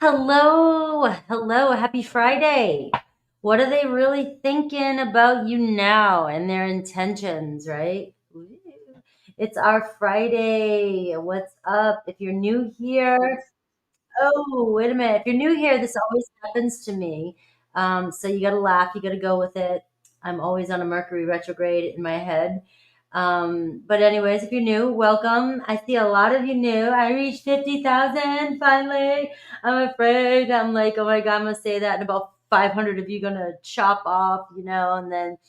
Hello, hello, happy Friday. What are they really thinking about you now and their intentions, right? Ooh. It's our Friday. What's up? If you're new here, oh, wait a minute. If you're new here, this always happens to me. So you got to laugh, you got to go with it. I'm always on a Mercury retrograde in my head. But anyways, if you're new, welcome. I see a lot of you new. I reached 50,000 finally. I'm afraid. I'm like, oh my God, I'm going to say that and about 500 of you going to chop off, and then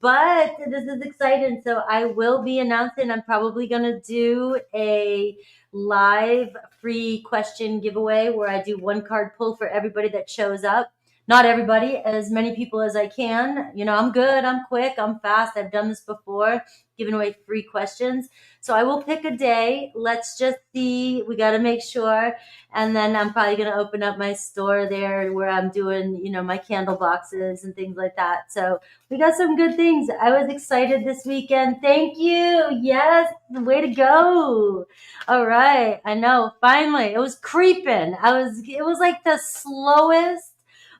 but this is exciting. So I will be announcing I'm probably going to do a live free question giveaway where I do one card pull for everybody that shows up. Not everybody, as many people as I can. I'm good, I'm quick, I'm fast. I've done this before, giving away free questions. So I will pick a day. Let's just see. We got to make sure. And then I'm probably going to open up my store there where I'm doing, my candle boxes and things like that. So we got some good things. I was excited this weekend. Thank you. Yes, way to go. All right. I know. Finally, it was creeping. It was like the slowest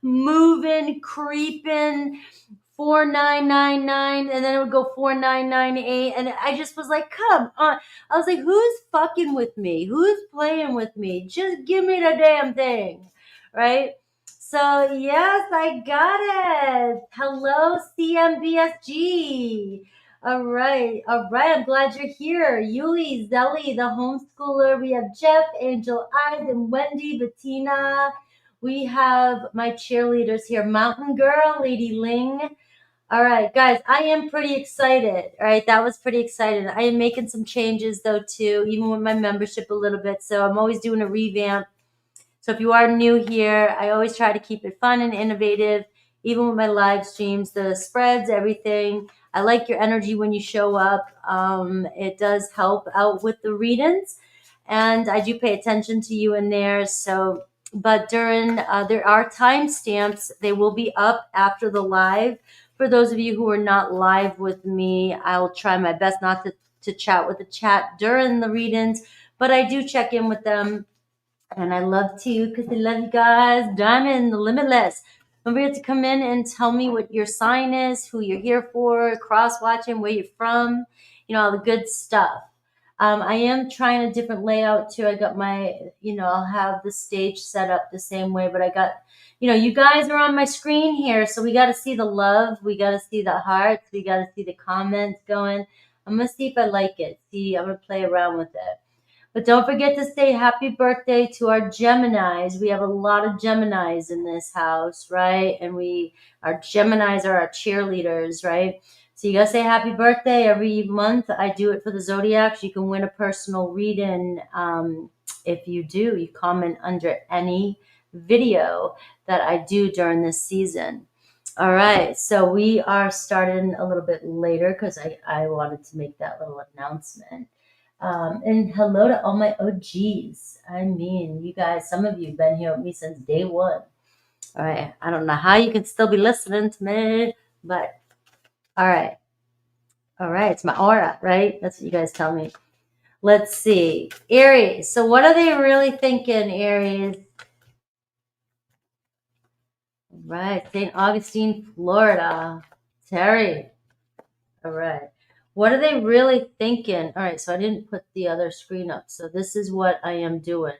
moving, creeping 4999, and then it would go 4998, and I just was like, come on. I was like, who's fucking with me? Who's playing with me? Just give me the damn thing, right? So yes, I got it. Hello, CMBSG. All right. I'm glad you're here. Yuli, Zelly, the homeschooler. We have Jeff, Angel Eyes, and Wendy, Bettina. We have my cheerleaders here. Mountain Girl, Lady Ling. All right, guys, I am pretty excited. All right, that was pretty exciting. I am making some changes though too, even with my membership a little bit. So I'm always doing a revamp. So if you are new here, I always try to keep it fun and innovative, even with my live streams, the spreads, everything. I like your energy when you show up. It does help out with the readings, and I do pay attention to you in there. So, but during there are timestamps. They will be up after the live. For those of you who are not live with me, I'll try my best not to chat with the chat during the readings, but I do check in with them. And I love to because I love you guys. Diamond, the limitless. Don't forget to come in and tell me what your sign is, who you're here for, cross watching, where you're from, all the good stuff. I am trying a different layout too. I got I'll have the stage set up the same way, but I got, you guys are on my screen here. So we got to see the love. We got to see the hearts. We got to see the comments going. I'm going to see if I like it. I'm going to play around with it. But don't forget to say happy birthday to our Geminis. We have a lot of Geminis in this house, right? And our Geminis are our cheerleaders, right? So you got to say happy birthday every month. I do it for the ZODIAC. You can win a personal reading if you do. You comment under any video that I do during this season. All right. So we are starting a little bit later because I wanted to make that little announcement. And hello to all my OGs. I mean, you guys, some of you have been here with me since day one. All right. I don't know how you can still be listening to me, but all right. All right. It's my aura, right? That's what you guys tell me. Let's see. Aries. So what are they really thinking, Aries? All right. St. Augustine, Florida. Terry. All right. What are they really thinking? All right, so I didn't put the other screen up. So this is what I am doing.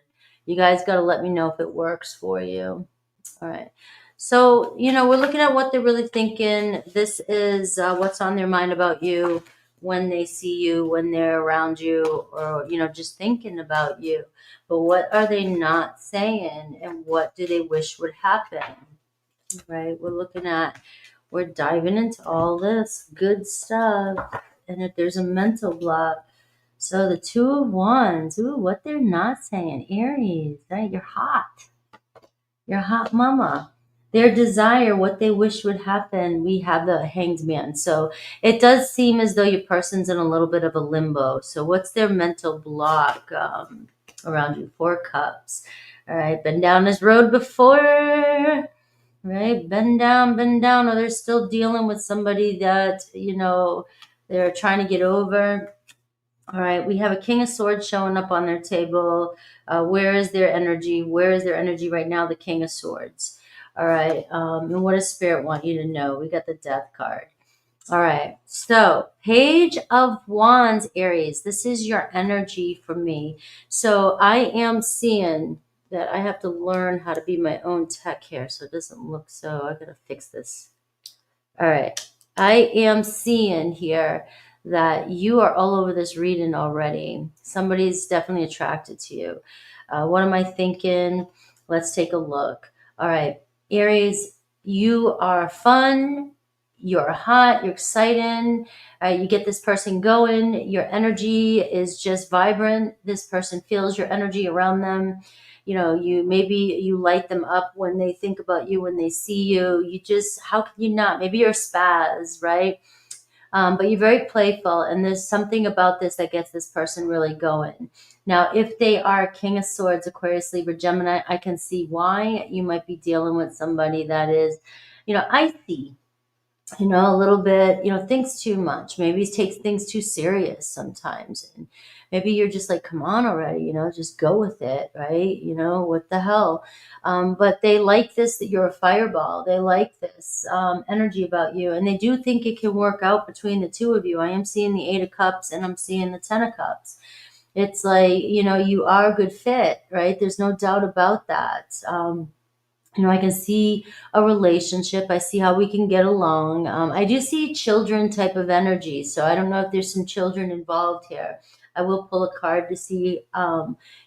You guys got to let me know if it works for you. All right. So, we're looking at what they're really thinking. This is what's on their mind about you when they see you, when they're around you, or, just thinking about you. But what are they not saying, and what do they wish would happen? Right? We're diving into all this good stuff. And if there's a mental block, so the Two of Wands, what they're not saying, Aries, right? You're hot mama. Their desire, what they wish would happen, we have the Hanged Man. So it does seem as though your person's in a little bit of a limbo. So what's their mental block around you? Four Cups. All right, been down this road before. Right? Bend down, or they're still dealing with somebody that, they're trying to get over. All right, we have a King of Swords showing up on their table. Where is their energy? Where is their energy right now? The King of Swords. All right, and what does Spirit want you to know? We got the Death card. All right, so Page of Wands, Aries. This is your energy for me. So I am seeing that I have to learn how to be my own tech here, so it doesn't look so. I gotta fix this. All right. I am seeing here that you are all over this reading already. Somebody's definitely attracted to you. What am I thinking? Let's take a look. All right. Aries, you are fun. You're hot. You're exciting. You get this person going. Your energy is just vibrant. This person feels your energy around them. You light them up when they think about you, when they see you. You just, how can you not? Maybe you're a spaz, right? But you're very playful, and there's something about this that gets this person really going. Now, if they are King of Swords, Aquarius, Libra, Gemini, I can see why you might be dealing with somebody that is, icy, a little bit, thinks too much. Maybe takes things too serious sometimes. And maybe you're just like, come on already, just go with it, right? What the hell? But they like this, that you're a fireball. They like this energy about you. And they do think it can work out between the two of you. I am seeing the 8 of Cups and I'm seeing the 10 of Cups. It's like, you are a good fit, right? There's no doubt about that. I can see a relationship. I see how we can get along. I do see children type of energy. So I don't know if there's some children involved here. I will pull a card to see,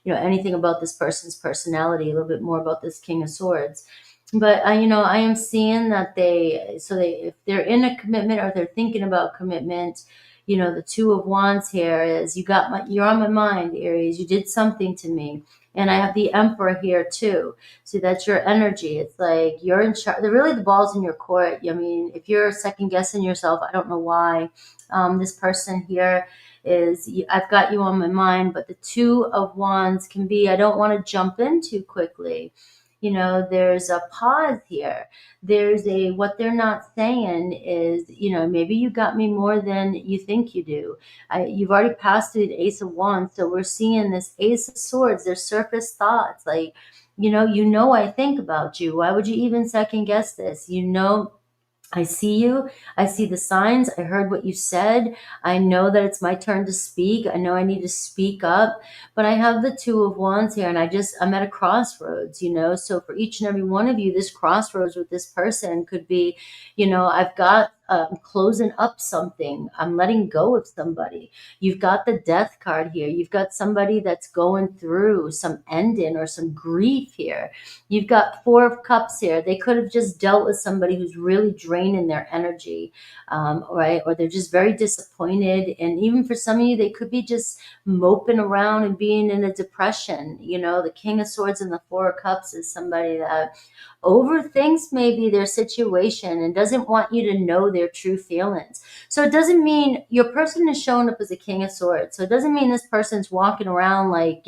anything about this person's personality, a little bit more about this King of Swords. But I am seeing that if they're in a commitment or they're thinking about commitment, the 2 of Wands here is you're on my mind, Aries. You did something to me. And I have the Emperor here too. See, that's your energy. It's like you're in charge. Really, the ball's in your court. I mean, if you're second guessing yourself, I don't know why. This person here I've got you on my mind, but the 2 of Wands can be, I don't want to jump in too quickly. There's a pause here. What they're not saying is, maybe you got me more than you think you do. You've already passed through the Ace of Wands, so we're seeing this Ace of Swords. There's surface thoughts like, I think about you. Why would you even second guess this? I see you. I see the signs. I heard what you said. I know that it's my turn to speak. I know I need to speak up. But I have the 2 of Wands here, and I'm at a crossroads, So for each and every one of you, this crossroads with this person could be, I'm closing up something. I'm letting go of somebody. You've got the Death card here. You've got somebody that's going through some ending or some grief here. You've got 4 of Cups here. They could have just dealt with somebody who's really draining their energy, right? Or they're just very disappointed. And even for some of you, they could be just moping around and being in a depression. The King of Swords and the 4 of Cups is somebody that overthinks maybe their situation and doesn't want you to know their true feelings. So it doesn't mean your person is showing up as a King of Swords. So it doesn't mean this person's walking around like,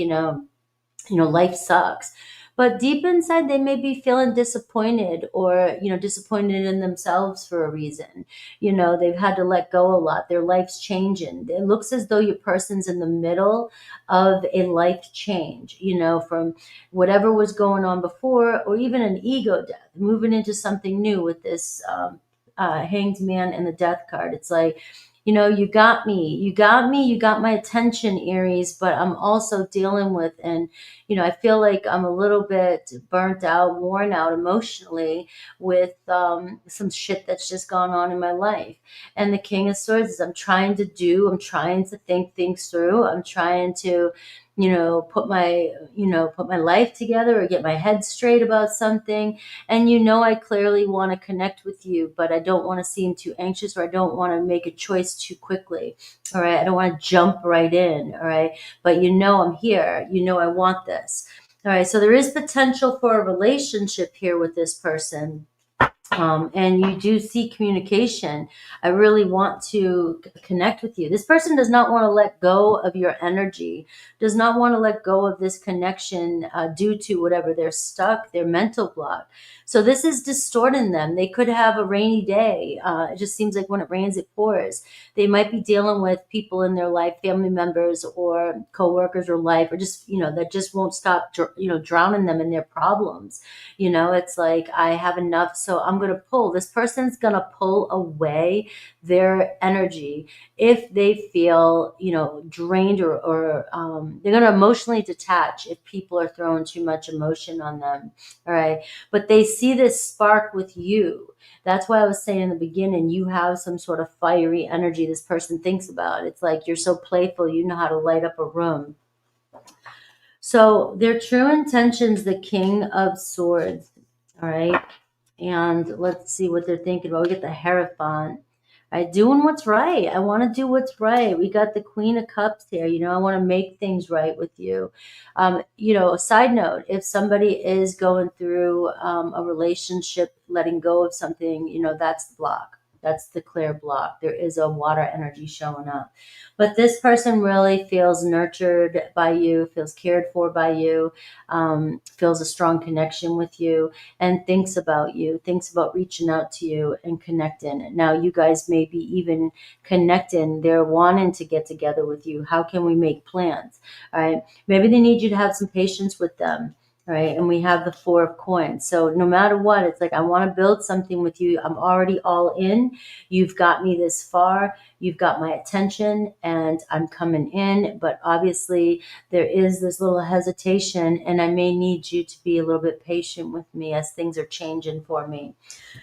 life sucks. But deep inside, they may be feeling disappointed or, disappointed in themselves for a reason. They've had to let go a lot. Their life's changing. It looks as though your person's in the middle of a life change, from whatever was going on before, or even an ego death, moving into something new with this Hanged Man and the Death card. It's like, you got me, you got my attention, Aries, but I'm also dealing with, and, I feel like I'm a little bit burnt out, worn out emotionally with some shit that's just gone on in my life. And the King of Swords is I'm trying to think things through. I'm trying to, put my life together or get my head straight about something. And I clearly want to connect with you, but I don't want to seem too anxious, or I don't want to make a choice too quickly. All right. I don't want to jump right in. All right. But I'm here. I want this. All right. So there is potential for a relationship here with this person. And you do see communication. I really want to connect with you. This person does not want to let go of your energy, does not want to let go of this connection due to whatever they're stuck, their mental block. So this is distorting them. They could have a rainy day. It just seems like when it rains, it pours. They might be dealing with people in their life, family members or coworkers or life, or just, that just won't stop, drowning them in their problems. It's like, I have enough, so I'm going to pull. This person's going to pull away their energy if they feel, drained, or they're going to emotionally detach if people are throwing too much emotion on them. All right. But they see this spark with you. That's why I was saying in the beginning, you have some sort of fiery energy this person thinks about. It's like you're so playful, you know how to light up a room. So their true intentions, the King of Swords, all right? And let's see what they're thinking about. We get the Hierophant. Doing what's right. I want to do what's right. We got the Queen of Cups here. I want to make things right with you. Side note, if somebody is going through a relationship, letting go of something, that's the block. That's the clear block. There is a water energy showing up. But this person really feels nurtured by you, feels cared for by you, feels a strong connection with you, and thinks about you, thinks about reaching out to you and connecting. Now, you guys may be even connecting. They're wanting to get together with you. How can we make plans? All right. Maybe they need you to have some patience with them. Right. And we have the Four of Coins. So no matter what, it's like, I want to build something with you. I'm already all in. You've got me this far. You've got my attention and I'm coming in. But obviously there is this little hesitation, and I may need you to be a little bit patient with me as things are changing for me.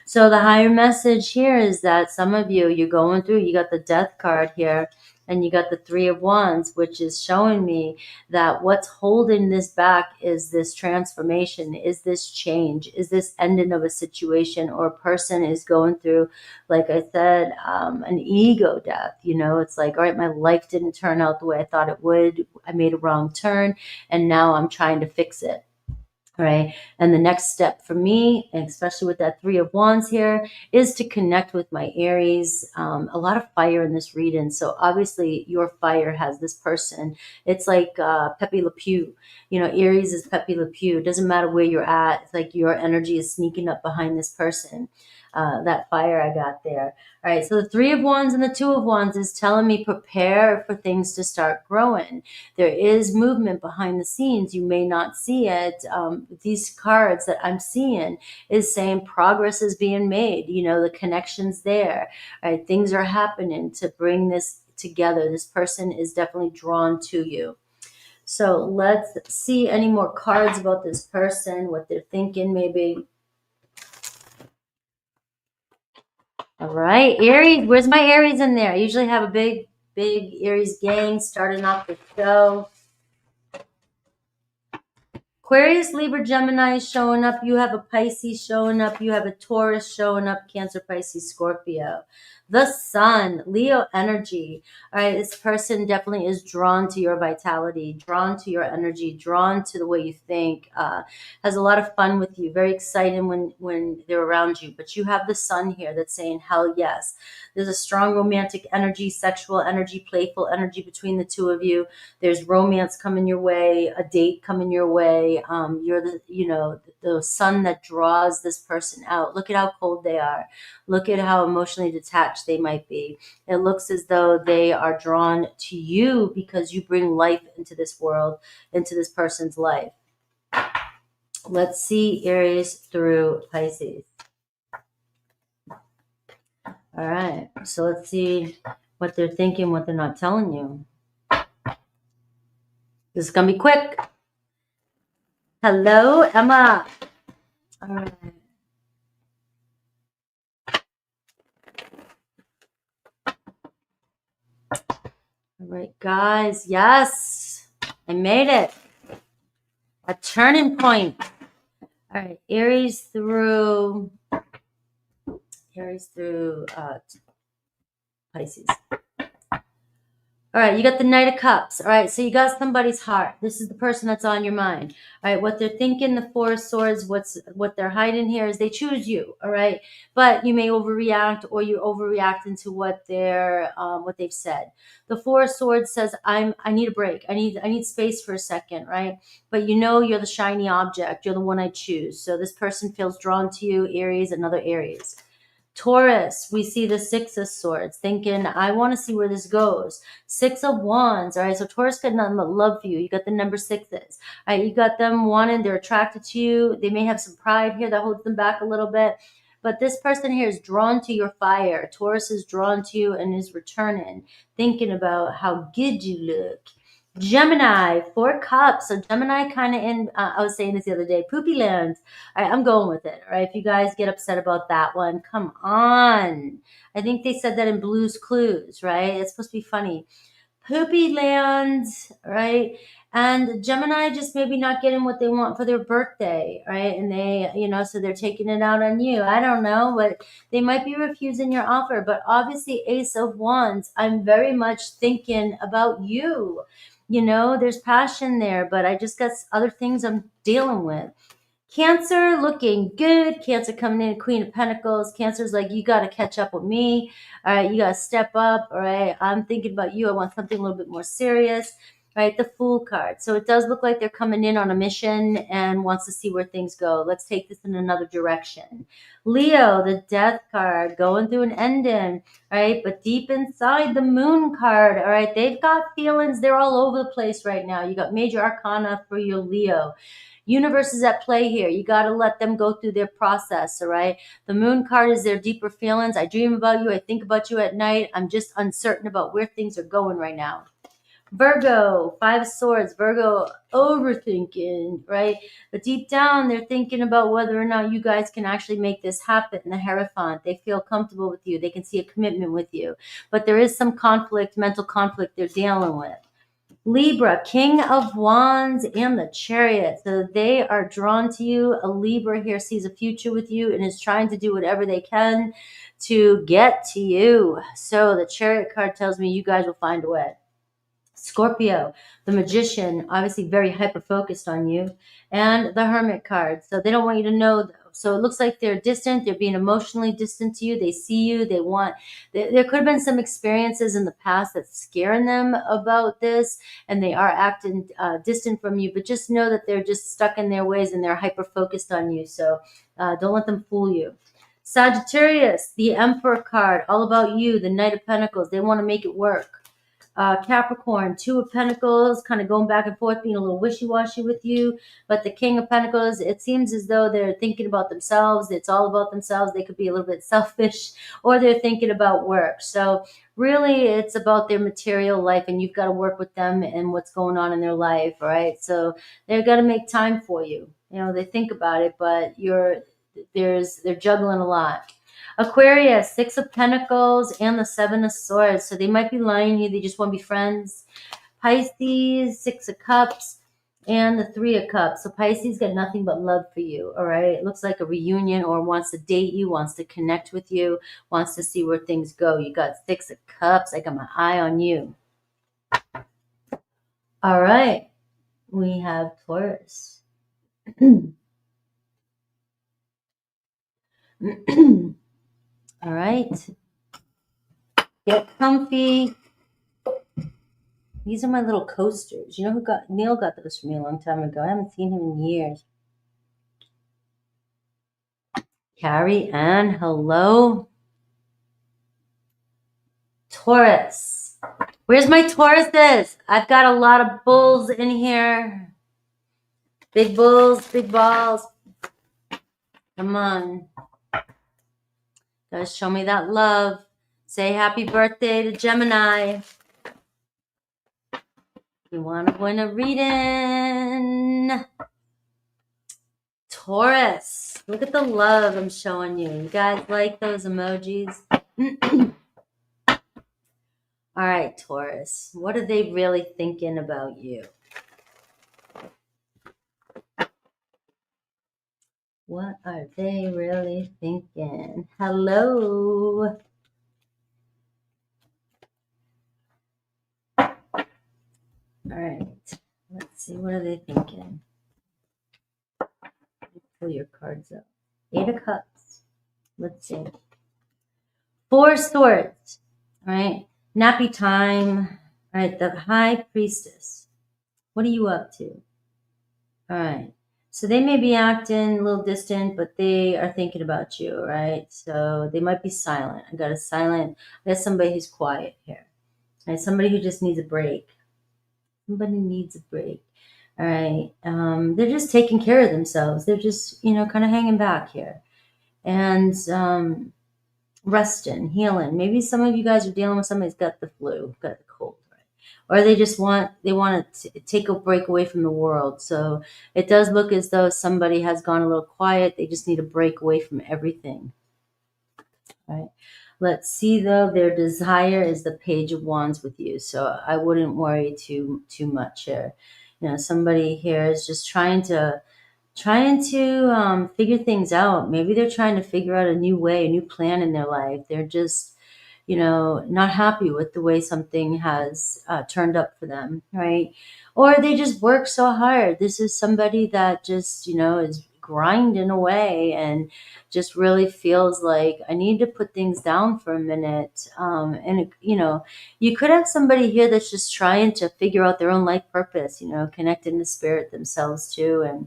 So the higher message here is that some of you're going through, you got the Death card here, and you got the Three of Wands, which is showing me that what's holding this back is this transformation, is this change, is this ending of a situation, or a person is going through, like I said, an ego death. It's like, all right, my life didn't turn out the way I thought it would. I made a wrong turn, and now I'm trying to fix it. Right. And the next step for me, and especially with that Three of Wands here, is to connect with my Aries. A lot of fire in this reading. So obviously your fire has this person. It's like Pepe Le Pew. Aries is Pepe Le Pew. It doesn't matter where you're at. It's like your energy is sneaking up behind this person. That fire I got there. All right, so the Three of Wands and the Two of Wands is telling me prepare for things to start growing. There is movement behind the scenes. You may not see it. These cards that I'm seeing is saying progress is being made. The connection's there. All right, things are happening to bring this together. This person is definitely drawn to you. So let's see any more cards about this person, what they're thinking maybe. All right, Aries. Where's my Aries in there? I usually have a big Aries gang starting off the show. Aquarius, Libra, Gemini is showing up. You have a Pisces showing up. You have a Taurus showing up. Cancer, Pisces, Scorpio. The Sun, Leo energy. All right, this person definitely is drawn to your vitality, drawn to your energy, drawn to the way you think, has a lot of fun with you, very excited when they're around you. But you have the Sun here that's saying, hell yes. There's a strong romantic energy, sexual energy, playful energy between the two of you. There's romance coming your way, a date coming your way. You're the sun that draws this person out. Look at how cold they are. Look at how emotionally detached they might be. It looks as though they are drawn to you because you bring life into this world, into this person's life. Let's see Aries through Pisces. All right, so let's see what they're thinking, what they're not telling you. This is going to be quick. Hello, Emma. All right. All right, guys. Yes, I made it. A turning point. All right, Aries through Pisces. All right, you got the Knight of Cups. All right, so you got somebody's heart. This is the person that's on your mind. All right, what they're thinking, the Four of Swords, what they're hiding here is they choose you. All right, but you may overreact, or you're overreacting to what they've said. The Four of Swords says, I need a break. I need space for a second, right? But you know you're the shiny object. You're the one I choose. So this person feels drawn to you, Aries, another Aries. Taurus, we see the Six of Swords, thinking, I want to see where this goes. Six of Wands, all right? So Taurus got nothing but love for you. You got the number sixes, all right? You got them wanting, they're attracted to you. They may have some pride here that holds them back a little bit. But this person here is drawn to your fire. Taurus is drawn to you and is returning, thinking about how good you look. Gemini, Four Cups. So Gemini kind of in, I was saying this the other day, poopy land. All right, I'm going with it. All right, if you guys get upset about that one, come on. I think they said that in Blue's Clues, right? It's supposed to be funny. Poopy land, right? And Gemini just maybe not getting what they want for their birthday, right? And they, so they're taking it out on you. I don't know, but they might be refusing your offer. But obviously, Ace of Wands, I'm very much thinking about you. There's passion there, but I just got other things I'm dealing with. Cancer looking good. Cancer coming in, Queen of Pentacles. Cancer's like, you got to catch up with me. All right, you got to step up. All right, I'm thinking about you. I want something a little bit more serious. All right, the Fool card. So it does look like they're coming in on a mission and wants to see where things go. Let's take this in another direction. Leo, the Death card, going through an ending. All right, but deep inside, the Moon card. All right, they've got feelings. They're all over the place right now. You got major arcana for your Leo. Universe is at play here. You got to let them go through their process, all right? The Moon card is their deeper feelings. I dream about you. I think about you at night. I'm just uncertain about where things are going right now. Virgo, Five of Swords. Virgo, overthinking, right? But deep down, they're thinking about whether or not you guys can actually make this happen. The Hierophant, they feel comfortable with you. They can see a commitment with you. But there is some conflict, mental conflict they're dealing with. Libra, King of Wands and the Chariot. So they are drawn to you. A Libra here sees a future with you and is trying to do whatever they can to get to you. So the Chariot card tells me you guys will find a way. Scorpio, the Magician, obviously very hyper-focused on you. And the Hermit card. So they don't want you to know, though. So it looks like they're distant. They're being emotionally distant to you. They see you. There could have been some experiences in the past that's scaring them about this. And they are acting distant from you. But just know that they're just stuck in their ways and they're hyper-focused on you. So don't let them fool you. Sagittarius, the Emperor card, all about you, the Knight of Pentacles. They want to make it work. Capricorn, Two of Pentacles, kind of going back and forth, being a little wishy-washy with you. But the King of Pentacles, it seems as though they're thinking about themselves. It's all about themselves. They could be a little bit selfish, or they're thinking about work. So really, it's about their material life, and you've got to work with them and what's going on in their life, right? So they've got to make time for you. They think about it, but they're juggling a lot. Aquarius, Six of Pentacles and the Seven of Swords. So they might be lying to you. They just want to be friends. Pisces, Six of Cups and the Three of Cups. So Pisces got nothing but love for you, all right? It looks like a reunion, or wants to date you, wants to connect with you, wants to see where things go. You got Six of Cups. I got my eye on you. All right. We have Taurus. All right. Get comfy. These are my little coasters. You know who Neil got those for me a long time ago. I haven't seen him in years. Carrie Ann, hello. Taurus. Where's my Tauruses? I've got a lot of bulls in here. Big bulls, big balls. Come on. Guys, show me that love. Say happy birthday to Gemini. You want to win a reading? Taurus. Look at the love I'm showing you. You guys like those emojis? All right, Taurus. What are they really thinking about you? What are they really thinking? Hello. All right. Let's see. What are they thinking? Pull your cards up. 8 of Cups. Let's see. 4 Swords. All right. Nappy time. All right. The High Priestess. What are you up to? All right. So they may be acting a little distant, but they are thinking about you, right? So they might be silent. I got somebody who's quiet here. And somebody who just needs a break. Somebody needs a break. All right. They're just taking care of themselves. They're just, kind of hanging back here. And resting, healing. Maybe some of you guys are dealing with somebody who's got the flu, got the cold, right? Or they just want to take a break away from the world. So it does look as though somebody has gone a little quiet. They just need a break away from everything. Right. Let's see though, their desire is the Page of Wands with you. So I wouldn't worry too much here. Somebody here is just trying to figure things out. Maybe they're trying to figure out a new way, a new plan in their life. They're just, not happy with the way something has turned up for them, right? Or they just work so hard. This is somebody that just, is grinding away and just really feels like I need to put things down for a minute. You could have somebody here that's just trying to figure out their own life purpose, connecting to spirit themselves too. And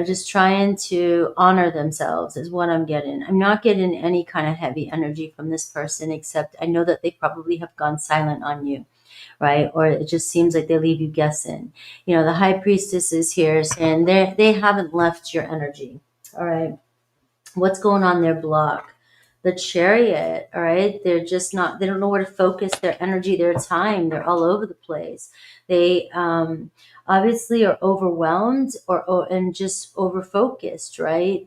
just trying to honor themselves is what I'm getting. I'm not getting any kind of heavy energy from this person, except I know that they probably have gone silent on you, right? Or it just seems like they leave you guessing. The High Priestess is here saying they haven't left your energy, all right? What's going on their block? The Chariot, all right? They don't know where to focus their energy, their time. They're all over the place. They obviously are overwhelmed and just over focused, right?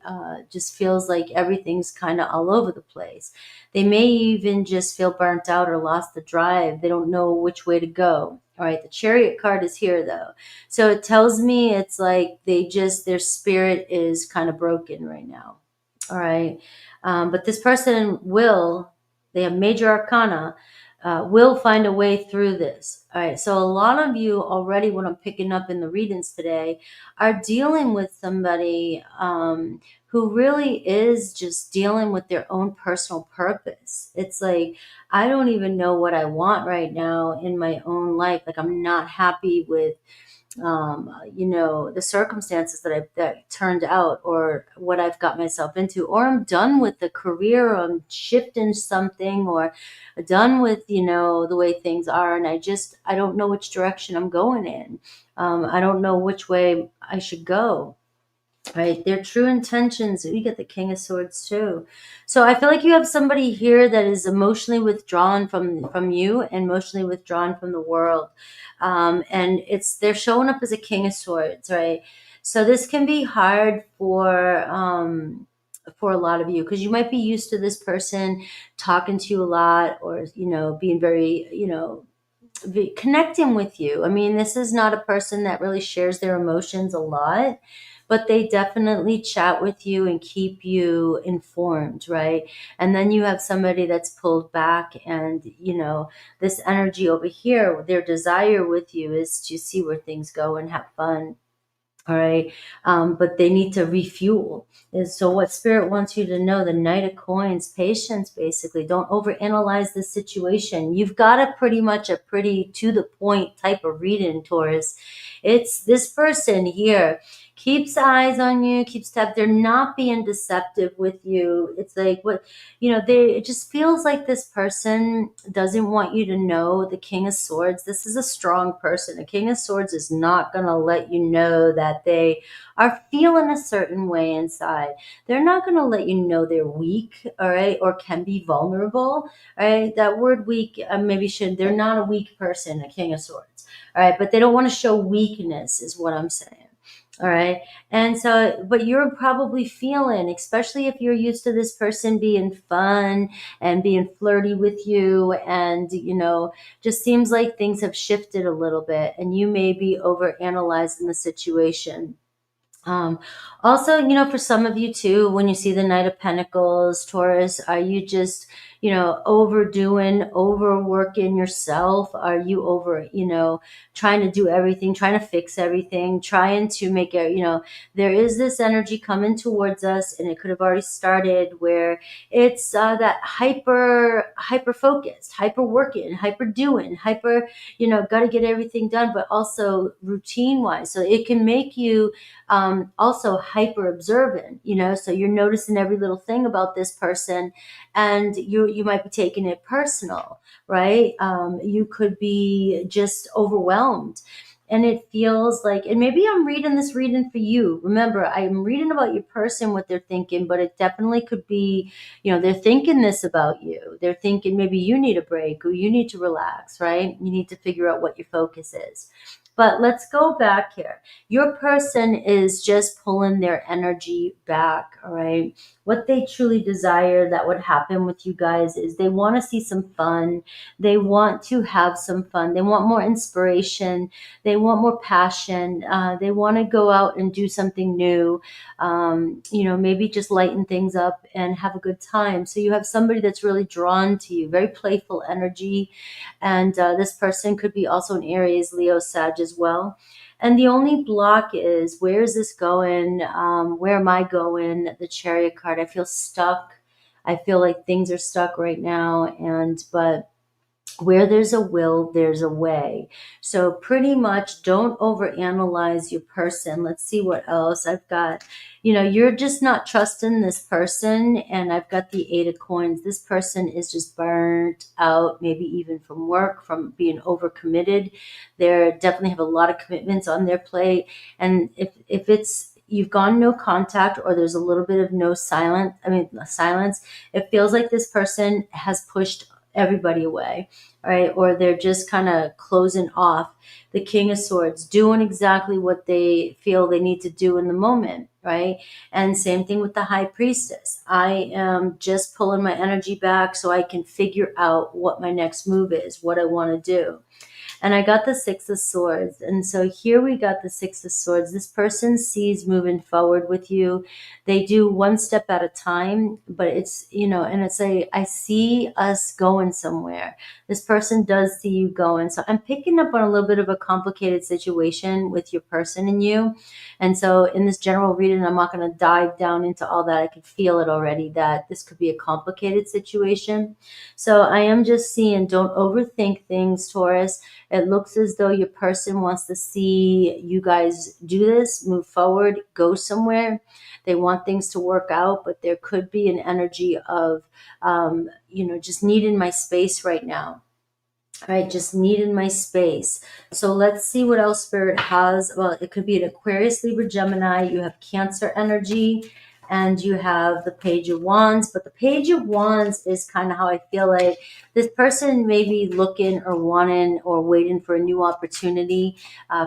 Just feels like everything's kind of all over the place. They may even just feel burnt out or lost the drive. They don't know which way to go. All right, the Chariot card is here though. So it tells me it's like their spirit is kind of broken right now. All right. But this person they have major arcana, will find a way through this. All right. So a lot of you already, what I'm picking up in the readings today, are dealing with somebody who really is just dealing with their own personal purpose. It's like, I don't even know what I want right now in my own life. Like, I'm not happy with the circumstances that turned out, or what I've got myself into, or I'm done with the career, or I'm shifting something, or done with, the way things are. And I don't know which direction I'm going in. I don't know which way I should go. Right, their true intentions. You get the King of Swords too. So I feel like you have somebody here that is emotionally withdrawn from you, and emotionally withdrawn from the world. And they're showing up as a King of Swords, right? So this can be hard for a lot of you, because you might be used to this person talking to you a lot, or being very connecting with you. I mean, this is not a person that really shares their emotions a lot, but they definitely chat with you and keep you informed, right? And then you have somebody that's pulled back, and this energy over here, their desire with you is to see where things go and have fun. All right. But they need to refuel. And so what Spirit wants you to know, the Knight of Coins, patience, basically. Don't overanalyze the situation. You've got a pretty to the point type of reading, Taurus. It's this person here keeps eyes on you, they're not being deceptive with you. It's like it just feels like this person doesn't want you to know. The King of Swords, this is a strong person. The King of Swords is not going to let you know that they are feeling a certain way inside. They're not going to let you know they're weak, all right, or can be vulnerable, all right? That word weak, they're not a weak person, a King of Swords, all right? But they don't want to show weakness is what I'm saying. All right. And so, but you're probably feeling, especially if you're used to this person being fun and being flirty with you, and, just seems like things have shifted a little bit, and you may be over analyzing the situation. Also, for some of you too, when you see the Knight of Pentacles, Taurus, are you just, overworking yourself? Are you over, trying to do everything, trying to fix everything, trying to make it, there is this energy coming towards us, and it could have already started, where it's that hyper focused, hyper working, hyper doing, hyper, got to get everything done, but also routine wise. So it can make you also hyper observant, so you're noticing every little thing about this person, and you might be taking it personal, right? You could be just overwhelmed. And it feels like, and maybe I'm reading this reading for you. Remember, I'm reading about your person, what they're thinking, but it definitely could be, they're thinking this about you. They're thinking maybe you need a break, or you need to relax, right? You need to figure out what your focus is. But let's go back here. Your person is just pulling their energy back, all right? What they truly desire that would happen with you guys is they want to see some fun. They want to have some fun. They want more inspiration. They want more passion. They want to go out and do something new. Maybe just lighten things up and have a good time. So you have somebody that's really drawn to you, very playful energy. And this person could be also an Aries, Leo, Sag as well. And the only block is, where is this going? Where am I going? The Chariot card. I feel stuck. I feel like things are stuck right now. But where there's a will, there's a way. So pretty much don't overanalyze your person. Let's see what else I've got. You're just not trusting this person. And I've got the Eight of Coins. This person is just burnt out, maybe even from work, from being overcommitted. They definitely have a lot of commitments on their plate. And if it's, you've gone no contact, or there's a little bit of silence, it feels like this person has pushed everybody away, right? Or they're just kind of closing off. The King of Swords, doing exactly what they feel they need to do in the moment, right? And same thing with the High Priestess. I am just pulling my energy back so I can figure out what my next move is, what I want to do. And I got the Six of Swords. And so here we got the Six of Swords. This person sees moving forward with you. They do one step at a time, but it's, and it's I see us going somewhere. This person does see you going. So I'm picking up on a little bit of a complicated situation with your person and you. And so in this general reading, I'm not going to dive down into all that. I can feel it already that this could be a complicated situation. So I am just seeing, don't overthink things, Taurus. It looks as though your person wants to see you guys do this, move forward, go somewhere. They want things to work out, but there could be an energy of, just needing my space right now. All right, just needing my space. So let's see what else Spirit has. Well, it could be an Aquarius, Libra, Gemini. You have Cancer energy, and you have the Page of Wands. But the Page of Wands is kind of how I feel like this person may be looking or wanting or waiting for a new opportunity,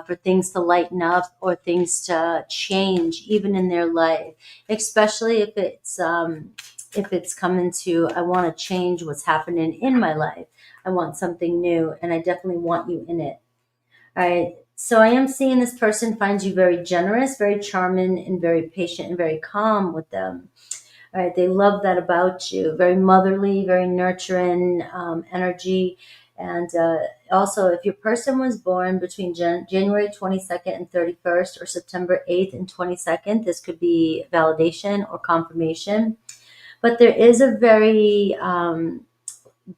for things to lighten up or things to change even in their life, especially if it's coming to, I want to change what's happening in my life. I want something new, and I definitely want you in it. All right. So I am seeing this person finds you very generous, very charming, and very patient and very calm with them. All right. They love that about you. Very motherly, very nurturing energy. And also, if your person was born between January 22nd and 31st, or September 8th and 22nd, this could be validation or confirmation. But there is a very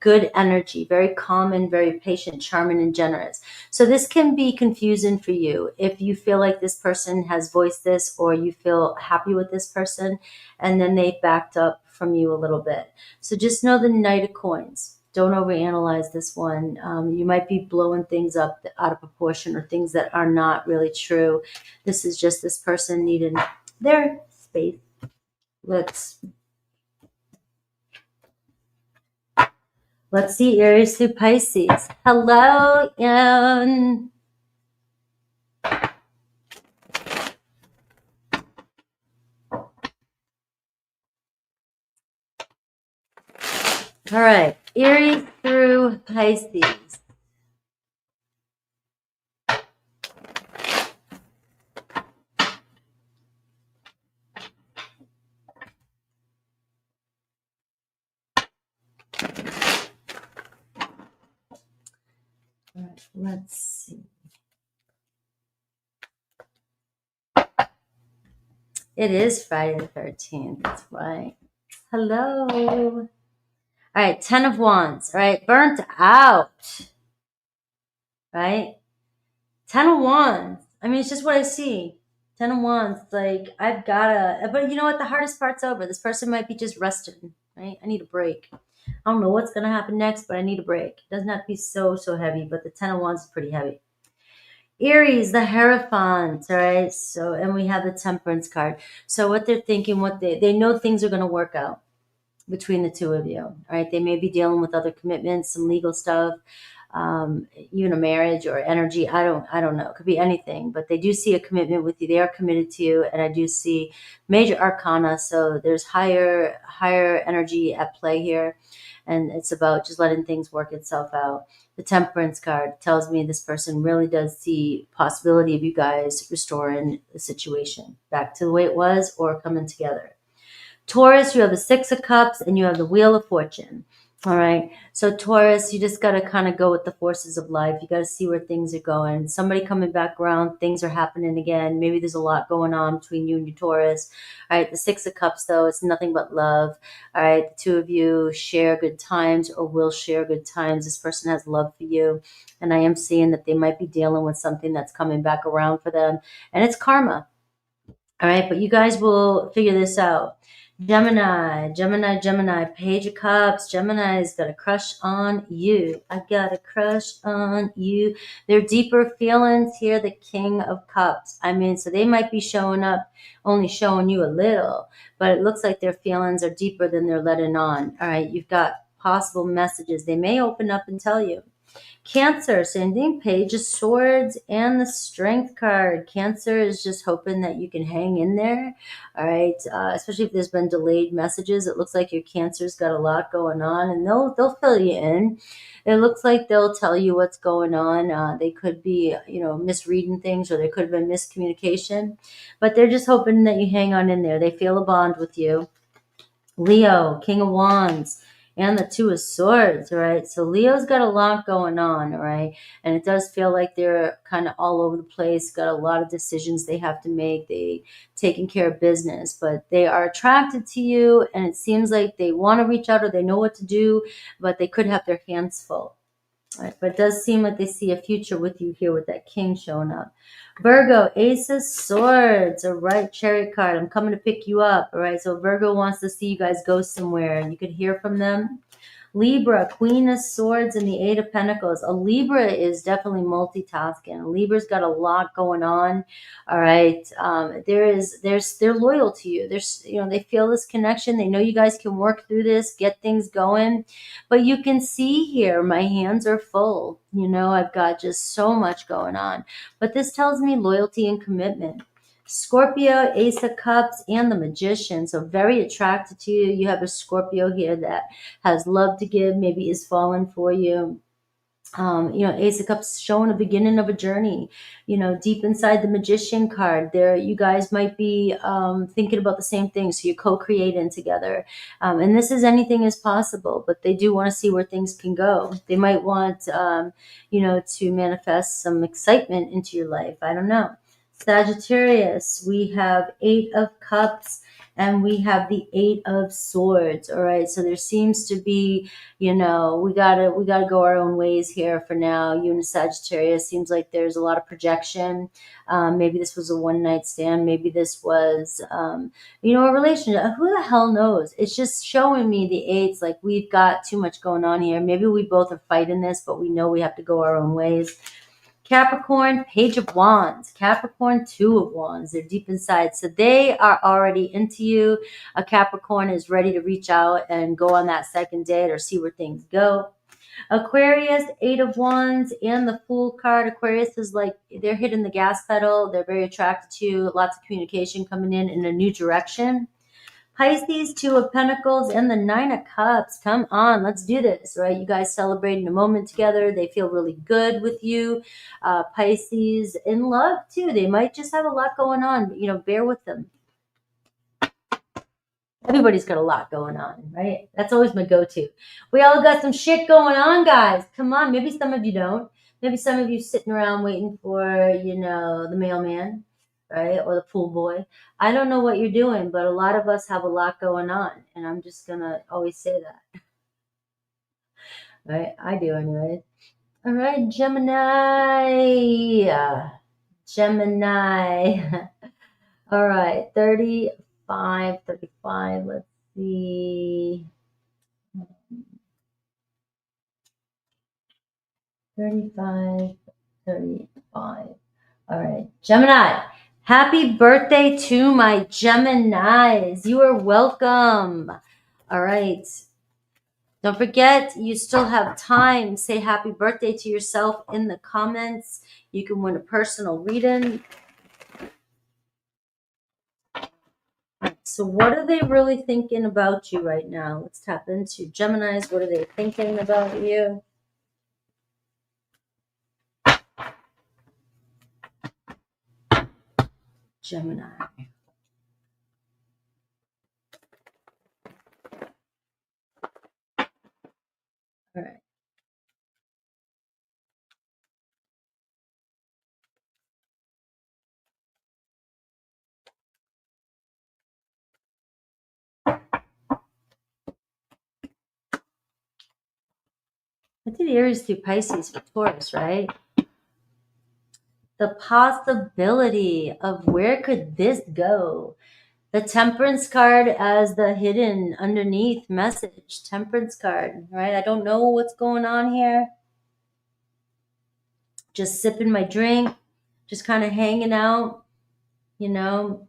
good energy, very calm and very patient, charming and generous. So this can be confusing for you if you feel like this person has voiced this, or you feel happy with this person and then they backed up from you a little bit. So just know the Knight of Coins. Don't overanalyze this one. You might be blowing things up out of proportion, or things that are not really true. This is just this person needing their space. Let's see, Aries through Pisces. Hello, Anne. All right, Aries through Pisces. let's see. It is Friday the 13th. That's right. Hello. All right, 10 of Wands. All right, burnt out. Right? 10 of Wands. I mean, it's just what I see. 10 of Wands. Like, I've got to, but you know what? The hardest part's over. This person might be just rested, right? I need a break. I don't know what's going to happen next, but I need a break. It doesn't have to be so heavy, but the 10 of Wands is pretty heavy. Aries, the Hierophant, all right? So, and we have the Temperance card. So what they're thinking, what they know things are going to work out between the two of you, all right? They may be dealing with other commitments, some legal stuff, even a marriage or energy. I don't know. It could be anything, but they do see a commitment with you. They are committed to you, and I do see major arcana. So there's higher energy at play here, and it's about just letting things work itself out. The Temperance card tells me this person really does see possibility of you guys restoring the situation back to the way it was or coming together. Taurus, you have the Six of Cups and you have the Wheel of Fortune. All right. So Taurus, you just got to kind of go with the forces of life. You got to see where things are going. Somebody coming back around, things are happening again. Maybe there's a lot going on between you and your Taurus. All right. The Six of Cups, though, it's nothing but love. All right. The two of you share good times or will share good times. This person has love for you. And I am seeing that they might be dealing with something that's coming back around for them. And it's karma. All right. But you guys will figure this out. Gemini, Page of Cups. Gemini's got a crush on you. I got a crush on you. Their deeper feelings here, the King of Cups. I mean, so they might be showing up, only showing you a little, but it looks like their feelings are deeper than they're letting on. All right, you've got possible messages. They may open up and tell you. Cancer, same thing, Page of Swords and the Strength card. Cancer is just hoping that you can hang in there, all right? Especially if there's been delayed messages. It looks like your Cancer's got a lot going on, and they'll fill you in. It looks like they'll tell you what's going on. They could be, misreading things, or there could have been miscommunication, but they're just hoping that you hang on in there. They feel a bond with you. Leo, King of Wands, and the Two of Swords, right? So Leo's got a lot going on, right? And it does feel like they're kind of all over the place, got a lot of decisions they have to make. They taking care of business, but they are attracted to you, and it seems like they want to reach out or they know what to do, but they could have their hands full. Right, but it does seem like they see a future with you here with that King showing up. Virgo, Ace of Swords. All right, Chariot card. I'm coming to pick you up. All right, so Virgo wants to see you guys go somewhere, and you could hear from them. Libra, Queen of Swords and the Eight of Pentacles. A Libra is definitely multitasking. A Libra's got a lot going on. All right. They're loyal to you. They feel this connection. They know you guys can work through this, get things going. But you can see here, my hands are full. I've got just so much going on. But this tells me loyalty and commitment. Scorpio, Ace of Cups, and the Magician. So very attracted to you. You have a Scorpio here that has love to give, maybe is falling for you. Ace of Cups showing a beginning of a journey, deep inside the Magician card there. You guys might be thinking about the same thing. So you're co-creating together. And this is anything is possible, but they do want to see where things can go. They might want, to manifest some excitement into your life. I don't know. Sagittarius, we have Eight of Cups and we have the Eight of Swords. All right. So there seems to be, we gotta go our own ways here for now. You and Sagittarius, seems like there's a lot of projection. Maybe this was a one night stand. Maybe this was, a relationship. Who the hell knows? It's just showing me the eights. Like we've got too much going on here. Maybe we both are fighting this, but we know we have to go our own ways. Capricorn, Page of Wands. Capricorn, Two of Wands. They're deep inside. So they are already into you. A Capricorn is ready to reach out and go on that second date or see where things go. Aquarius, Eight of Wands, and the Fool card. Aquarius is like, they're hitting the gas pedal. They're very attracted to you. Lots of communication coming in a new direction. Pisces, Two of Pentacles, and the Nine of Cups. Come on, let's do this, right? You guys celebrating a moment together. They feel really good with you. Pisces, in love too. They might just have a lot going on, but, bear with them. Everybody's got a lot going on, right? That's always my go-to. We all got some shit going on, guys. Come on, maybe some of you don't. Maybe some of you sitting around waiting for, you know, the mailman, right? Or the pool boy. I don't know what you're doing, but a lot of us have a lot going on. And I'm just going to always say that, right? I do anyway. All right, Gemini. Gemini. All right, 35. Let's see. 35. All right, Gemini. Happy birthday to my Geminis. You are welcome. All right. Don't forget, you still have time. Say happy birthday to yourself in the comments. You can win a personal reading. So what are they really thinking about you right now? Let's tap into Geminis. What are they thinking about you? Gemini. All right. I did Aries through Pisces for Taurus, right? The possibility of where could this go? The Temperance card as the hidden underneath message. Temperance card, right? I don't know what's going on here. Just sipping my drink, just kind of hanging out, you know.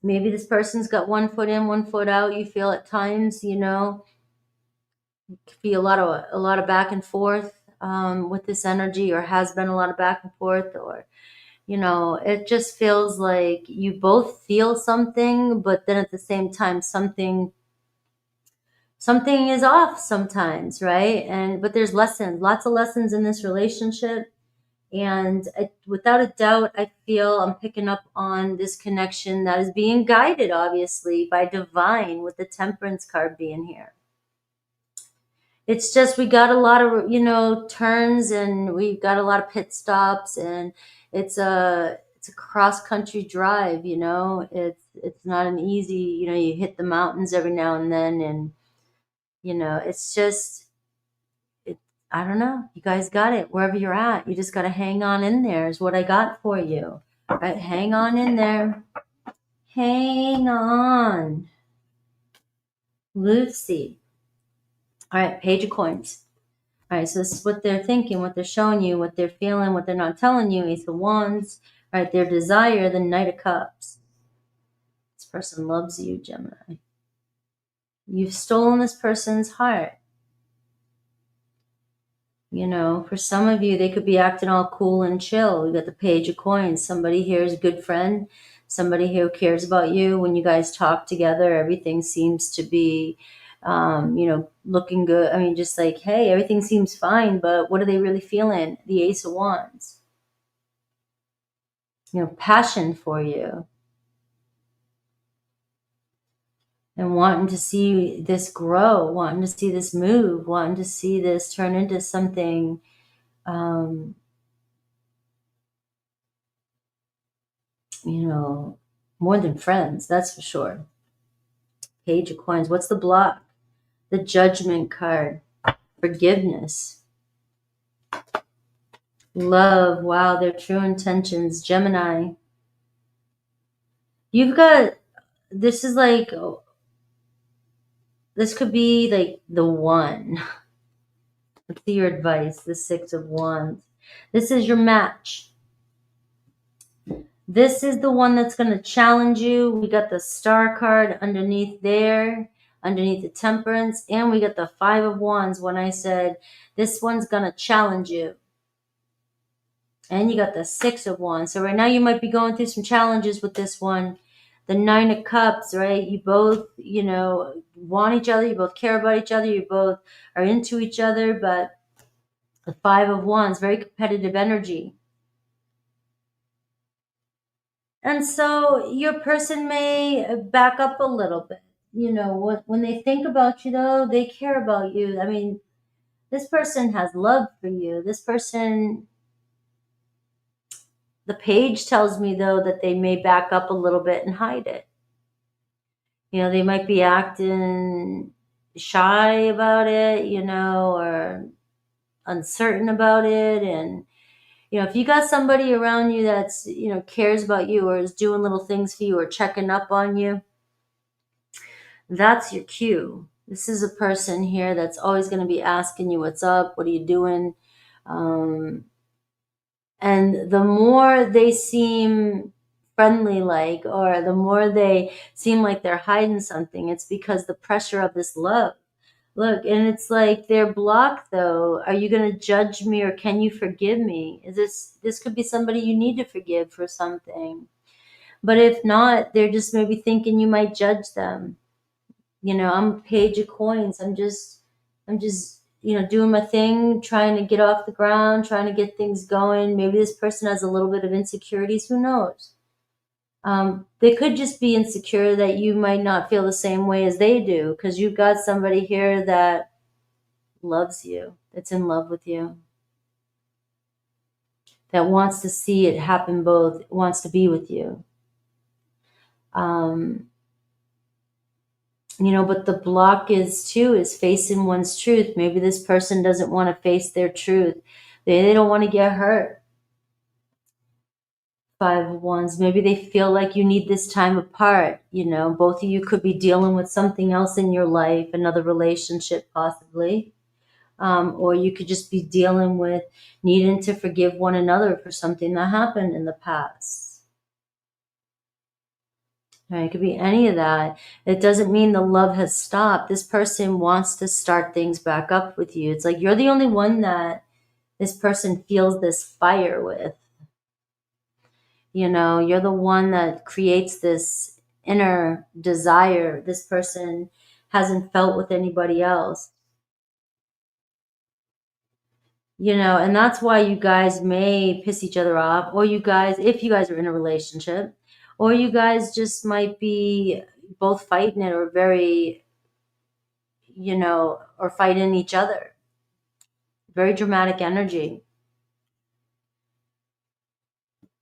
Maybe this person's got one foot in, one foot out. You feel at times, you know, it could be a lot of back and forth with this energy, or has been a lot of back and forth, or you know, it just feels like you both feel something, but then at the same time, something is off sometimes, right? And but there's lessons, lots of lessons in this relationship. And without a doubt, I feel I'm picking up on this connection that is being guided, obviously, by divine, with the Temperance card being here. It's just we got a lot of, you know, turns, and we've got a lot of pit stops, and it's a cross country drive, you know. It's not an easy, you know, you hit the mountains every now and then, and you know, it's just I don't know. You guys got it. Wherever you're at, you just got to hang on in there is what I got for you. All right, hang on in there. Hang on. Lucy. All right, Page of Coins. All right, so this is what they're thinking, what they're showing you, what they're feeling, what they're not telling you. Ace of Wands. All right, their desire, the Knight of Cups. This person loves you, Gemini. You've stolen this person's heart. You know, for some of you, they could be acting all cool and chill. We got the Page of Coins. Somebody here is a good friend. Somebody who cares about you. When you guys talk together, everything seems to be, you know, looking good. I mean, just like, hey, everything seems fine, but what are they really feeling? The Ace of Wands. You know, passion for you. And wanting to see this grow, wanting to see this move, wanting to see this turn into something you know, more than friends, that's for sure. Page of Coins. What's the block? The Judgment card. Forgiveness. Love. Wow, their true intentions. Gemini. You've got, this is like, this could be like the one. Let's see your advice. The Six of Wands. This is your match. This is the one that's going to challenge you. We got the Star card underneath there, underneath the Temperance, and we got the Five of Wands when I said this one's going to challenge you. And you got the Six of Wands. So right now you might be going through some challenges with this one. The Nine of Cups, right? You both, you know, want each other. You both care about each other. You both are into each other. But the Five of Wands, very competitive energy. And so your person may back up a little bit. You know, when they think about you, though, they care about you. I mean, this person has love for you. This person The page tells me, though, that they may back up a little bit and hide it. You know, they might be acting shy about it, you know, or uncertain about it. And, you know, if you got somebody around you that's, you know, cares about you or is doing little things for you or checking up on you, that's your cue. This is a person here that's always going to be asking you, what's up? What are you doing? And the more they seem friendly like, or the more they seem like they're hiding something, it's because the pressure of this love. Look, and it's like they're blocked, though. Are you going to judge me, or can you forgive me? This could be somebody you need to forgive for something. But if not, they're just maybe thinking you might judge them. You know, I'm a page of coins. I'm just, you know, doing my thing, trying to get off the ground, trying to get things going. Maybe this person has a little bit of insecurities. Who knows? They could just be insecure that you might not feel the same way as they do, because you've got somebody here that loves you, that's in love with you, that wants to see it happen both, wants to be with you. You know, but the block is facing one's truth. Maybe this person doesn't want to face their truth. They don't want to get hurt. Five of Wands. Maybe they feel like you need this time apart. You know, both of you could be dealing with something else in your life, another relationship possibly. Or you could just be dealing with needing to forgive one another for something that happened in the past. Right, it could be any of that. It doesn't mean the love has stopped. This person wants to start things back up with you. It's like you're the only one that this person feels this fire with. You know, you're the one that creates this inner desire this person hasn't felt with anybody else. You know, and that's why you guys may piss each other off, or you guys, if you guys are in a relationship, or you guys just might be both fighting it, or very, you know, or fighting each other. Very dramatic energy.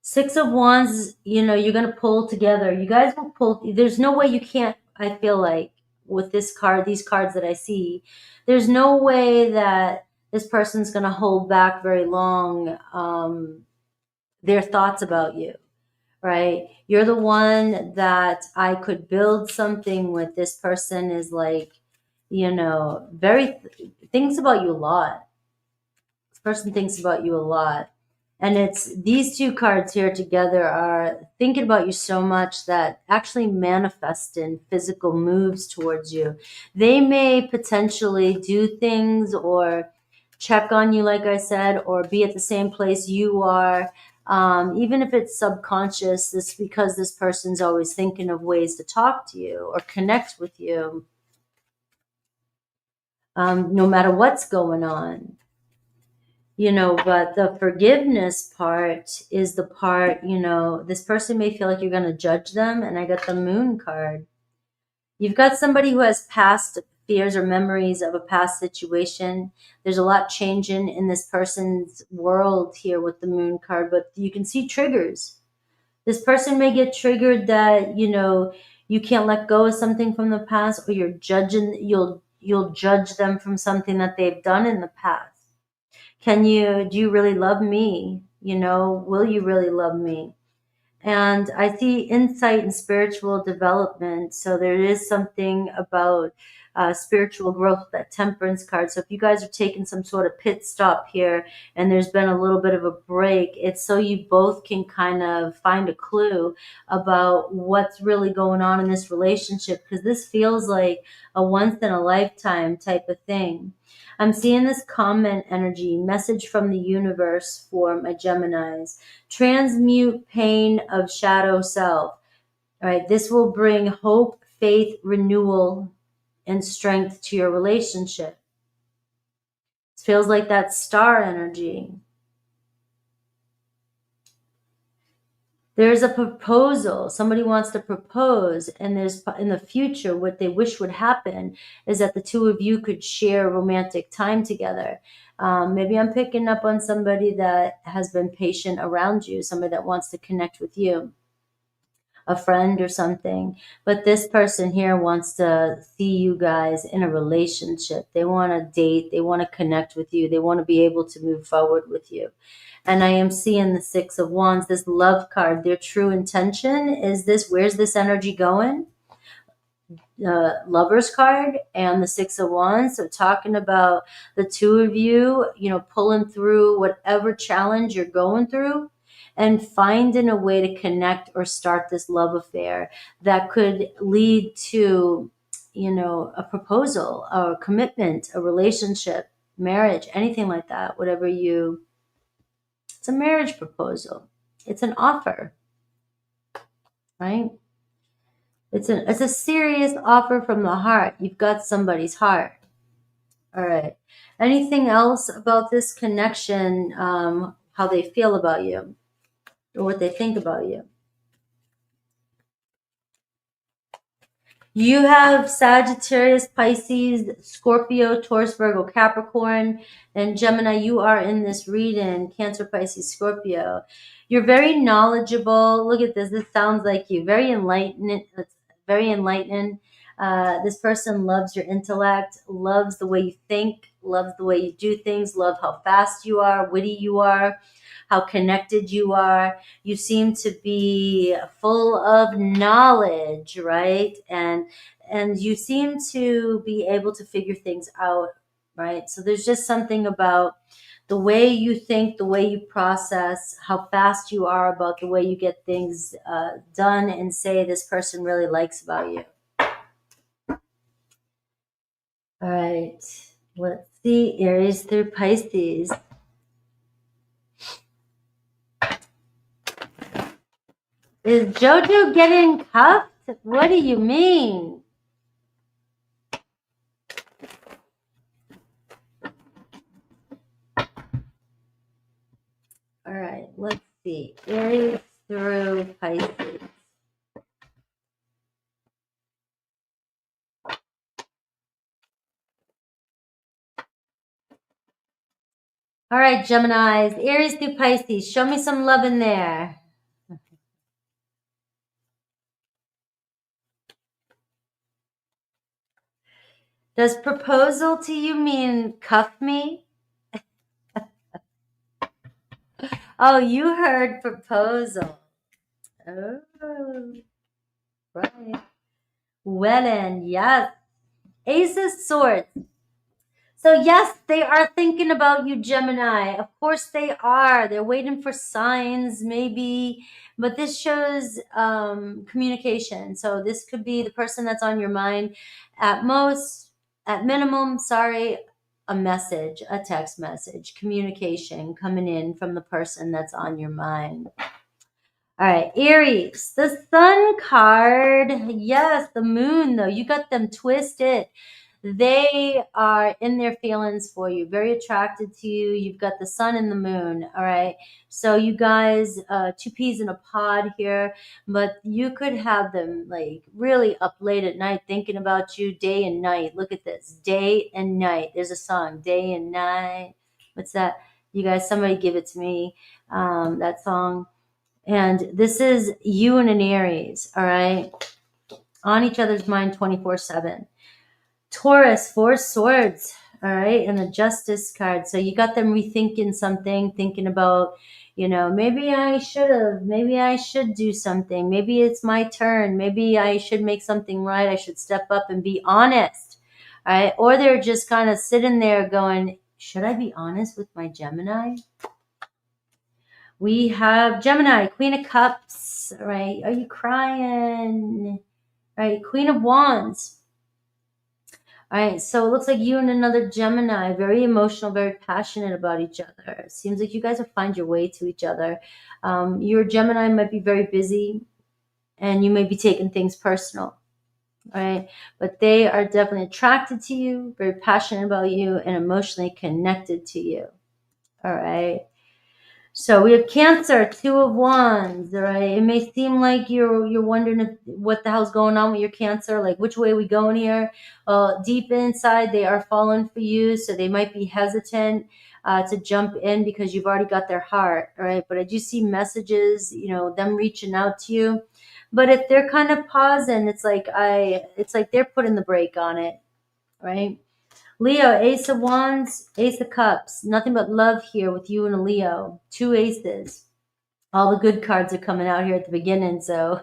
Six of Wands, you know, you're going to pull together. You guys will pull. There's no way you can't, I feel like, with this card, these cards that I see, there's no way that this person's going to hold back very long their thoughts about you, right? You're the one that I could build something with. This person is like, you know, thinks about you a lot. This person thinks about you a lot. And it's these two cards here together are thinking about you so much that actually manifest in physical moves towards you. They may potentially do things or check on you, like I said, or be at the same place you are. Even if it's subconscious, this because this person's always thinking of ways to talk to you or connect with you, no matter what's going on. You know, but the forgiveness part is the part, you know, this person may feel like you're going to judge them. And I got the Moon card. You've got somebody who has past fears or memories of a past situation. There's a lot changing in this person's world here with the Moon card, but you can see triggers. This person may get triggered that, you know, you can't let go of something from the past, or you'll judge them from something that they've done in the past. Do you really love me? You know, will you really love me? And I see insight and spiritual development. So there is something about spiritual growth, that Temperance card. So if you guys are taking some sort of pit stop here and there's been a little bit of a break, it's so you both can kind of find a clue about what's really going on in this relationship, because this feels like a once in a lifetime type of thing. I'm seeing this comment energy, message from the universe for my Geminis. Transmute pain of shadow self. All right, this will bring hope, faith, renewal, and strength to your relationship. It feels like that star energy. There's a proposal. Somebody wants to propose, and there's in the future what they wish would happen is that the two of you could share romantic time together. Maybe I'm picking up on somebody that has been patient around you, somebody that wants to connect with you, a friend or something. But this person here wants to see you guys in a relationship. They want to date. They want to connect with you. They want to be able to move forward with you. And I am seeing the Six of Wands, this love card. Their true intention is this. Where's this energy going? Lover's card and the Six of Wands. So talking about the two of you, pulling through whatever challenge you're going through and finding a way to connect or start this love affair that could lead to, a proposal or a commitment, a relationship, marriage, anything like that, whatever you... It's a marriage proposal. It's an offer, right? It's a serious offer from the heart. You've got somebody's heart. All right. Anything else about this connection, how they feel about you or what they think about you? You have Sagittarius, Pisces, Scorpio, Taurus, Virgo, Capricorn, and Gemini. You are in this reading, Cancer, Pisces, Scorpio. You're very knowledgeable. Look at this. This sounds like you. Very enlightened. It's very enlightening. This person loves your intellect, loves the way you think, loves the way you do things, love how fast you are, witty you are, how connected you are. You seem to be full of knowledge, right? And you seem to be able to figure things out, right? So there's just something about the way you think, the way you process, how fast you are about the way you get things done and say this person really likes about you. All right, let's see, Aries through Pisces. Is JoJo getting cuffed? What do you mean? All right, let's see. Aries through Pisces. All right, Geminis. Aries through Pisces. Show me some love in there. Does proposal to you mean cuff me? Oh, you heard proposal. Oh, right. Well, and yes. Ace of Swords. So yes, they are thinking about you, Gemini. Of course they are. They're waiting for signs, maybe. But this shows communication. So this could be the person that's on your mind. At most, at minimum, sorry, a message, a text message, communication coming in from the person that's on your mind. All right, Aries, the Sun card. Yes, the Moon, though. You got them twisted. They are in their feelings for you, very attracted to you. You've got the Sun and the Moon. All right. So you guys, two peas in a pod here, but you could have them like really up late at night thinking about you day and night. Look at this, day and night. There's a song, day and night. What's that? You guys, somebody give it to me. That song. And this is you and an Aries, all right? On each other's mind 24/7. Taurus, 4 swords, all right? And the Justice card. So you got them rethinking something, thinking about, maybe I should do something. Maybe it's my turn. Maybe I should make something right. I should step up and be honest, all right? Or they're just kind of sitting there going, should I be honest with my Gemini? We have Gemini, Queen of Cups, right? Are you crying? Right, Queen of Wands. All right, so it looks like you and another Gemini, very emotional, very passionate about each other. It seems like you guys will find your way to each other. Your Gemini might be very busy and you may be taking things personal, all right? But they are definitely attracted to you, very passionate about you, and emotionally connected to you, all right? So we have Cancer, Two of Wands, all right? It may seem like you're wondering what the hell's going on with your Cancer, like which way are we going here? Deep inside, they are falling for you, so they might be hesitant to jump in because you've already got their heart, all right? But I do see messages, them reaching out to you. But if they're kind of pausing, it's like they're putting the brake on it, right? Leo, Ace of Wands, Ace of Cups. Nothing but love here with you and a Leo. Two aces. All the good cards are coming out here at the beginning, so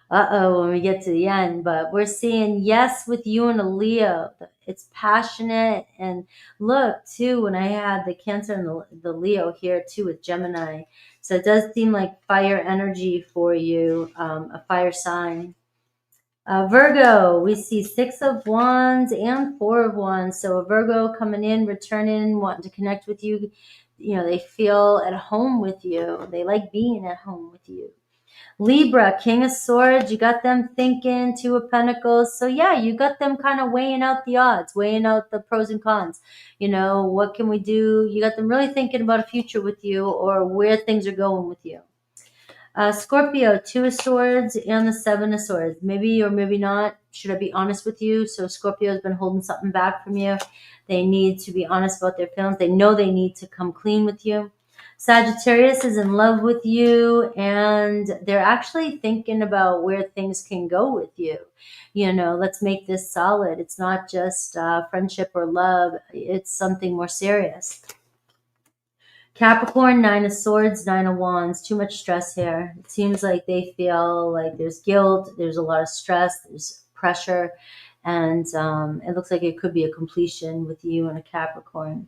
uh-oh when we get to the end. But we're seeing yes with you and a Leo. It's passionate. And look, too, when I had the Cancer and the Leo here, too, with Gemini. So it does seem like fire energy for you, a fire sign. Virgo, we see Six of Wands and Four of Wands. So a Virgo coming in, returning, wanting to connect with you. They feel at home with you. They like being at home with you. Libra, King of Swords, you got them thinking, Two of Pentacles. So yeah, you got them kind of weighing out the odds, weighing out the pros and cons. What can we do? You got them really thinking about a future with you or where things are going with you. Scorpio, Two of Swords and the Seven of Swords. Maybe or maybe not. Should I be honest with you? So Scorpio has been holding something back from you. They need to be honest about their feelings. They know they need to come clean with you. Sagittarius is in love with you, and they're actually thinking about where things can go with you. Let's make this solid. It's not just friendship or love. It's something more serious. Capricorn, Nine of Swords, Nine of Wands. Too much stress here. It seems like they feel like there's guilt, there's a lot of stress, there's pressure, and it looks like it could be a completion with you and a Capricorn.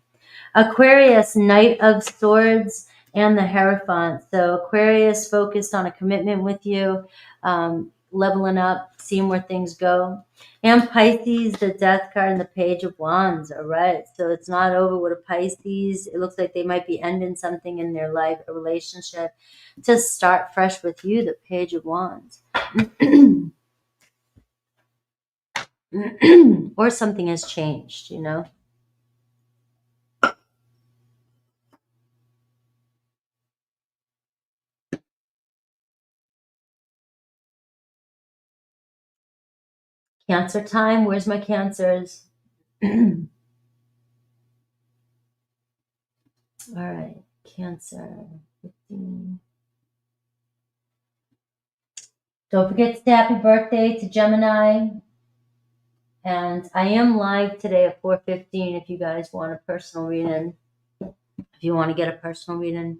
Aquarius, Knight of Swords and the Hierophant. So Aquarius focused on a commitment with you, leveling up, seeing where things go. And Pisces, the Death card and the Page of Wands. All right. So it's not over with a Pisces. It looks like they might be ending something in their life, a relationship, to start fresh with you, the Page of Wands. Or something has changed, Cancer time. Where's my Cancers? All right. Cancer. 15. Don't forget to say happy birthday to Gemini. And I am live today at 4:15 if you guys want a personal reading. If you want to get a personal reading.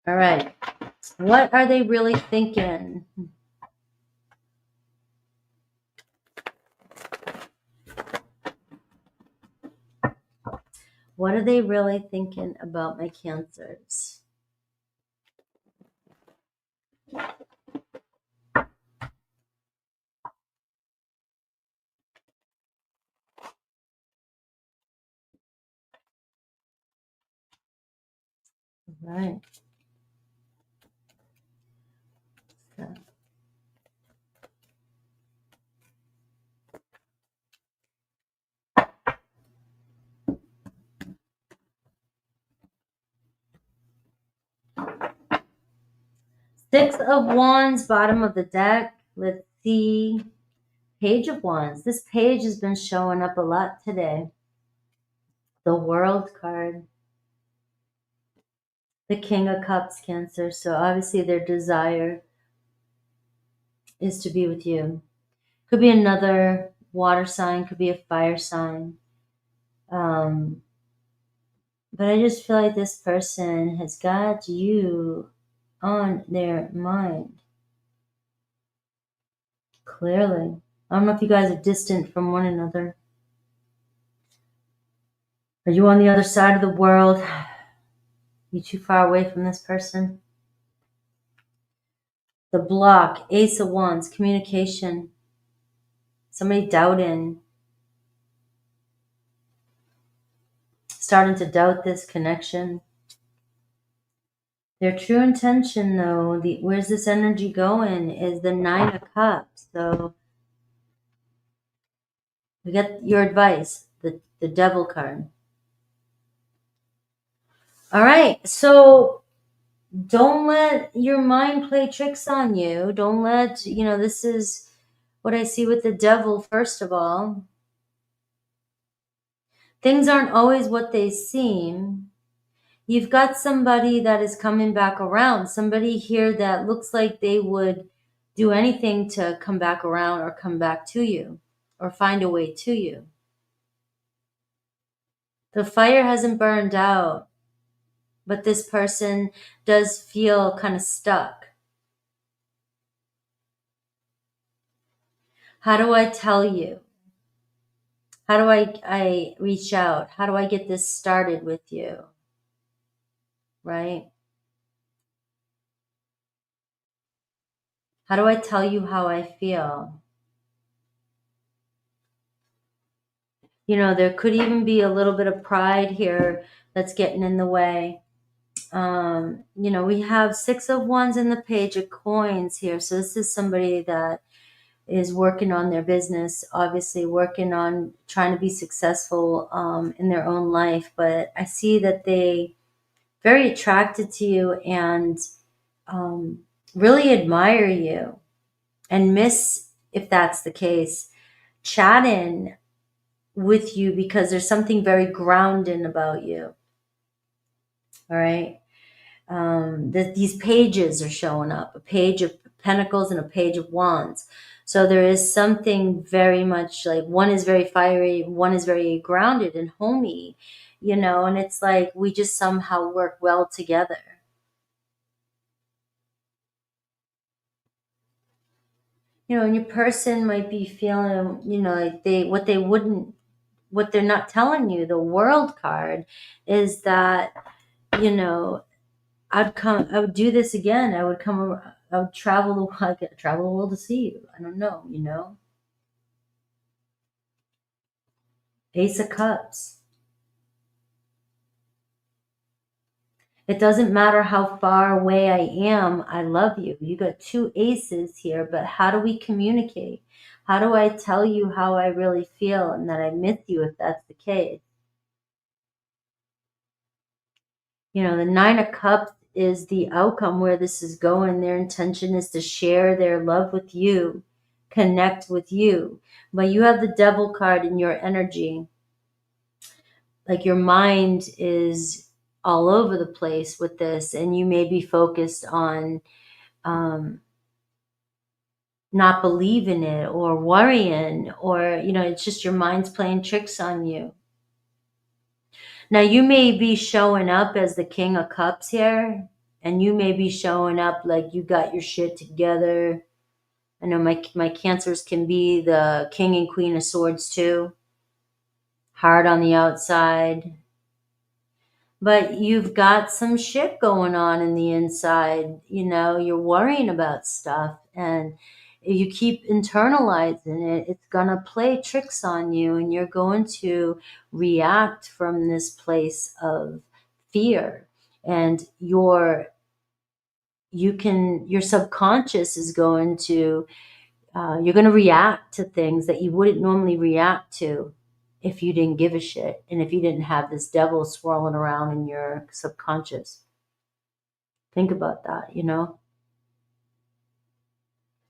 All right. What are they really thinking? What are they really thinking about my Cancers? All right. So. Six of Wands, bottom of the deck. Let's see. Page of Wands. This page has been showing up a lot today. The World card. The King of Cups, Cancer. So obviously their desire is to be with you. Could be another water sign, could be a fire sign. But I just feel like this person has got you on their mind. Clearly. I don't know if you guys are distant from one another. Are you on the other side of the world? You too far away from this person? The block, Ace of Wands, communication. Somebody doubting. starting to doubt this connection. Their true intention, though, where's this energy going, is the Nine of Cups. So we get your advice, the Devil card. All right, so don't let your mind play tricks on you. Don't let, this is what I see with the Devil, first of all. Things aren't always what they seem. You've got somebody that is coming back around, somebody here that looks like they would do anything to come back around or come back to you or find a way to you. The fire hasn't burned out, but this person does feel kind of stuck. How do I tell you? How do I reach out? How do I get this started with you? Right? How do I tell you how I feel? There could even be a little bit of pride here that's getting in the way. We have Six of Wands and the Page of Coins here. So this is somebody that is working on their business, obviously working on trying to be successful in their own life. But I see that they very attracted to you and really admire you and miss, if that's the case, chatting with you because there's something very grounding about you. All right. These pages are showing up, a page of Pentacles and a page of Wands. So there is something very much like, one is very fiery, one is very grounded and homey, and it's like we just somehow work well together. And your person might be feeling, like what they're not telling you, the World card, is that, I would do this again. I would travel the world to see you. I don't know, Ace of Cups. It doesn't matter how far away I am, I love you. You got two aces here, but how do we communicate? How do I tell you how I really feel and that I miss you if that's the case? The Nine of Cups is the outcome where this is going. Their intention is to share their love with you, connect with you. But you have the Devil card in your energy. Like your mind is all over the place with this, and you may be focused on not believing it or worrying, or it's just your mind's playing tricks on you. Now you may be showing up as the King of Cups here, and you may be showing up like you got your shit together. I know my Cancers can be the King and Queen of Swords too, hard on the outside. But you've got some shit going on in the inside. You're worrying about stuff, and if you keep internalizing it, it's going to play tricks on you, and you're going to react from this place of fear. And your subconscious is going to, you're going to react to things that you wouldn't normally react to if you didn't give a shit and if you didn't have this devil swirling around in your subconscious. Think about that,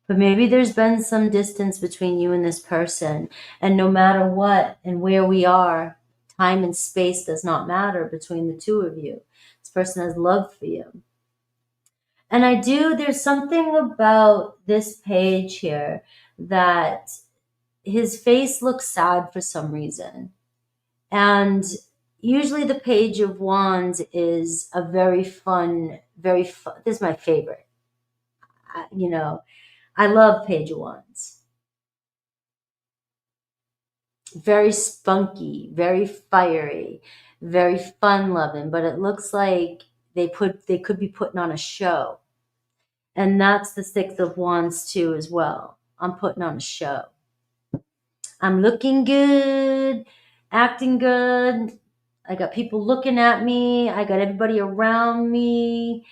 But maybe there's been some distance between you and this person, and no matter what and where we are, time and space does not matter between the two of you. This person has love for you. And there's something about this page here that his face looks sad for some reason. And usually the Page of Wands is a very fun, this is my favorite. I love Page of Wands. Very spunky, very fiery, very fun-loving, but it looks like they could be putting on a show. And that's the Six of Wands too as well. I'm putting on a show. I'm looking good, acting good. I got people looking at me. I got everybody around me,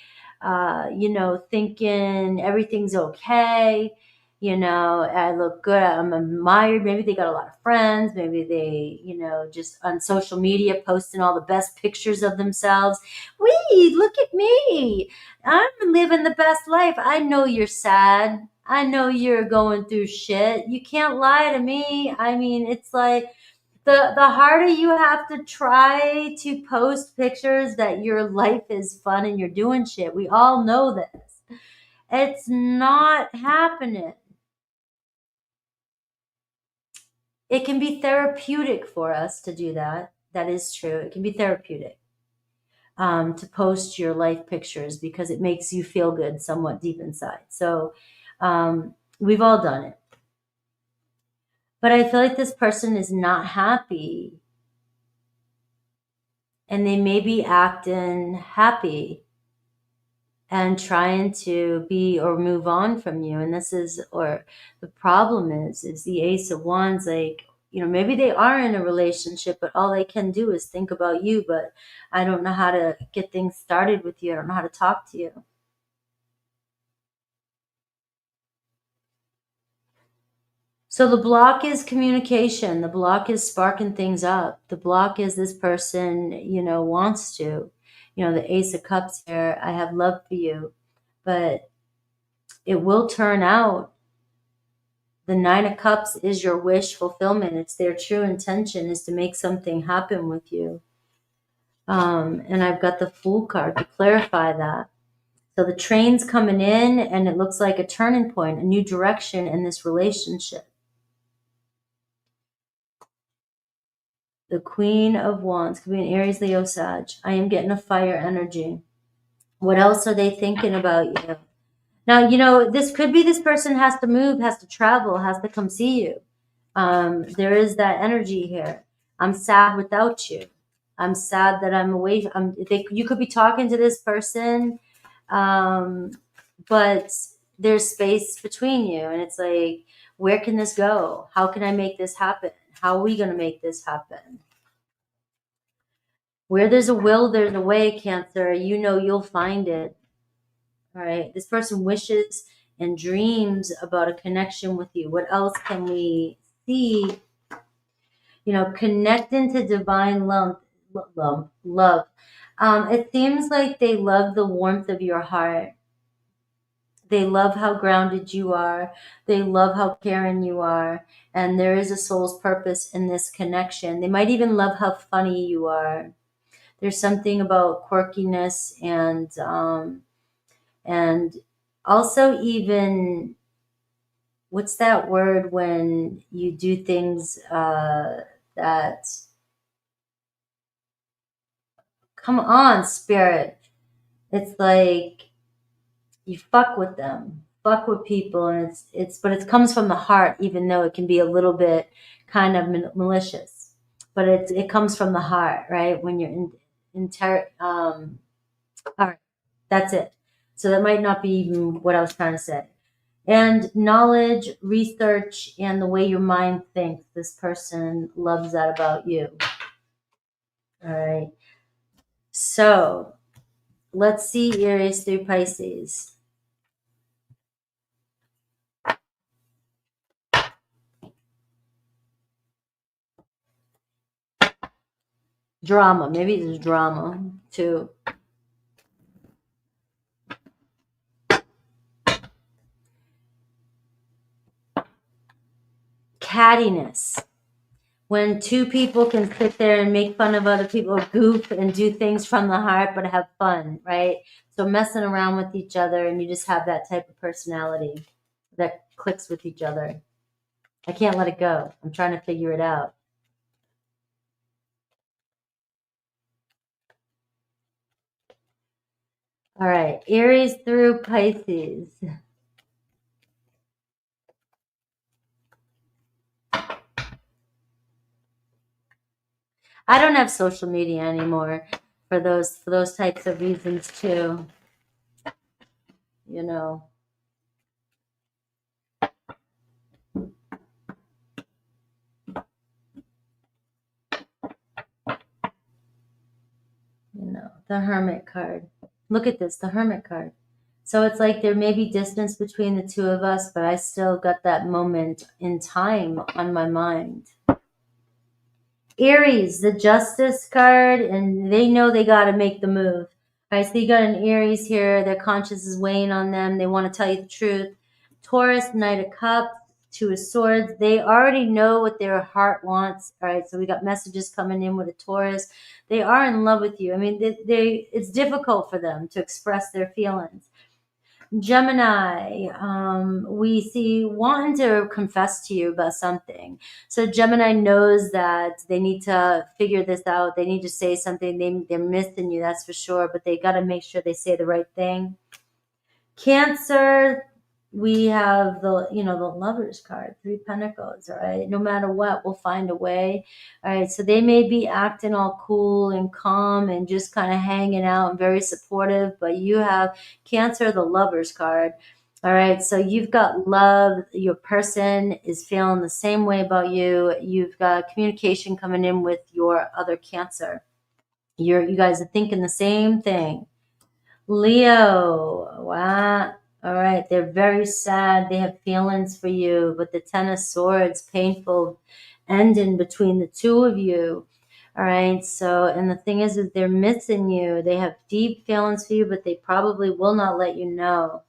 you know, thinking everything's okay. You know, I look good. I'm admired. Maybe they got a lot of friends. Maybe they, you know, just on social media posting all the best pictures of themselves. Wee, look at me. I'm living the best life. I know you're sad. I know you're going through shit. You can't lie to me. I mean, it's like the harder you have to try to post pictures that your life is fun and you're doing shit. We all know this. It's not happening. It can be therapeutic for us to do that. That is true. It can be therapeutic to post your life pictures because it makes you feel good somewhat deep inside. So we've all done it. But I feel like this person is not happy and they may be acting happy and trying to be or move on from you. And this is, or the problem is the Ace of Wands. Like, you know, maybe they are in a relationship, but all they can do is think about you. But I don't know how to get things started with you. I don't know how to talk to you. So the block is communication. The block is sparking things up. The block is this person, you know, wants to, you know, the Ace of Cups here. I have love for you, but it will turn out. The Nine of Cups is your wish fulfillment. It's their true intention is to make something happen with you. And I've got the Fool card to clarify that. So the train's coming in and it looks like a turning point, a new direction in this relationship. The Queen of Wands could be an Aries, Leo, Sag. I am getting a fire energy. What else are they thinking about you? Now, you know, this could be this person has to move, has to travel, has to come see you. There is that energy here. I'm sad without you. I'm sad that I'm away. You could be talking to this person, but there's space between you. And it's like, where can this go? How can I make this happen? How are we going to make this happen? Where there's a will, there's a way, Cancer. You know you'll find it. All right. This person wishes and dreams about a connection with you. What else can we see? You know, connecting to divine love. It seems like they love the warmth of your heart. They love how grounded you are. They love how caring you are. And there is a soul's purpose in this connection. They might even love how funny you are. There's something about quirkiness and also even, what's that word when you do things that, come on, spirit. It's like you fuck with them, fuck with people, and but it comes from the heart, even though it can be a little bit kind of malicious. But it comes from the heart, right? When you're all right, that's it. So that might not be even what I was trying to say. And knowledge, research, and the way your mind thinks. This person loves that about you. All right. So let's see Aries through Pisces. Drama. Maybe there's drama too. Cattiness. When two people can sit there and make fun of other people, goof and do things from the heart, but have fun, right? So messing around with each other, and you just have that type of personality that clicks with each other. I can't let it go. I'm trying to figure it out. All right, Aries through Pisces. I don't have social media anymore for those types of reasons too. You know. The Hermit card. Look at this, the Hermit card. So it's like there may be distance between the two of us, but I still got that moment in time on my mind. Aries, the Justice card, and they know they got to make the move. All right, so you got an Aries here. Their conscience is weighing on them. They want to tell you the truth. Taurus, Knight of Cups, Two of Swords. They already know what their heart wants. All right, so we got messages coming in with a Taurus. They are in love with you. I mean, it's difficult for them to express their feelings. Gemini, we see wanting to confess to you about something. So Gemini knows that they need to figure this out. They need to say something. They're missing you, that's for sure, but they got to make sure they say the right thing. Cancer, we have the Lovers card, Three Pentacles, all right? No matter what, we'll find a way, all right? So they may be acting all cool and calm and just kind of hanging out and very supportive, but you have Cancer, the Lovers card, all right? So you've got love. Your person is feeling the same way about you. You've got communication coming in with your other Cancer. You guys are thinking the same thing. Leo, wow. All right, they're very sad. They have feelings for you, but the Ten of Swords, painful ending between the two of you. All right, so, and the thing is that they're missing you. They have deep feelings for you, but they probably will not let you know.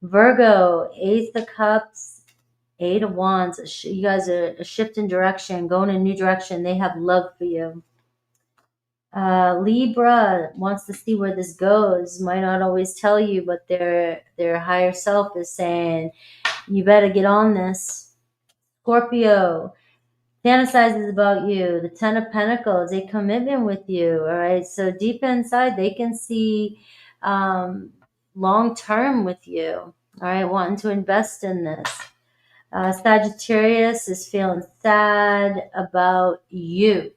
Virgo, Ace of Cups, Eight of Wands. You guys are shifting direction, going in a new direction. They have love for you. Libra wants to see where this goes. Might not always tell you, but their higher self is saying, you better get on this. Scorpio fantasizes about you. The Ten of Pentacles, a commitment with you. All right, so deep inside, they can see long term with you. All right, wanting to invest in this. Sagittarius is feeling sad about you.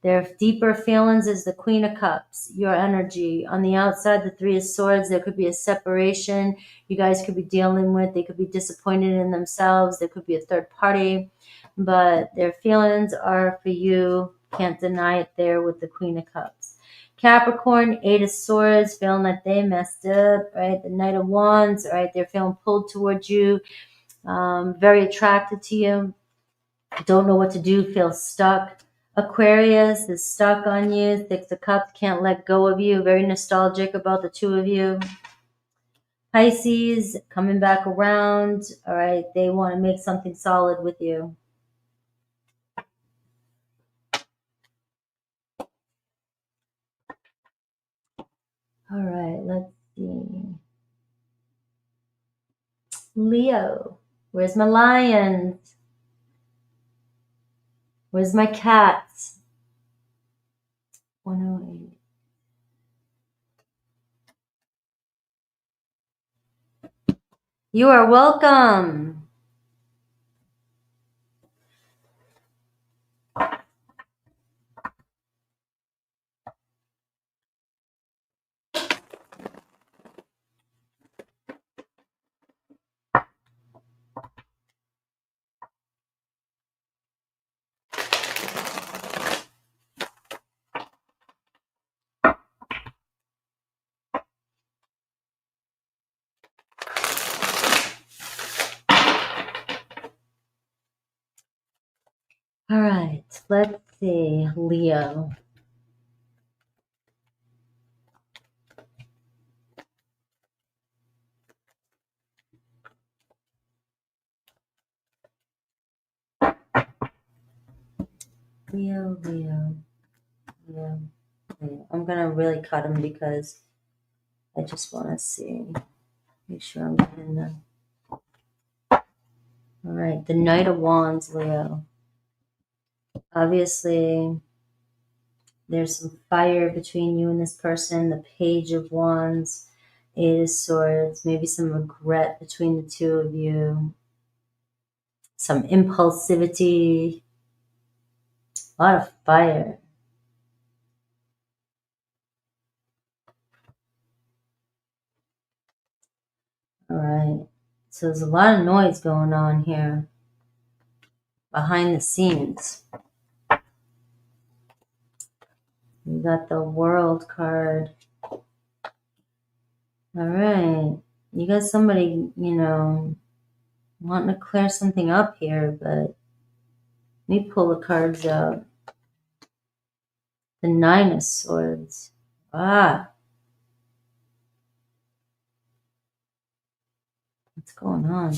Their deeper feelings is the Queen of Cups, your energy. On the outside, the Three of Swords, there could be a separation you guys could be dealing with. They could be disappointed in themselves. There could be a third party. But their feelings are for you. Can't deny it there with the Queen of Cups. Capricorn, Eight of Swords, feeling like they messed up, right? The Knight of Wands, right? They're feeling pulled towards you, very attracted to you. Don't know what to do, feel stuck. Aquarius is stuck on you. Six of Cups, can't let go of you. Very nostalgic about the two of you. Pisces, coming back around. All right, they want to make something solid with you. All right, let's see. Leo, where's my lions? Where's my cats? 108. You are welcome. All right, let's see, Leo. Leo. I'm going to really cut them because I just want to see. Make sure I'm getting them. All right, the Knight of Wands, Leo. Obviously, there's some fire between you and this person. The Page of Wands, Eight of Swords, maybe some regret between the two of you. Some impulsivity. A lot of fire. All right. So there's a lot of noise going on here behind the scenes. You got the World card. All right. You got somebody, you know, wanting to clear something up here, but let me pull the cards out. The Nine of Swords. Ah. What's going on?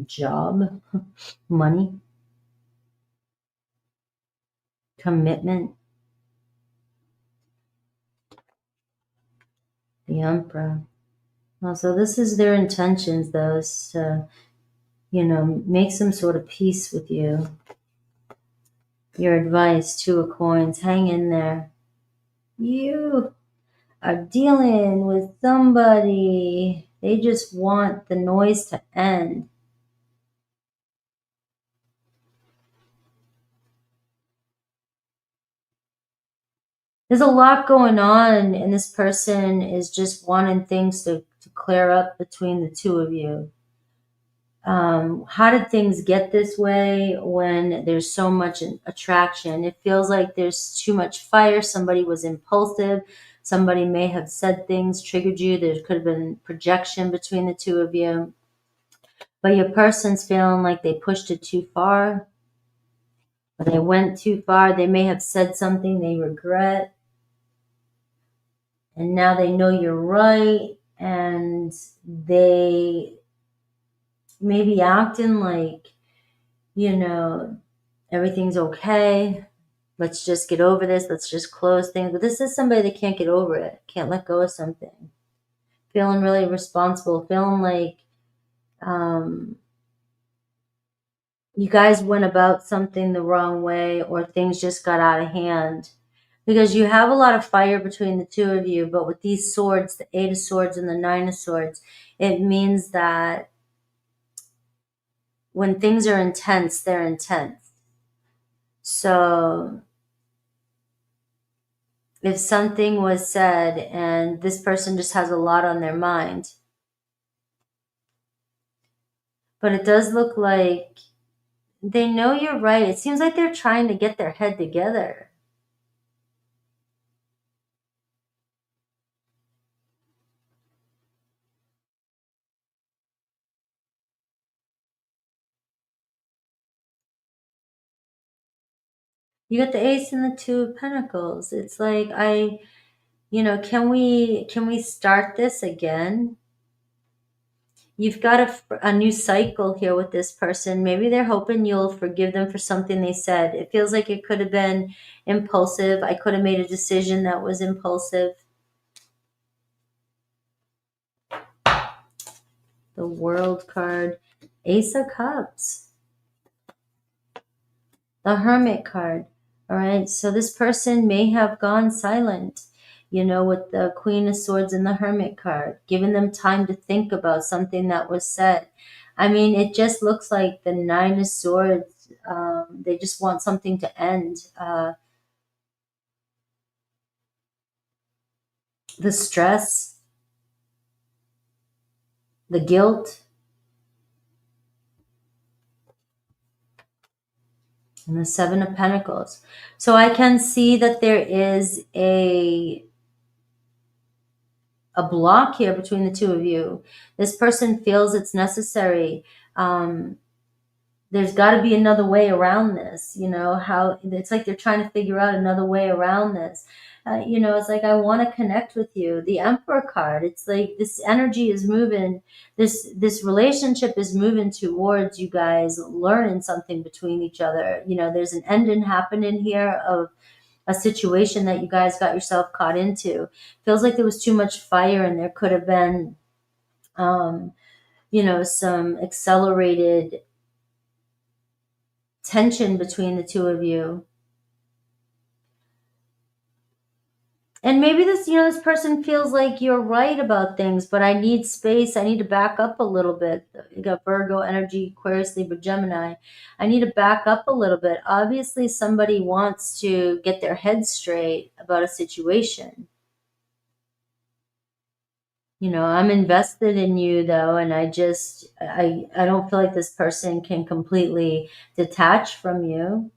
Job, money, commitment. The Emperor. Well, so this is their intentions, though, is to, you know, make some sort of peace with you. Your advice, Two of Coins, hang in there. You are dealing with somebody. They just want the noise to end. There's a lot going on, and this person is just wanting things to clear up between the two of you. How did things get this way when there's so much attraction? It feels like there's too much fire. Somebody was impulsive. Somebody may have said things, triggered you. There could have been projection between the two of you. But your person's feeling like they pushed it too far. Or they went too far. They may have said something they regret. And now they know you're right. And they may be acting like, you know, everything's okay. Let's just get over this. Let's just close things. But this is somebody that can't get over it. Can't let go of something. Feeling really responsible. Feeling like you guys went about something the wrong way, or things just got out of hand. Because you have a lot of fire between the two of you. But with these swords, the Eight of Swords and the Nine of Swords, it means that when things are intense, they're intense. So if something was said and this person just has a lot on their mind, but it does look like they know you're right. It seems like they're trying to get their head together. You got the Ace and the Two of Pentacles. It's like, can we start this again? You've got a new cycle here with this person. Maybe they're hoping you'll forgive them for something they said. It feels like it could have been impulsive. I could have made a decision that was impulsive. The World card. Ace of Cups. The Hermit card. All right. So this person may have gone silent, with the Queen of Swords and the Hermit card, giving them time to think about something that was said. I mean, it just looks like the Nine of Swords. They just want something to end. The stress, the guilt, and the Seven of Pentacles. So I can see that there is a block here between the two of you. This person feels it's necessary. There's got to be another way around this. How it's like they're trying to figure out another way around this. It's like, I want to connect with you. The Emperor card. It's like this energy is moving. This relationship is moving towards you guys learning something between each other. There's an ending happening here of a situation that you guys got yourself caught into. Feels like there was too much fire, and there could have been, some accelerated tension between the two of you. And maybe this person feels like you're right about things, but I need space. I need to back up a little bit. You got Virgo energy, Aquarius, Libra, Gemini. I need to back up a little bit. Obviously, somebody wants to get their head straight about a situation. I'm invested in you, though, and I don't feel like this person can completely detach from you.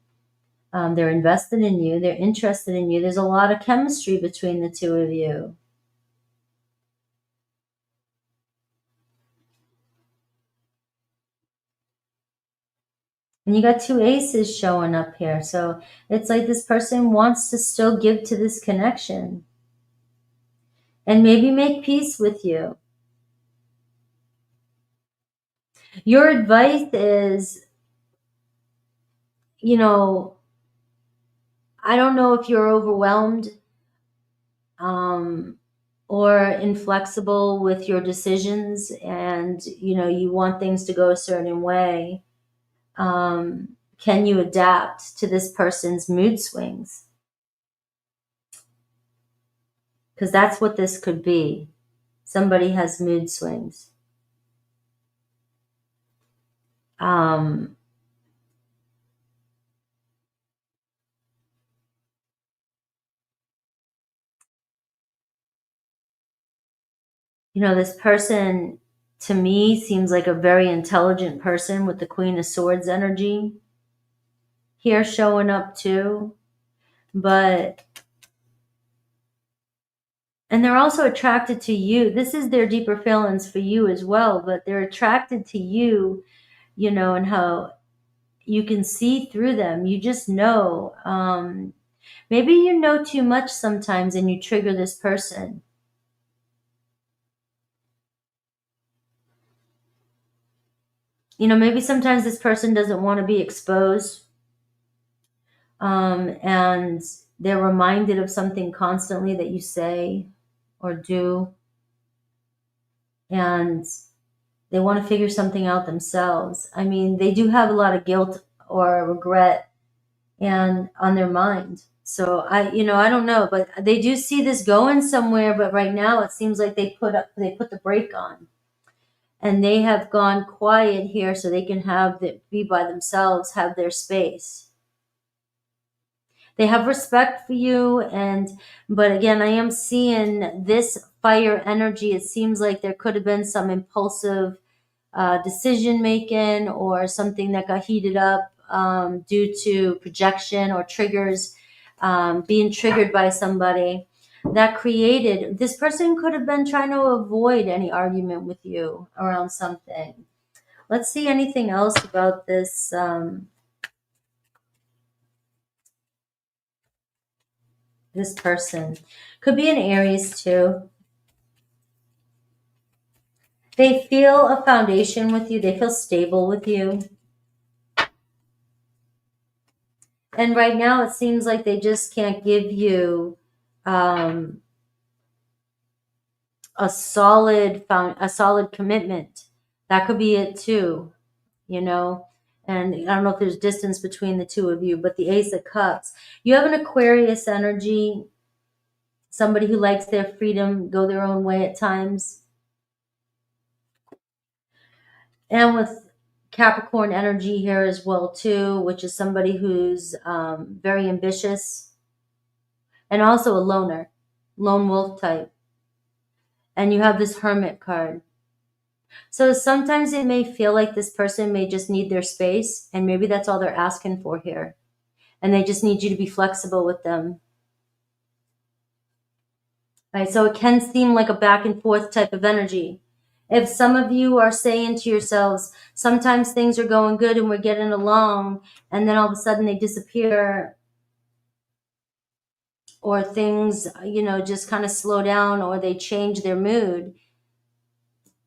They're invested in you. They're interested in you. There's a lot of chemistry between the two of you. And you got two aces showing up here. So it's like this person wants to still give to this connection and maybe make peace with you. Your advice is, you know, I don't know if you're overwhelmed or inflexible with your decisions and, you know, you want things to go a certain way. Can you adapt to this person's mood swings? Because that's what this could be. Somebody has mood swings. You know, this person to me seems like a very intelligent person with the Queen of Swords energy here showing up too. But, and they're also attracted to you. This is their deeper feelings for you as well, but they're attracted to you, you know, and how you can see through them. You just know. Maybe you know too much sometimes and you trigger this person. You know, maybe sometimes this person doesn't want to be exposed. And they're reminded of something constantly that you say or do. And they want to figure something out themselves. I mean, they do have a lot of guilt or regret and on their mind. So I don't know, but they do see this going somewhere. But right now it seems like they put the brake on. And they have gone quiet here so they can be by themselves, have their space. They have respect for you, but again, I am seeing this fire energy. It seems like there could have been some impulsive decision making or something that got heated up due to projection or triggers, being triggered by somebody that created. This person could have been trying to avoid any argument with you around something. Let's see anything else about this. This person could be an Aries too. They feel a foundation with you. They feel stable with you. And right now it seems like they just can't give you a solid commitment. That could be it too, you know. And I don't know if there's distance between the two of you, but the Ace of Cups. You have an Aquarius energy, somebody who likes their freedom, go their own way at times. And with Capricorn energy here as well too, which is somebody who's very ambitious and also a loner, lone wolf type. And you have this Hermit card. So sometimes it may feel like this person may just need their space, and maybe that's all they're asking for here. And they just need you to be flexible with them. Right? So it can seem like a back and forth type of energy. If some of you are saying to yourselves, sometimes things are going good and we're getting along, and then all of a sudden they disappear, or things, you know, just kind of slow down, or they change their mood,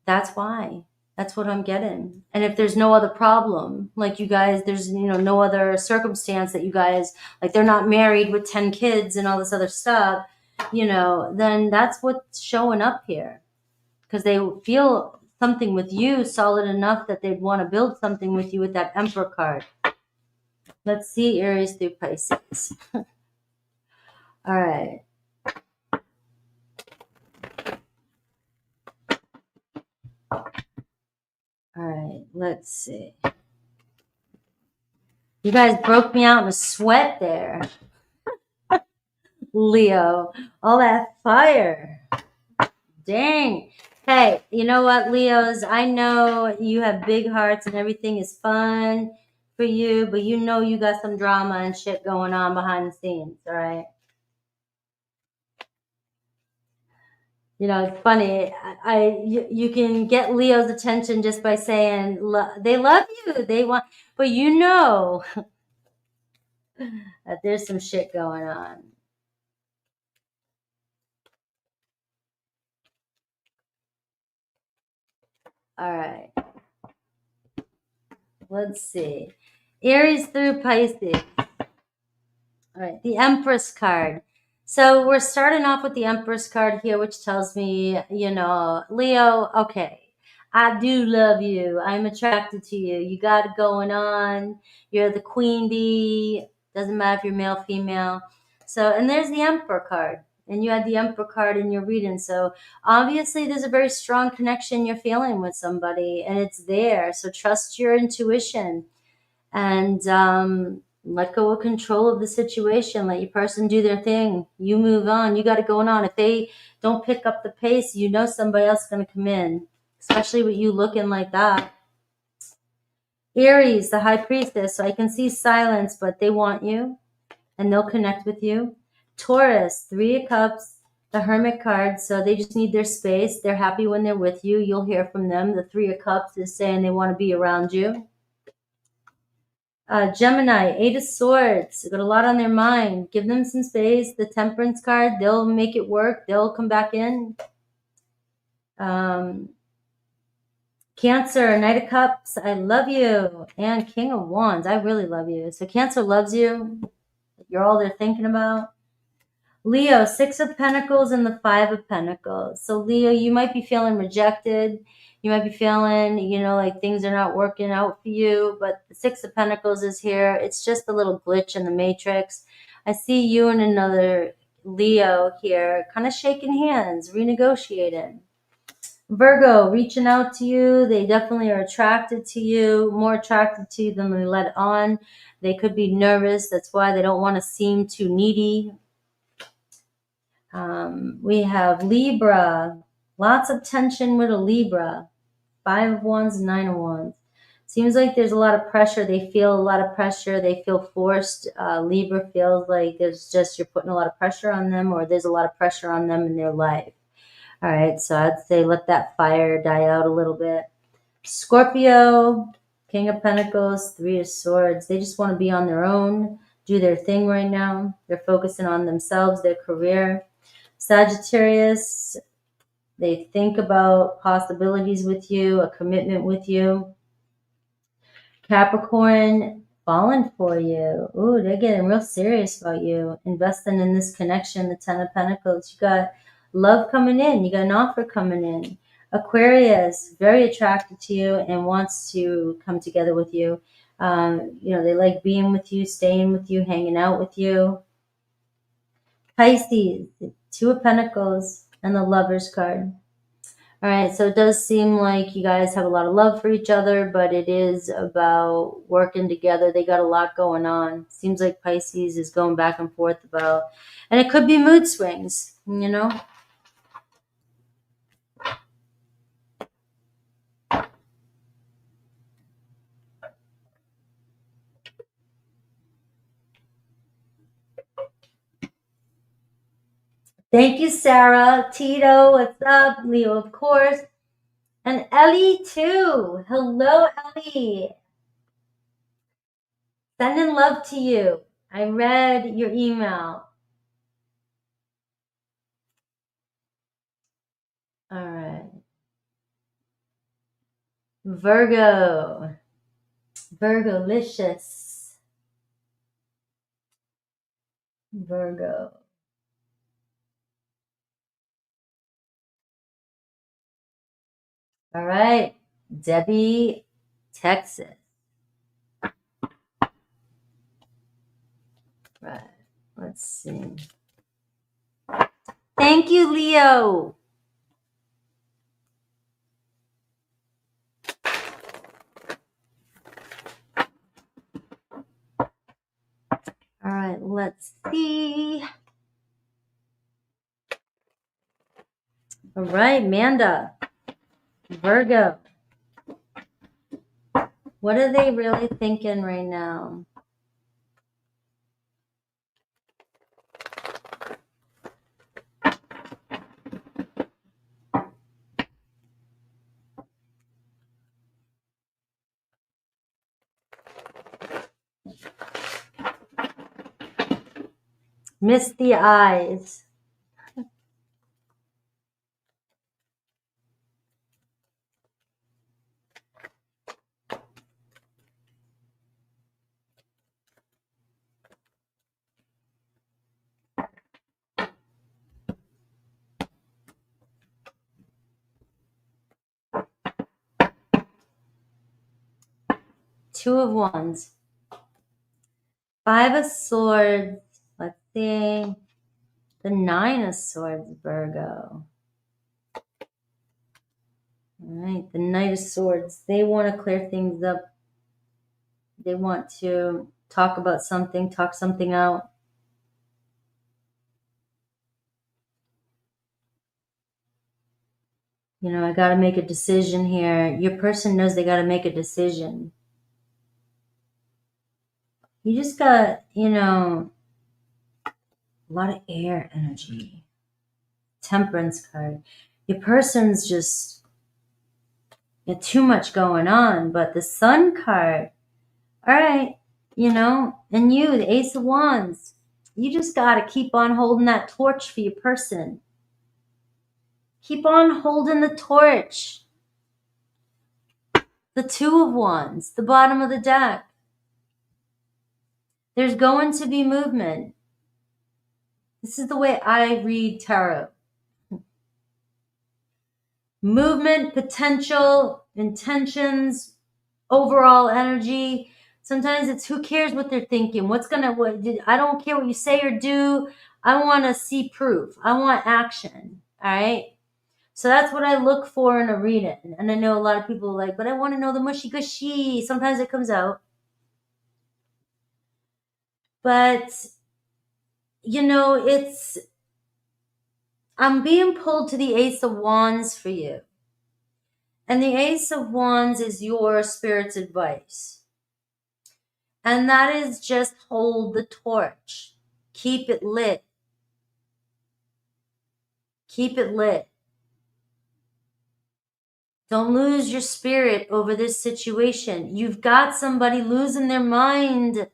that's why. That's what I'm getting. And if there's no other problem, like you guys, there's, you know, no other circumstance that you guys, like they're not married with 10 kids and all this other stuff, you know, then that's what's showing up here. Because they feel something with you solid enough that they'd want to build something with you with that Emperor card. Let's see Aries through Pisces. All right. All right, let's see. You guys broke me out in a sweat there. Leo, all that fire. Dang. Hey, you know what, Leos? I know you have big hearts and everything is fun, for you, but you know you got some drama and shit going on behind the scenes, all right? You know, it's funny. You can get Leo's attention just by saying they love you, they want, but you know that there's some shit going on. All right. Let's see. Aries through Pisces. All right, the Empress card. So we're starting off with the Empress card here, which tells me, you know, Leo, okay, I do love you. I'm attracted to you. You got it going on. You're the queen bee. Doesn't matter if you're male, female. So, and there's the Emperor card. And you had the Emperor card in your reading. So obviously there's a very strong connection you're feeling with somebody, and it's there. So trust your intuition. And let go of control of the situation. Let your person do their thing. You move on. You got it going on. If they don't pick up the pace, you know somebody else is going to come in, especially with you looking like that. Aries, the high priestess. So I can see silence, but they want you and they'll connect with you. Taurus, 3 of Cups, the Hermit card. So they just need their space. They're happy when they're with you. You'll hear from them. The 3 of Cups is saying they want to be around you. Gemini, 8 of Swords. They've got a lot on their mind. Give them some space. The Temperance card, they'll make it work. They'll come back in. Cancer, Knight of Cups. I love you. And King of Wands. I really love you. So Cancer loves you. You're all they're thinking about. Leo, 6 of Pentacles and the 5 of Pentacles. So Leo, you might be feeling rejected. You might be feeling, you know, like things are not working out for you, but the 6 of Pentacles is here. It's just a little glitch in the matrix. I see you and another Leo here kind of shaking hands, renegotiating. Virgo, reaching out to you. They definitely are attracted to you, more attracted to you than they let on. They could be nervous. That's why they don't want to seem too needy. We have Libra, lots of tension with a Libra, 5 of Wands, 9 of Wands. Seems like there's a lot of pressure. They feel a lot of pressure. They feel forced. Libra feels like there's just, you're putting a lot of pressure on them, or there's a lot of pressure on them in their life. All right, so I'd say let that fire die out a little bit. Scorpio, King of Pentacles, 3 of Swords. They just want to be on their own, do their thing right now. They're focusing on themselves, their career. Sagittarius, they think about possibilities with you, a commitment with you. Capricorn, falling for you. Ooh, they're getting real serious about you, investing in this connection, the 10 of Pentacles. You got love coming in. You got an offer coming in. Aquarius, very attracted to you and wants to come together with you. You know, they like being with you, staying with you, hanging out with you. Pisces, 2 of Pentacles and the Lovers card. All right, so it does seem like you guys have a lot of love for each other, but it is about working together. They got a lot going on. Seems like Pisces is going back and forth about, and it could be mood swings, you know? Thank you, Sarah. Tito, what's up? Leo, of course. And Ellie, too. Hello, Ellie. Sending love to you. I read your email. All right. Virgo. Virgolicious. Virgo. All right. Debbie, Texas. Right. Let's see. Thank you, Leo. All right, let's see. All right, Manda, Virgo. What are they really thinking right now? Misty eyes. Two of Wands. Five of Swords. Let's see. The Nine of Swords, Virgo. All right, the Knight of Swords. They want to clear things up. They want to talk about something, talk something out. You know, I got to make a decision here. Your person knows they got to make a decision. You just got, you know, a lot of air energy. Temperance card. Your person's just got too much going on. But the Sun card, all right, you know, and you, the Ace of Wands, you just got to keep on holding that torch for your person. Keep on holding the torch. The Two of Wands, the bottom of the deck. There's going to be movement. This is the way I read tarot. Movement, potential, intentions, overall energy. Sometimes it's who cares what they're thinking. I don't care what you say or do. I want to see proof. I want action. All right. So that's what I look for in a reading. And I know a lot of people are like, but I want to know the mushy gushy. Sometimes it comes out. But, you know, I'm being pulled to the Ace of Wands for you. And the Ace of Wands is your spirit's advice. And that is just hold the torch. Keep it lit. Keep it lit. Don't lose your spirit over this situation. You've got somebody losing their mind.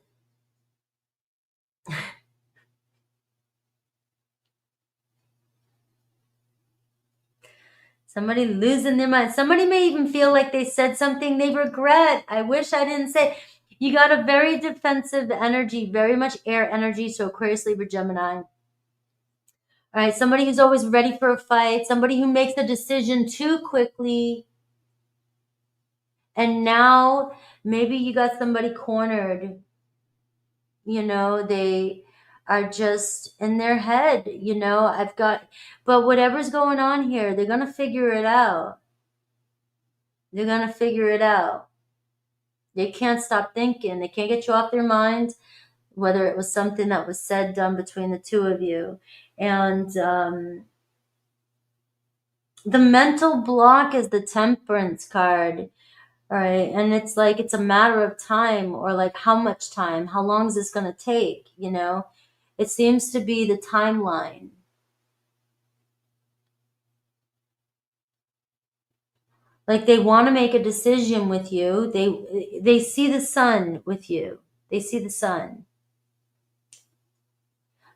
Somebody losing their mind. Somebody may even feel like they said something they regret. I wish I didn't say. You got a very defensive energy, very much air energy. So Aquarius, Libra, Gemini. All right, somebody who's always ready for a fight. Somebody who makes a decision too quickly. And now maybe you got somebody cornered. You know, they are just in their head, you know, but whatever's going on here, they're going to figure it out. They're going to figure it out. They can't stop thinking. They can't get you off their mind, whether it was something that was said, done between the two of you. And the mental block is the Temperance card. All right. And it's like, it's a matter of time, or like how much time, how long is this going to take? You know, it seems to be the timeline. Like they want to make a decision with you. They see the sun with you. They see the sun.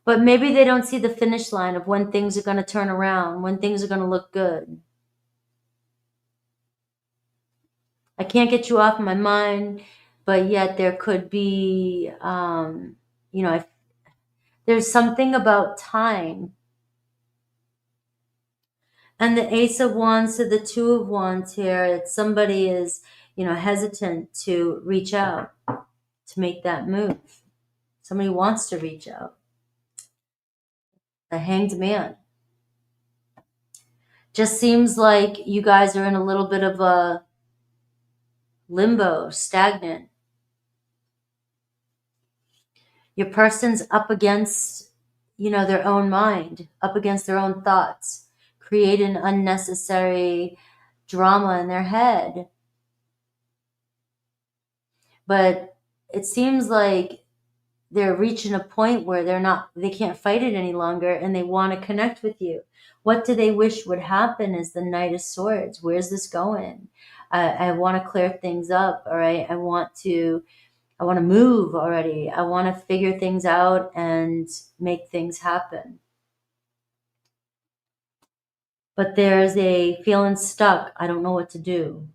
But maybe they don't see the finish line of when things are going to turn around, when things are going to look good. I can't get you off my mind, but yet there could be, you know, there's something about time. And the Ace of Wands to the Two of Wands here, it's somebody is, you know, hesitant to reach out, to make that move. Somebody wants to reach out. The Hanged Man. Just seems like you guys are in a little bit of a limbo, stagnant. Your person's up against, you know, their own mind, up against their own thoughts, creating unnecessary drama in their head. but it seems like they're reaching a point where they can't fight it any longer, and they want to connect with you. What do they wish would happen is the Knight of Swords. Where's this going? I want to clear things up. All right. I want to move already. I want to figure things out and make things happen. But there's a feeling stuck. I don't know what to do.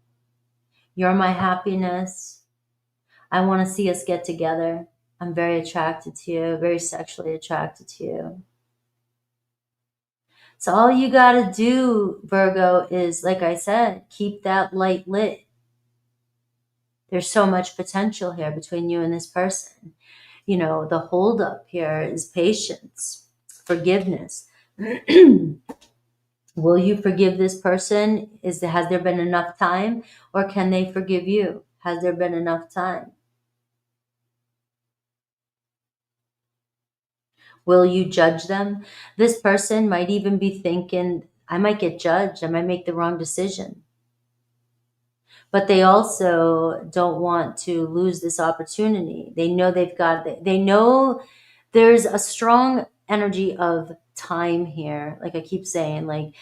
You're my happiness. I want to see us get together. I'm very attracted to you, very sexually attracted to you. So all you got to do, Virgo, is, like I said, keep that light lit. There's so much potential here between you and this person. You know, the holdup here is patience, forgiveness. Will you forgive this person? Has there been enough time? Or can they forgive you? Has there been enough time? Will you judge them? This person might even be thinking, I might get judged. I might make the wrong decision. But they also don't want to lose this opportunity. They know they know there's a strong energy of time here. Like I keep saying, like,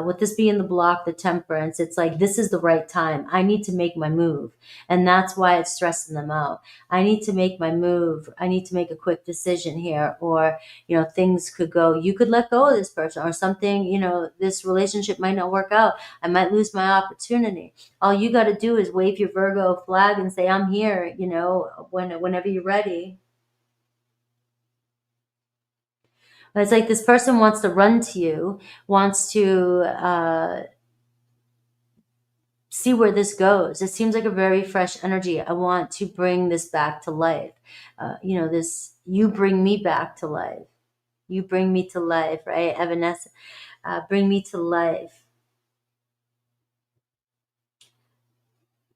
with this being the block, the Temperance, it's like, this is the right time. I need to make my move. And that's why it's stressing them out. I need to make my move. I need to make a quick decision here. Or, you know, things could go, you could let go of this person, or something, you know, this relationship might not work out. I might lose my opportunity. All you got to do is wave your Virgo flag and say, I'm here, you know, whenever you're ready. But it's like this person wants to run to you, wants to see where this goes. It seems like a very fresh energy. I want to bring this back to life. You know, you bring me back to life. You bring me to life, right? Evanescence, bring me to life.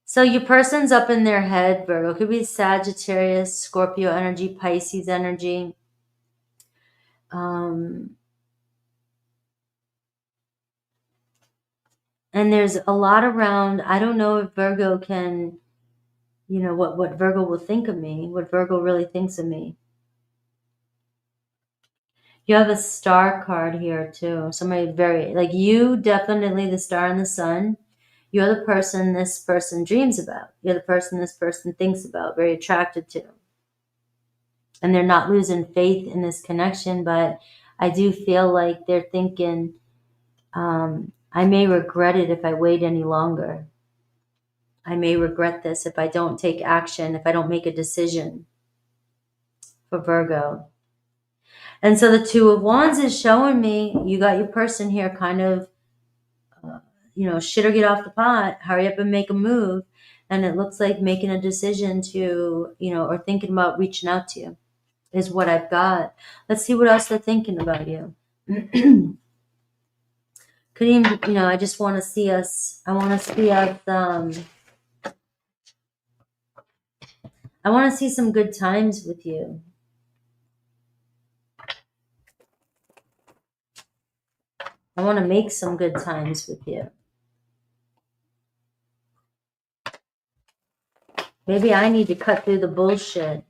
So your person's up in their head, Virgo. It could be Sagittarius, Scorpio energy, Pisces energy. And there's a lot around. I don't know if Virgo can, you know, what Virgo will think of me, what Virgo really thinks of me. You have a star card here too. Somebody very, like you, definitely the star and the sun. You're the person this person dreams about. You're the person this person thinks about, very attracted to. And they're not losing faith in this connection, but I do feel like they're thinking, I may regret it if I wait any longer. I may regret this if I don't take action, if I don't make a decision, for Virgo. And so the Two of Wands is showing me you got your person here kind of, you know, shit or get off the pot, hurry up and make a move. And it looks like making a decision to, you know, or thinking about reaching out to you is what I've got. Let's see what else they're thinking about you. Could even, you know, I just want to see us, I want to see some good times with you. I want to make some good times with you. Maybe I need to cut through the bullshit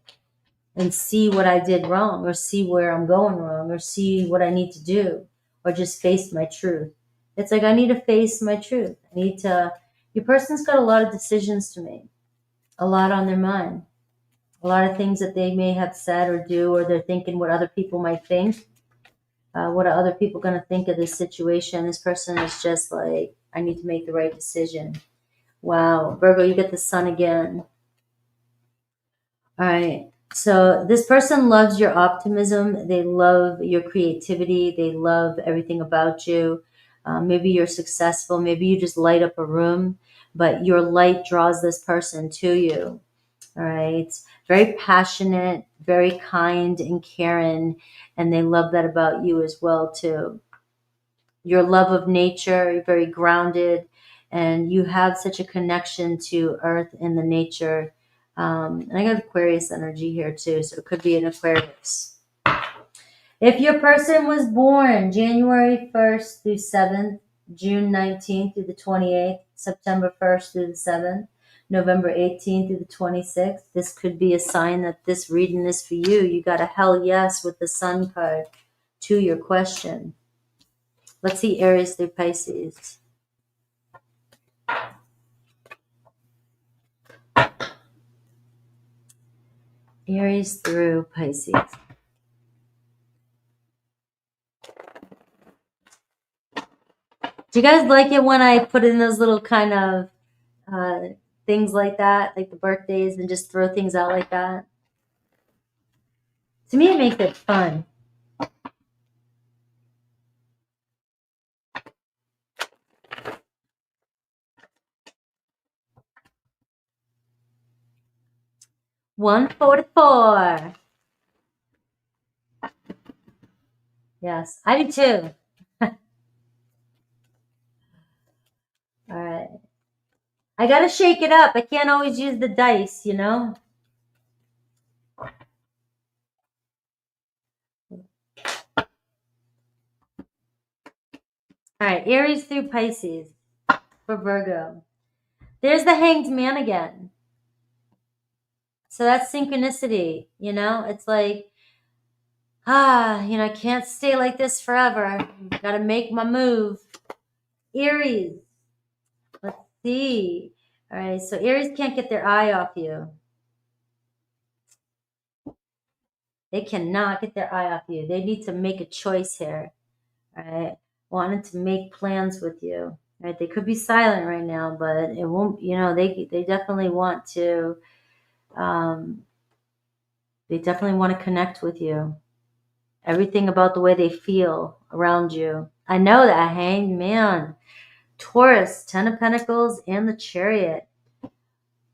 and see what I did wrong, or see where I'm going wrong, or see what I need to do, or just face my truth. It's like I need to face my truth. Your person's got a lot of decisions to make, a lot on their mind, a lot of things that they may have said or do, or they're thinking what other people might think. What are other people going to think of this situation? This person is just like, I need to make the right decision. Wow. Virgo, you get the sun again. All right. So this person loves your optimism. They love your creativity. They love everything about you. Maybe you're successful. Maybe you just light up a room, but your light draws this person to you. All right. Very passionate, very kind and caring. And they love that about you as well, too. Your love of nature, you're very grounded, and you have such a connection to earth and the nature. And I got Aquarius energy here too, so it could be an Aquarius. If your person was born January 1st through 7th, June 19th through the 28th, September 1st through the 7th, November 18th through the 26th. This could be a sign that this reading is for you. You got a hell yes with the Sun card to your question. Let's see Aries through Pisces. Aries through Pisces. Do you guys like it when I put in those little kind of things like that, like the birthdays, and just throw things out like that? To me, it makes it fun. $144. Yes, I do too. All right. I gotta shake it up. I can't always use the dice, you know? All right, Aries through Pisces for Virgo. There's the Hanged Man again. So that's synchronicity, you know? It's like, I can't stay like this forever. Gotta make my move. Aries. Let's see. All right, so Aries can't get their eye off you. They cannot get their eye off you. They need to make a choice here. All right, wanting to make plans with you. All right, they could be silent right now, but it won't. They definitely want to. They definitely want to connect with you. Everything about the way they feel around you. I know that. Hanged Man, Taurus, Ten of Pentacles, and the Chariot. All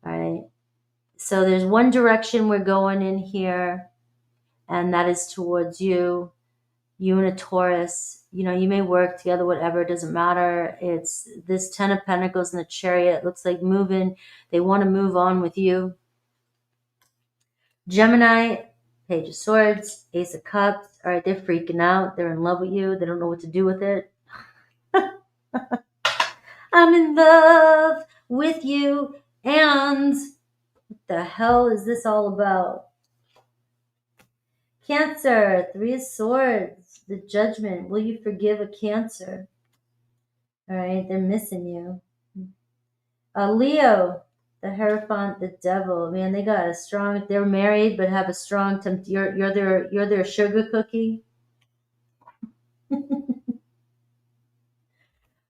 right. So there's one direction we're going in here, and that is towards you. You and a Taurus, you may work together, whatever, it doesn't matter. It's this Ten of Pentacles and the Chariot looks like moving. They want to move on with you. Gemini, Page of Swords, Ace of Cups. All right, they're freaking out. They're in love with you. They don't know what to do with it. I'm in love with you. And what the hell is this all about? Cancer, Three of Swords, the Judgment. Will you forgive a Cancer? All right, they're missing you. Leo, the Hierophant, the Devil. Man, they got a strong. They're married, but have a strong. You're their sugar cookie.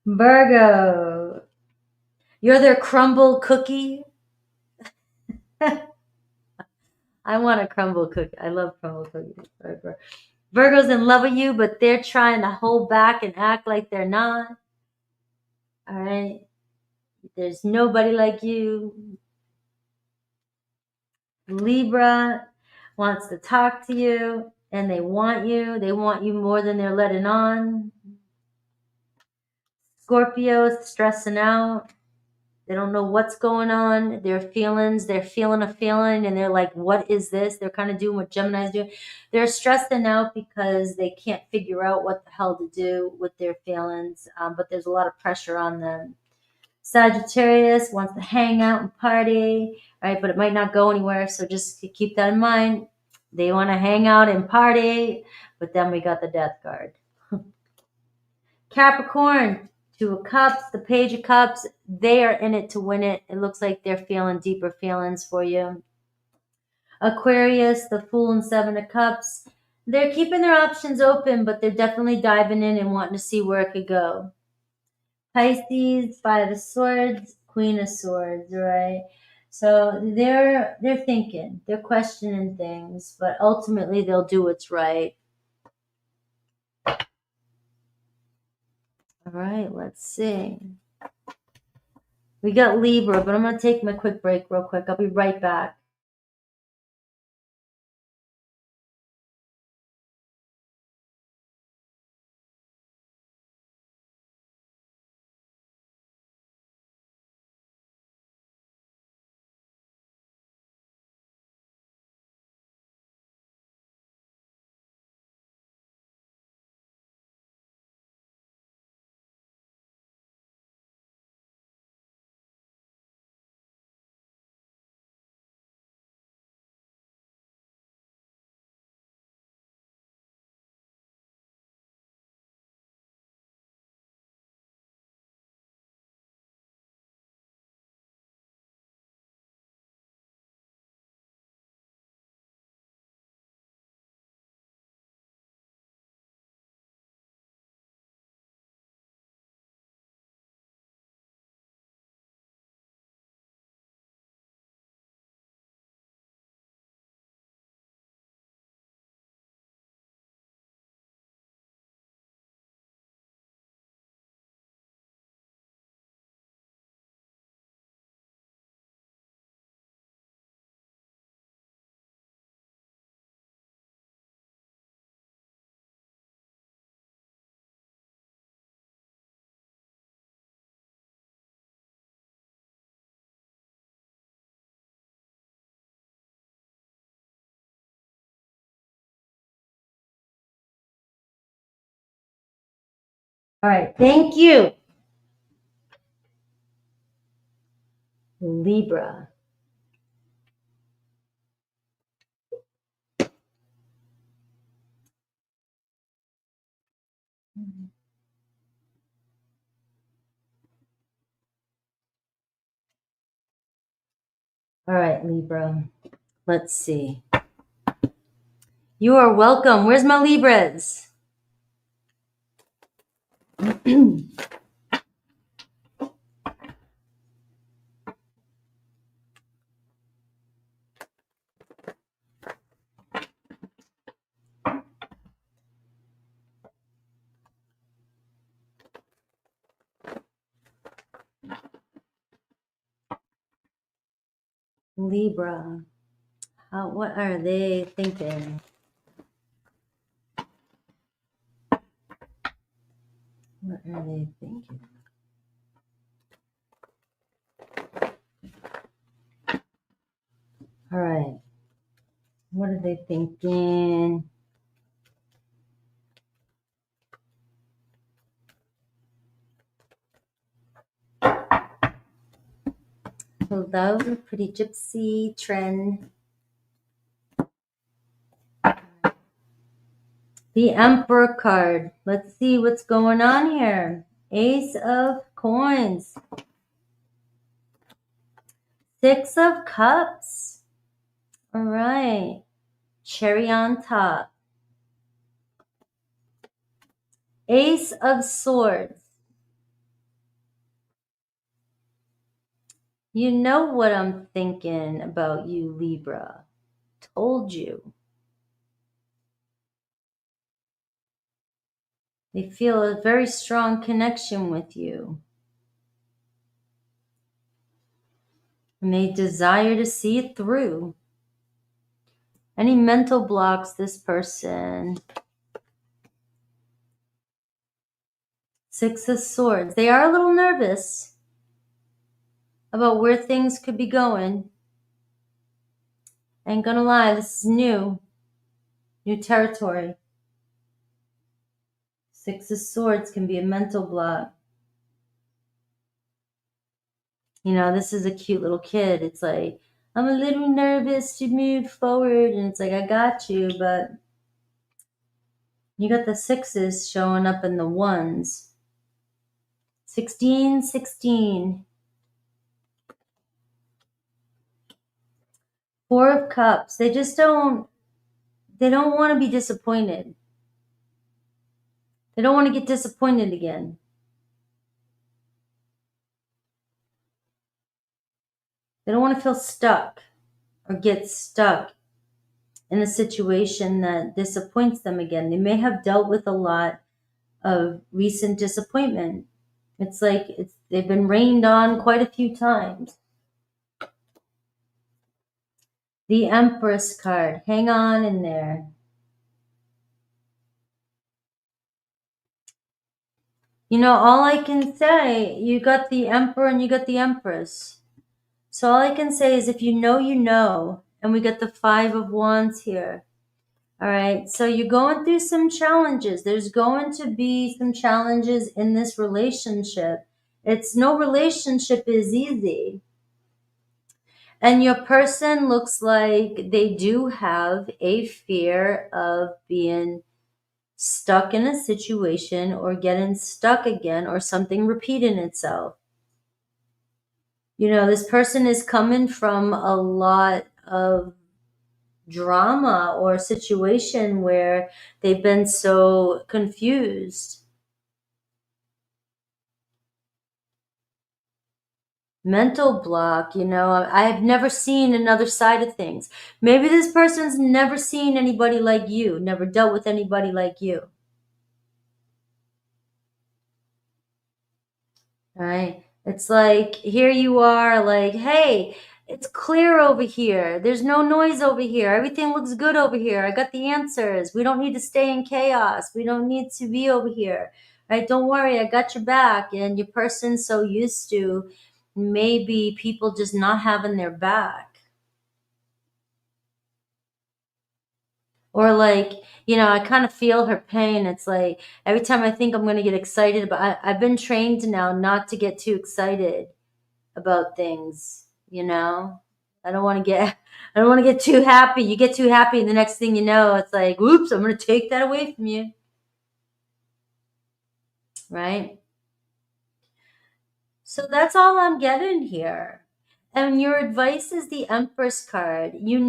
Virgo, you're their crumble cookie. I want a crumble cookie. I love crumble cookies. Virgo's in love with you, but they're trying to hold back and act like they're not. All right. There's nobody like you. Libra wants to talk to you, and they want you. They want you more than they're letting on. Scorpio is stressing out. They don't know what's going on. They're feeling a feeling, and they're like, what is this? They're kind of doing what Gemini is doing. They're stressing out because they can't figure out what the hell to do with their feelings, but there's a lot of pressure on them. Sagittarius wants to hang out and party, right? But it might not go anywhere, so just keep that in mind. They want to hang out and party, but then we got the Death card. Capricorn, Two of Cups, the Page of Cups. They are in it to win it. It looks like they're feeling deeper feelings for you. Aquarius, the Fool and Seven of Cups. They're keeping their options open, but they're definitely diving in and wanting to see where it could go. Pisces, Five of Swords, Queen of Swords, right? So they're thinking, they're questioning things, but ultimately they'll do what's right. All right, let's see. We got Libra, but I'm going to take my quick break real quick. I'll be right back. All right. Thank you, Libra. All right, Libra. Let's see. You are welcome. Where's my Libras? Libra. What are they thinking? What are they thinking? All right. What are they thinking? Hello, pretty gypsy trend. The Emperor card. Let's see what's going on here. Ace of Coins. Six of Cups. All right. Cherry on top. Ace of Swords. You know what I'm thinking about you, Libra. Told you. They feel a very strong connection with you. And they desire to see it through. Any mental blocks, this person. Six of Swords. They are a little nervous about where things could be going. Ain't gonna lie, this is new. New territory. Six of Swords can be a mental block. You know, this is a cute little kid. It's like, I'm a little nervous to move forward. And it's like, I got you, but you got the sixes showing up in the ones. 16, 16. Four of Cups. They don't want to be disappointed. They don't want to get disappointed again. They don't want to feel stuck or get stuck in a situation that disappoints them again. They may have dealt with a lot of recent disappointment. It's like they've been rained on quite a few times. The Empress card. Hang on in there. You know, all I can say, you got the Emperor and you got the Empress. So all I can say is if you know, you know. And we got the Five of Wands here. All right. So you're going through some challenges. There's going to be some challenges in this relationship. No relationship is easy. And your person looks like they do have a fear of being stuck in a situation or getting stuck again or something repeating itself. You know, this person is coming from a lot of drama or situation where they've been so confused. Mental block, you know, I've never seen another side of things. Maybe this person's never seen anybody like you, never dealt with anybody like you. Right? It's like, here you are, like, hey, it's clear over here. There's no noise over here. Everything looks good over here. I got the answers. We don't need to stay in chaos. We don't need to be over here. Right? Don't worry, I got your back. And your person's so used to maybe people just not having their back. Or like, I kind of feel her pain. It's like every time I think I'm going to get excited, but I've been trained now not to get too excited about things, I don't want to get, I don't want to get too happy. You get too happy, and the next thing you know, it's like, whoops, I'm going to take that away from you. Right? So that's all I'm getting here. And your advice is the Empress card. You've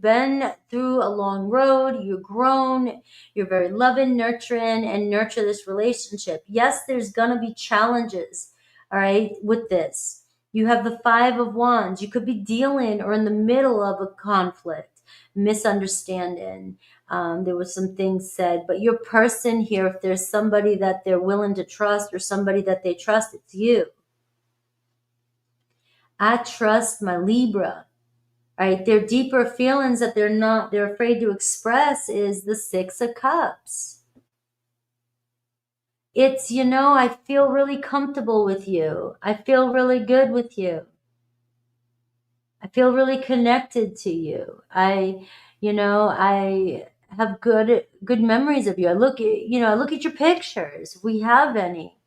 been through a long road, you've grown, you're very loving, nurturing, and nurture this relationship. Yes, there's gonna be challenges, all right, with this. You have the Five of Wands. You could be dealing or in the middle of a conflict, misunderstanding. There was some things said, but your person here, if there's somebody that they're willing to trust or somebody that they trust, it's you. I trust my Libra, right? Their deeper feelings that they're afraid to express is the Six of Cups. It's, I feel really comfortable with you. I feel really good with you. I feel really connected to you. I have good memories of you. I look at your pictures. We have any.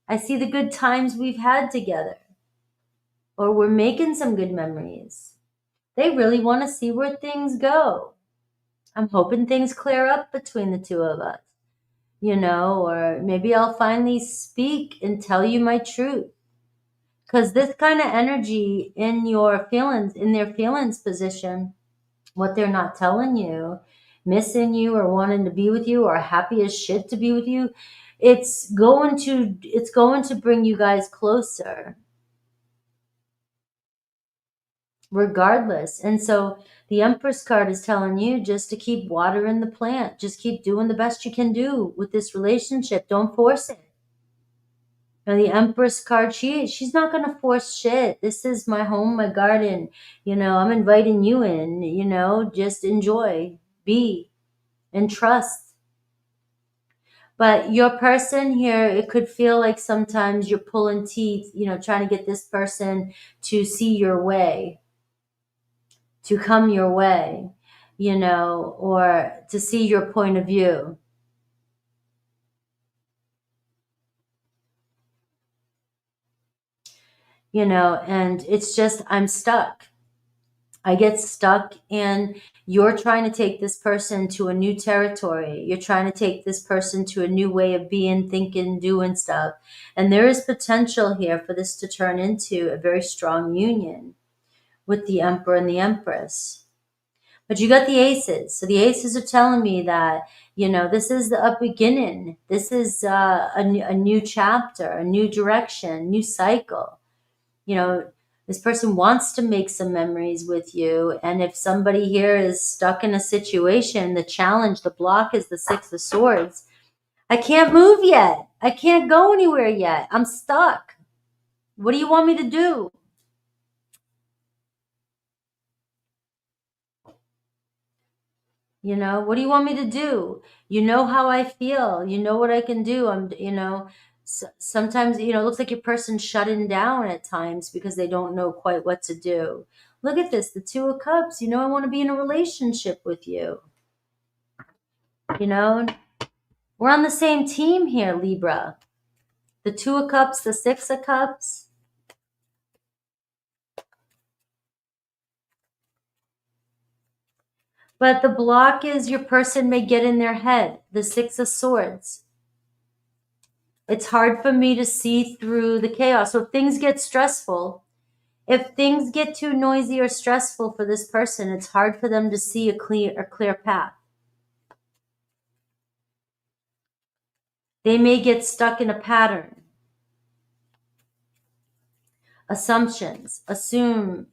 I see the good times we've had together. Or we're making some good memories. They really want to see where things go. I'm hoping things clear up between the two of us, or maybe I'll finally speak and tell you my truth. Because this kind of energy in their feelings position, what they're not telling you, missing you or wanting to be with you or happy as shit to be with you, it's going to bring you guys closer regardless. And so the Empress card is telling you just to keep watering the plant, just keep doing the best you can do with this relationship. Don't force it. Now the Empress card, she's not going to force shit. This is my home, my garden. I'm inviting you in, just enjoy, be, and trust. But your person here, it could feel like sometimes you're pulling teeth, trying to get this person to see your way, to come your way, or to see your point of view. And it's just, I'm stuck. I get stuck, and you're trying to take this person to a new territory. You're trying to take this person to a new way of being, thinking, doing stuff. And there is potential here for this to turn into a very strong union with the Emperor and the Empress. But you got the Aces. So the Aces are telling me that, this is the beginning. This is a new chapter, a new direction, new cycle. This person wants to make some memories with you. And if somebody here is stuck in a situation, the challenge, the block is the Six of Swords. I can't move yet. I can't go anywhere yet. I'm stuck. What do you want me to do? What do you want me to do? You know how I feel. You know what I can do. Sometimes, it looks like your person's shutting down at times because they don't know quite what to do. Look at this, the Two of Cups. I want to be in a relationship with you. We're on the same team here, Libra. The Two of Cups, the Six of Cups. But the block is your person may get in their head, the Six of Swords. It's hard for me to see through the chaos. So if things get stressful, if things get too noisy or stressful for this person, it's hard for them to see a clear path. They may get stuck in a pattern. Assumptions, assume,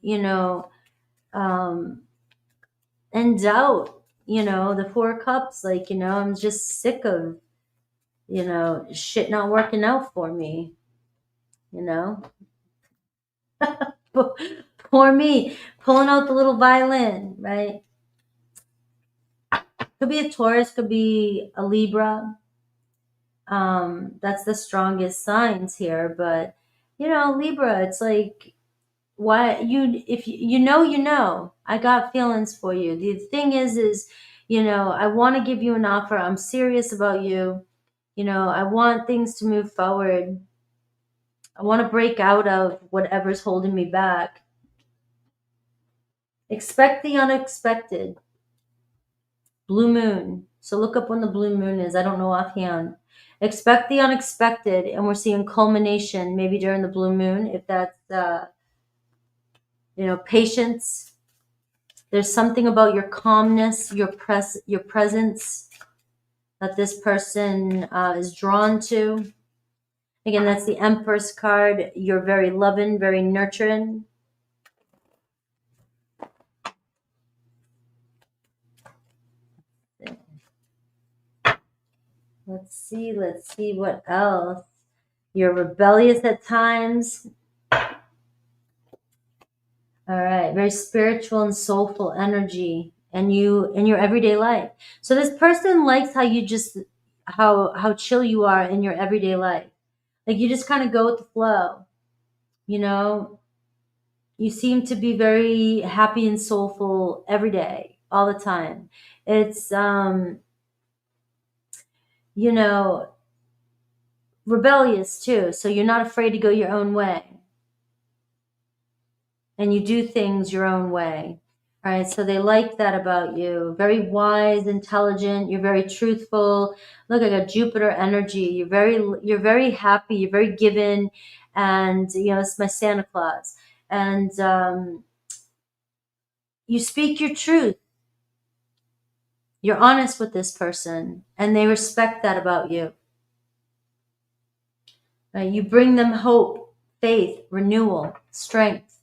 and doubt, the Four of Cups, like, I'm just sick of, shit not working out for me, Poor me, pulling out the little violin, right? Could be a Taurus, could be a Libra. That's the strongest signs here. But, Libra, it's like why you, if you know, you know, I got feelings for you. The thing is, you know, I want to give you an offer. I'm serious about you. You know, I want things to move forward. I want to break out of whatever's holding me back. Expect the unexpected. Blue moon. So look up when the blue moon is. I don't know offhand. Expect the unexpected, and we're seeing culmination maybe during the blue moon. If that's, you know, patience. There's something about your calmness, your presence that this person is drawn to. Again, that's the Empress card. You're very loving, very nurturing. Let's see what else. You're rebellious at times. All right, very spiritual and soulful energy, and you in your everyday life. So this person likes how you just how chill you are in your everyday life. Like you just kind of go with the flow. You know, you seem to be very happy and soulful every day, all the time. It's you know, rebellious too. So you're not afraid to go your own way. And you do things your own way. All right, so they like that about you. Very wise, intelligent, you're very truthful. Look, I got Jupiter energy. You're very happy, you're very given, and you know, it's my Santa Claus. And you speak your truth. You're honest with this person, and they respect that about you. Right? You bring them hope, faith, renewal, strength,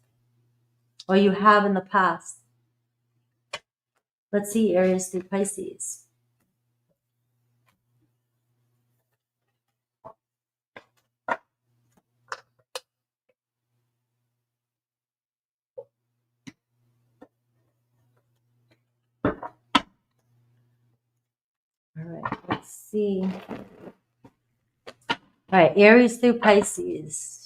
or you have in the past. Let's see, Aries through Pisces. All right, let's see. All right, Aries through Pisces.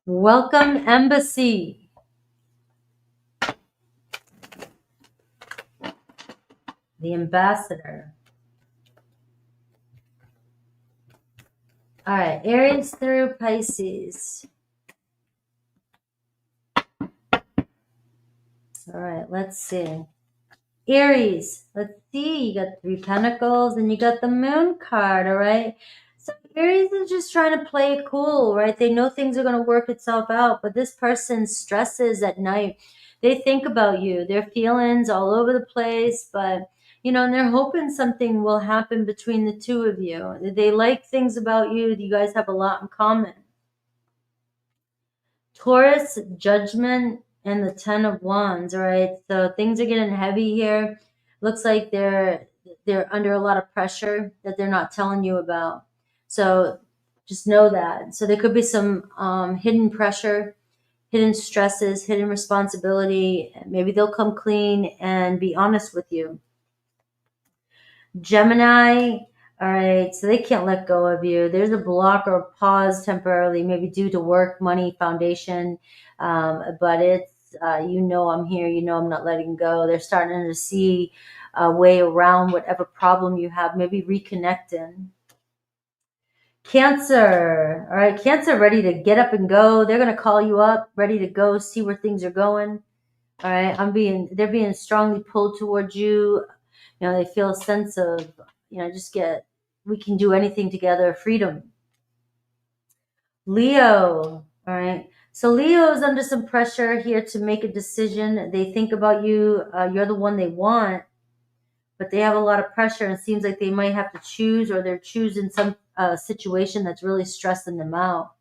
Welcome, Embassy. The Ambassador. All right, Aries through Pisces. All right, let's see. Aries, let's see. You got 3 Pentacles and you got the Moon card, all right? So Aries is just trying to play it cool, right? They know things are going to work itself out, but this person stresses at night. They think about you, their feelings all over the place, but you know, and they're hoping something will happen between the two of you. They like things about you. You guys have a lot in common. Taurus, Judgment, and the 10 of Wands, all right? So things are getting heavy here. Looks like they're under a lot of pressure that they're not telling you about. So just know that. So there could be some hidden pressure, hidden stresses, hidden responsibility. Maybe they'll come clean and be honest with you. Gemini, all right, so they can't let go of you. There's a block or a pause temporarily, maybe due to work, money, foundation, but it's, you know, I'm here, you know, I'm not letting go. They're starting to see a way around whatever problem you have, maybe reconnecting. Cancer, all right, Cancer ready to get up and go. They're going to call you up, ready to go, see where things are going. All right, they're being strongly pulled towards you. You know, they feel a sense of, you know, we can do anything together, freedom. Leo, all right. So Leo is under some pressure here to make a decision. They think about you. You're the one they want, but they have a lot of pressure. And it seems like they might have to choose, or they're choosing some situation that's really stressing them out.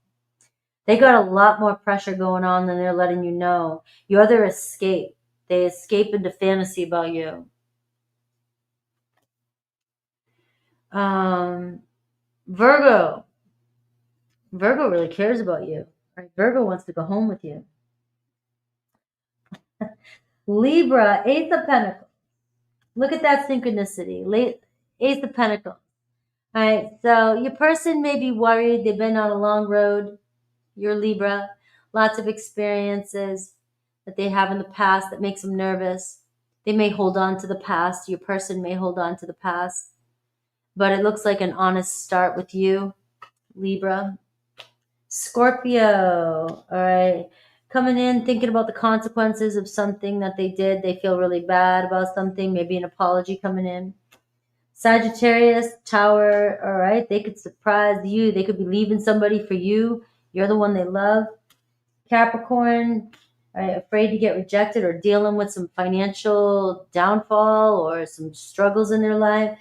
They got a lot more pressure going on than they're letting you know. You're their escape. They escape into fantasy about you. Virgo. Virgo really cares about you. Right? Virgo wants to go home with you. Libra, Ace of Pentacles. Look at that synchronicity. Ace of Pentacles. All right, so your person may be worried. They've been on a long road. You're Libra. Lots of experiences that they have in the past that makes them nervous. They may hold on to the past. Your person may hold on to the past. But it looks like an honest start with you, Libra. Scorpio, all right. Coming in, thinking about the consequences of something that they did. They feel really bad about something, maybe an apology coming in. Sagittarius, Tower, all right. They could surprise you. They could be leaving somebody for you. You're the one they love. Capricorn, right, afraid to get rejected or dealing with some financial downfall or some struggles in their life.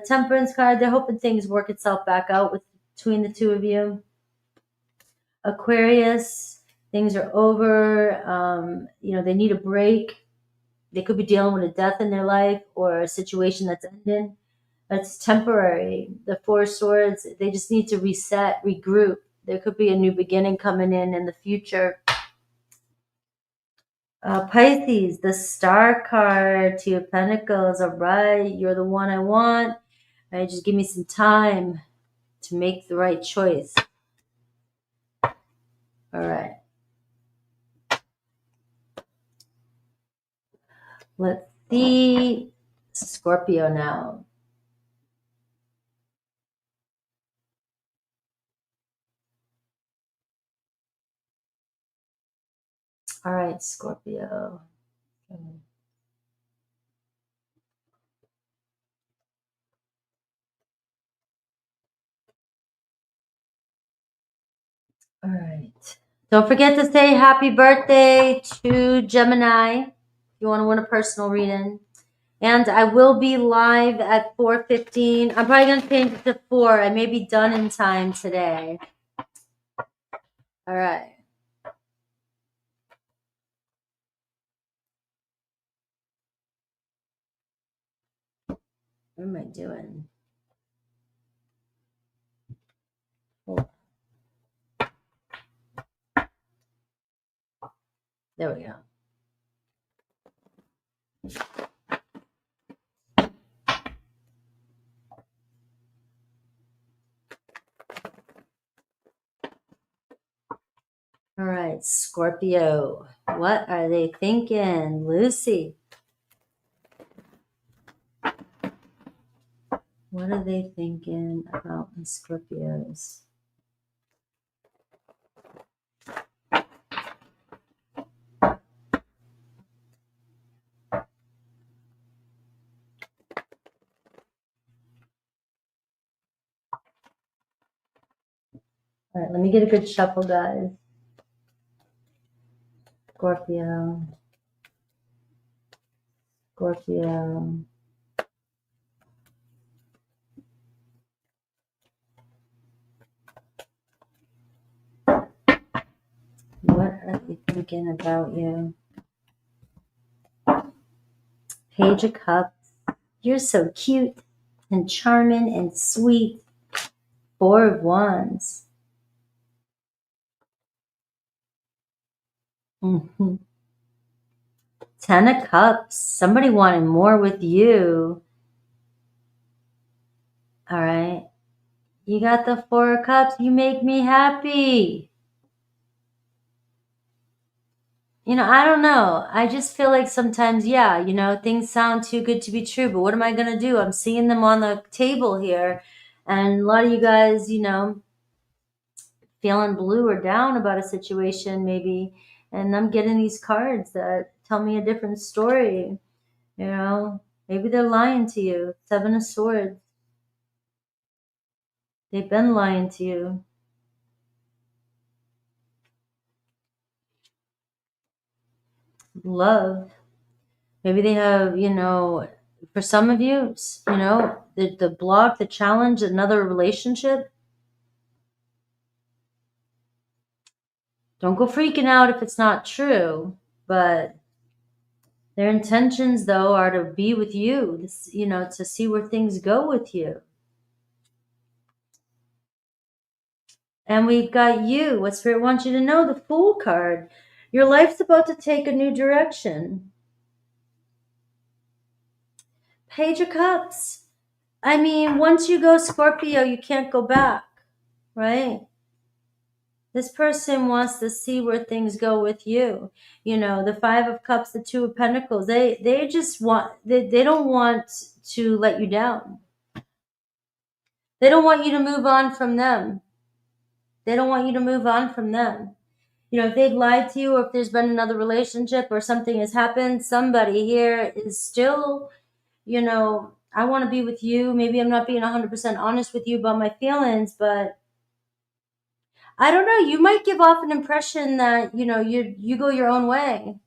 Temperance card, they're hoping things work itself back out between the two of you. Aquarius, things are over. They need a break. They could be dealing with a death in their life or a situation that's ending. It's temporary. The Four of Swords, they just need to reset, regroup. There could be a new beginning coming in the future. Pisces, the Star card, Two of Pentacles. All right, you're the one I want. All right, just give me some time to make the right choice. All right. Let's see Scorpio now. All right, Scorpio. All right. Don't forget to say happy birthday to Gemini if you want to win a personal reading. And I will be live at 4:15. I'm probably going to change it to 4. I may be done in time today. All right. What am I doing? Oh. There we go. All right, Scorpio. What are they thinking? Lucy. What are they thinking about the Scorpios? All right, let me get a good shuffle, guys. Scorpio. Scorpio. What are they thinking about you? Page of Cups. You're so cute and charming and sweet. Four of Wands. Mm-hmm. 10 of Cups. Somebody wanted more with you. All right. You got the Four of Cups. You make me happy. I don't know. I just feel like sometimes, things sound too good to be true, but what am I going to do? I'm seeing them on the table here. And a lot of you guys, feeling blue or down about a situation maybe. And I'm getting these cards that tell me a different story. Maybe they're lying to you. Seven of Swords. They've been lying to you. Love. Maybe they have, for some of you, the block, the challenge, another relationship. Don't go freaking out if it's not true, but their intentions, though, are to be with you, to see where things go with you. And we've got you. What Spirit wants you to know, the Fool card. Your life's about to take a new direction. Page of Cups. I mean, once you go Scorpio, you can't go back, right? This person wants to see where things go with you. You know, the Five of Cups, the Two of Pentacles, they just want, they don't want to let you down. They don't want you to move on from them. They don't want you to move on from them. You know, if they've lied to you, or if there's been another relationship or something has happened, somebody here is still, you know, I want to be with you. Maybe I'm not being 100% honest with you about my feelings, but I don't know. You might give off an impression that, you know, you go your own way.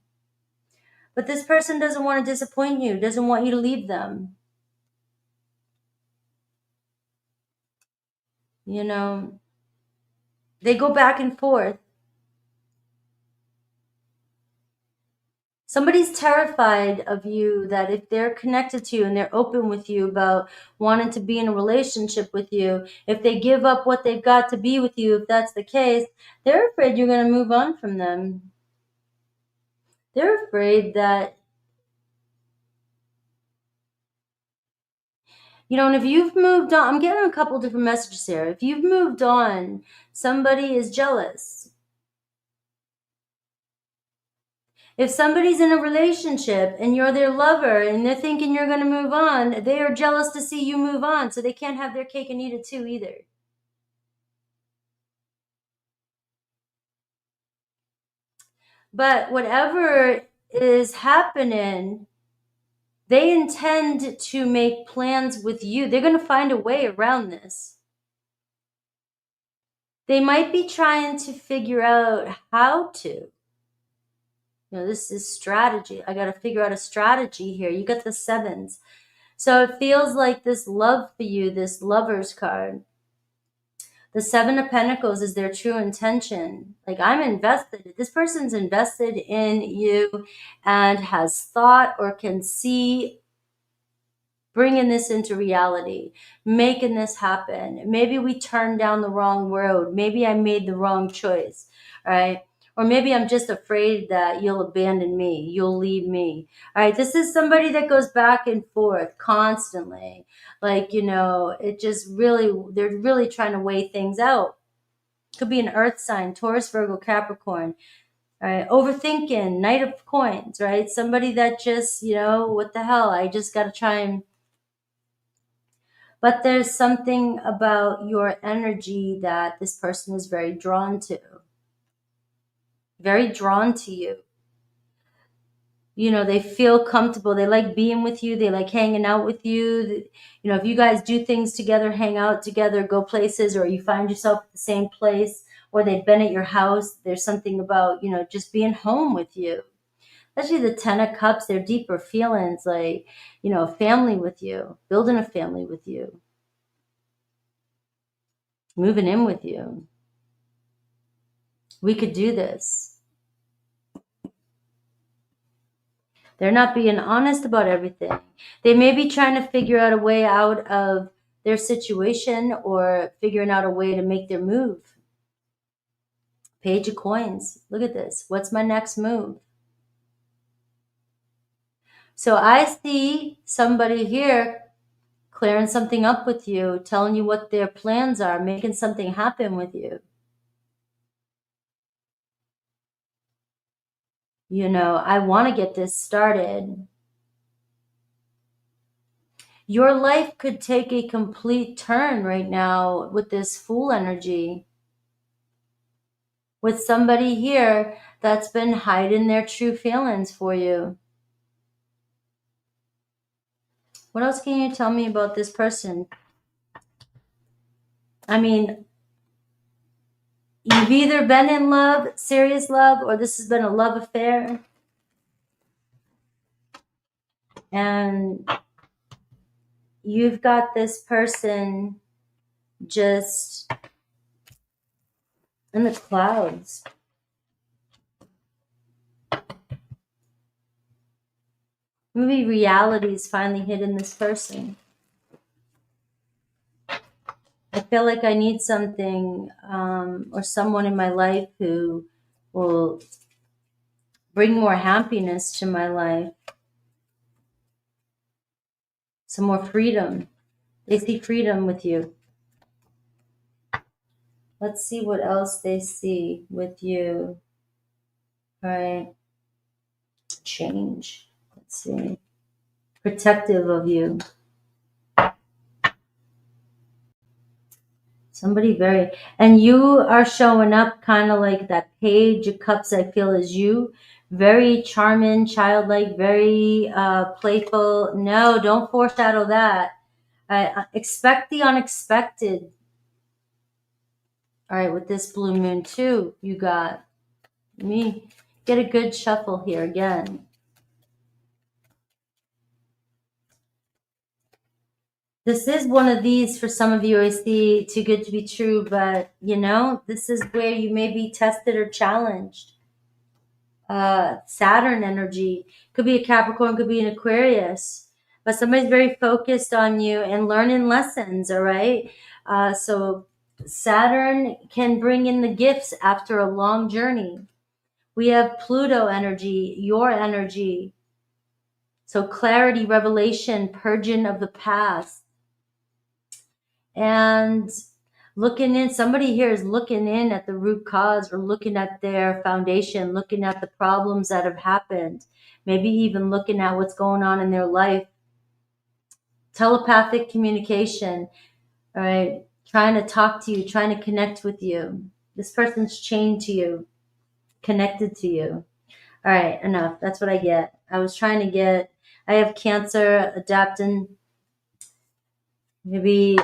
But this person doesn't want to disappoint you, doesn't want you to leave them. You know, they go back and forth. Somebody's terrified of you, that if they're connected to you and they're open with you about wanting to be in a relationship with you, if they give up what they've got to be with you, if that's the case, they're afraid you're going to move on from them. They're afraid that, you know, and if you've moved on, I'm getting a couple different messages here. If you've moved on, somebody is jealous. If somebody's in a relationship and you're their lover and they're thinking you're going to move on, they are jealous to see you move on, so they can't have their cake and eat it too either. But whatever is happening, they intend to make plans with you. They're going to find a way around this. They might be trying to figure out how to. You know, this is strategy. I got to figure out a strategy here. You got the sevens. So it feels like this love for you, this Lover's card. The Seven of Pentacles is their true intention. Like, I'm invested. This person's invested in you and has thought or can see bringing this into reality, making this happen. Maybe we turned down the wrong road. Maybe I made the wrong choice, right? Or maybe I'm just afraid that you'll abandon me, you'll leave me. All right, this is somebody that goes back and forth constantly. Like, you know, it just really, they're really trying to weigh things out. Could be an earth sign, Taurus, Virgo, Capricorn. All right, overthinking, Knight of Coins, right? Somebody that just, you know, what the hell? I just got to try and... But there's something about your energy that this person is very drawn to. Very drawn to you. You know, they feel comfortable. They like being with you. They like hanging out with you. You know, if you guys do things together, hang out together, go places, or you find yourself at the same place, or they've been at your house, there's something about, you know, just being home with you. Especially the Ten of Cups, they're deeper feelings, like, you know, family with you, building a family with you, moving in with you. We could do this. They're not being honest about everything. They may be trying to figure out a way out of their situation, or figuring out a way to make their move. Page of Coins. Look at this. What's my next move? So I see somebody here clearing something up with you, telling you what their plans are, making something happen with you. You know, I want to get this started. Your life could take a complete turn right now with this Fool energy. With somebody here that's been hiding their true feelings for you. What else can you tell me about this person? I mean, you've either been in love, serious love, or this has been a love affair. And you've got this person just in the clouds. Maybe reality's finally hitting this person. I feel like I need something or someone in my life who will bring more happiness to my life. Some more freedom. They see freedom with you. Let's see what else they see with you. All right. Change. Let's see. Protective of you. Somebody very, and you are showing up kind of like that Page of Cups, I feel, is you. Very charming, childlike, very playful. No, don't foreshadow that. Expect the unexpected. All right, with this blue moon too, you got. Let me get a good shuffle here again. This is one of these for some of you, I see, too good to be true, but you know, this is where you may be tested or challenged. Saturn energy. Could be a Capricorn, could be an Aquarius. But somebody's very focused on you and learning lessons, all right? So Saturn can bring in the gifts after a long journey. We have Pluto energy, your energy. So clarity, revelation, purging of the past. And looking in, somebody here is looking in at the root cause or looking at their foundation, looking at the problems that have happened, maybe even looking at what's going on in their life. Telepathic communication, all right? Trying to talk to you, trying to connect with you. This person's chained to you, connected to you. All right, enough. That's what I get. I was trying to get, I have Cancer, adapting. Maybe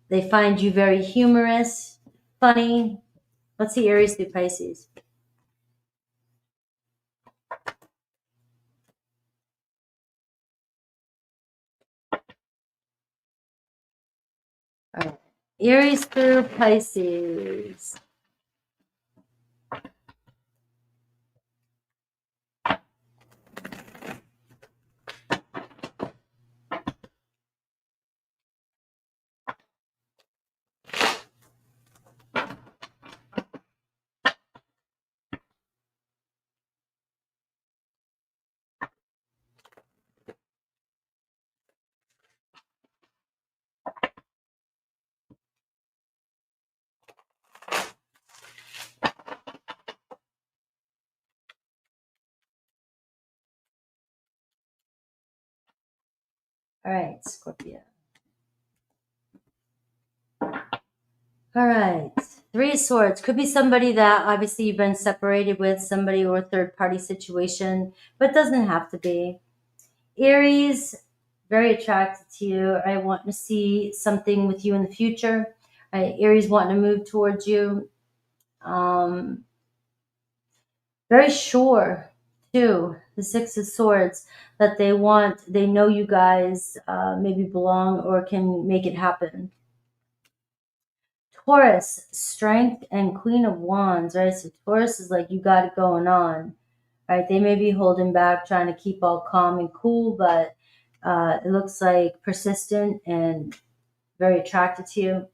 they find you very humorous, funny. Let's see Aries through Pisces. All right. Aries through Pisces. All right, Scorpio. All right, Three of Swords. Could be somebody that obviously you've been separated with, somebody or a third-party situation, but doesn't have to be. Aries, very attracted to you. I want to see something with you in the future. Aries wanting to move towards you. Very sure, too. The Six of Swords, that they know you guys maybe belong or can make it happen. Taurus, Strength and Queen of Wands, right? So Taurus is like, you got it going on, right? They may be holding back, trying to keep all calm and cool, but it looks like persistent and very attracted to you.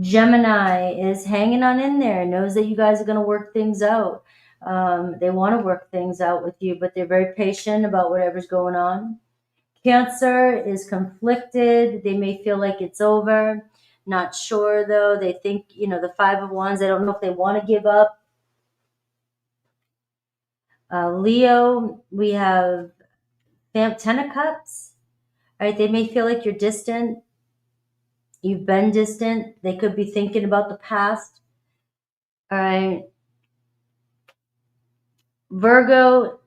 Gemini is hanging on in there, knows that you guys are going to work things out. They want to work things out with you, but they're very patient about whatever's going on. Cancer is conflicted. They may feel like it's over. Not sure, though. They think, the Five of Wands, they don't know if they want to give up. Leo, we have Ten of Cups. All right, they may feel like you're distant. You've been distant. They could be thinking about the past. All right. Virgo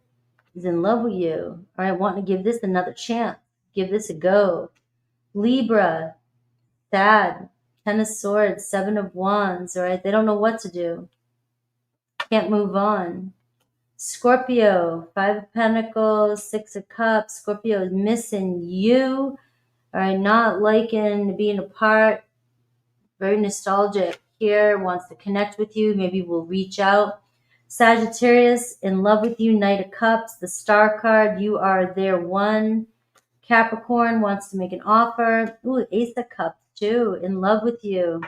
is in love with you. All right, wanting to give this another chance. Give this a go. Libra, sad. Ten of Swords, Seven of Wands. All right, they don't know what to do. Can't move on. Scorpio, Five of Pentacles, Six of Cups. Scorpio is missing you. All right, not liking being apart. Very nostalgic here, wants to connect with you. Maybe will reach out. Sagittarius, in love with you. Knight of Cups, the Star card. You are their one. Capricorn wants to make an offer. Ooh, Ace of Cups. too, in love with you.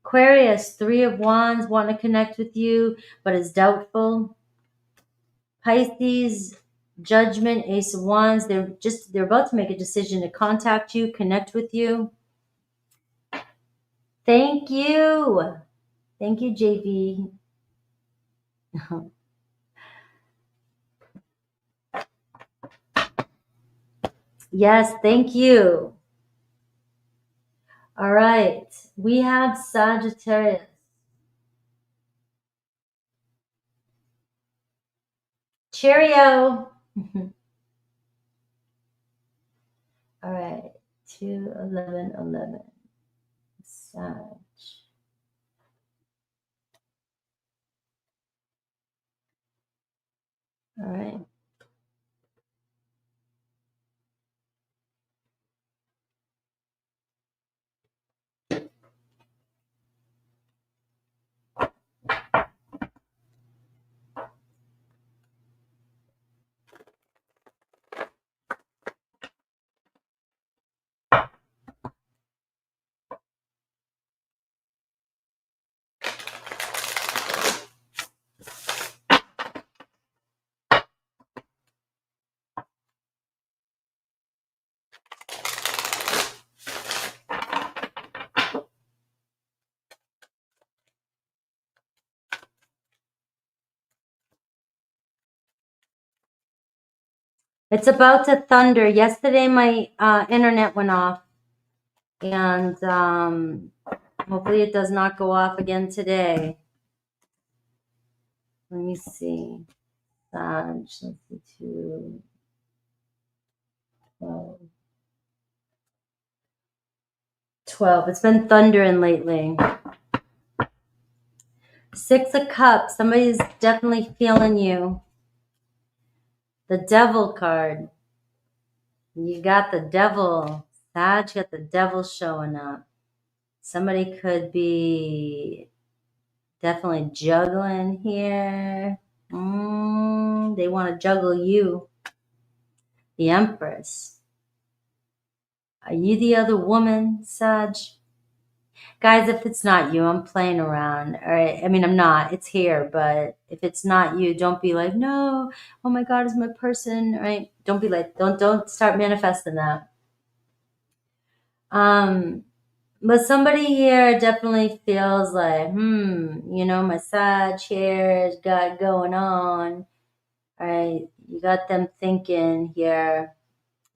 Aquarius, 3 of Wands, want to connect with you, but is doubtful. Pisces, Judgment, Ace of Wands. They're about to make a decision to contact you, connect with you. Thank you. Thank you, JV. Yes, thank you. All right. We have Sagittarius. Cheerio. All right. 2, 11, 11. Sag. All right. It's about to thunder. Yesterday, my internet went off, and hopefully it does not go off again today. Let me see. Let's see, 2, 12. 12. It's been thundering lately. 6 of Cups. Somebody's definitely feeling you. The Devil card. You got the Devil. Sag, you got the Devil showing up. Somebody could be definitely juggling here. They want to juggle you. The Empress. Are you the other woman, Sag? Guys, if it's not you, I'm playing around. All right. I mean, I'm not. It's here. But if it's not you, don't be like, no, oh my God, is my person. All right. Don't be like, don't start manifesting that. But somebody here definitely feels like, my Sag here has got going on. All right. You got them thinking here.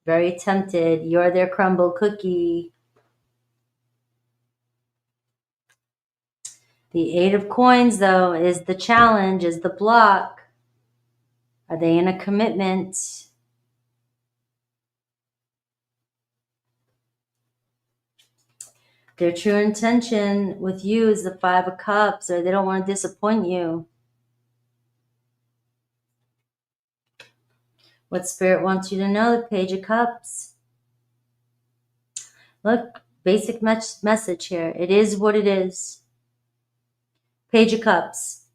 Very tempted. You're their crumble cookie. The 8 of Coins, though, is the challenge, is the block. Are they in a commitment? Their true intention with you is the 5 of Cups, or they don't want to disappoint you. What Spirit wants you to know, the Page of Cups. Look, basic message here. It is what it is. Page of Cups.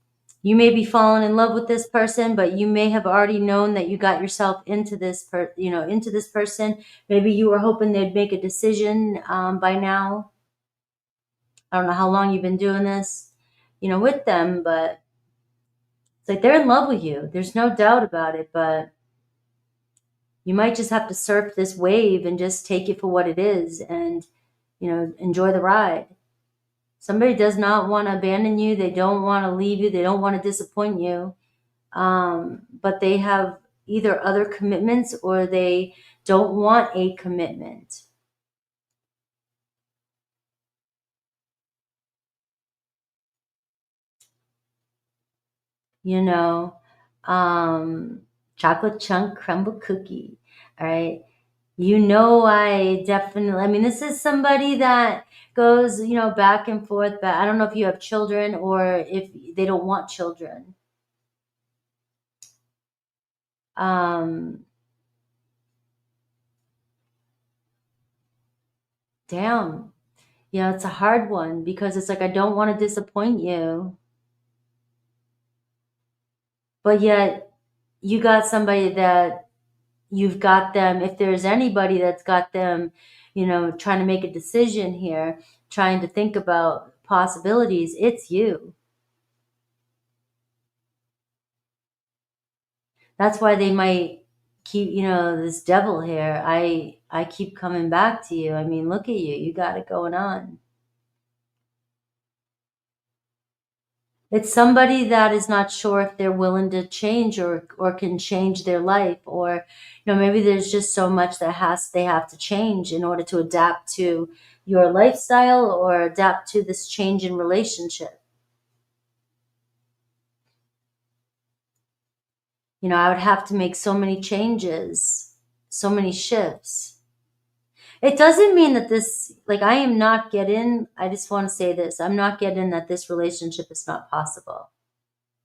You may be falling in love with this person, but you may have already known that you got yourself into this into this person. Maybe you were hoping they'd make a decision by now. I don't know how long you've been doing this, with them, but it's like they're in love with you. There's no doubt about it, but you might just have to surf this wave and just take it for what it is and, enjoy the ride. Somebody does not want to abandon you. They don't want to leave you. They don't want to disappoint you. But they have either other commitments or they don't want a commitment. Chocolate chunk crumble cookie. All right. This is somebody that goes, back and forth, but I don't know if you have children or if they don't want children. Damn. It's a hard one because it's like, I don't want to disappoint you. But yet you got somebody that you've got them. If there's anybody that's got them, trying to make a decision here, trying to think about possibilities, it's you. That's why they might keep, this devil here. I keep coming back to you. I mean, look at you. You got it going on. It's somebody that is not sure if they're willing to change or can change their life, or maybe there's just so much that they have to change in order to adapt to your lifestyle or adapt to this change in relationship. I would have to make so many changes, so many shifts. It doesn't mean that this, like, I just want to say this, I'm not getting that this relationship is not possible.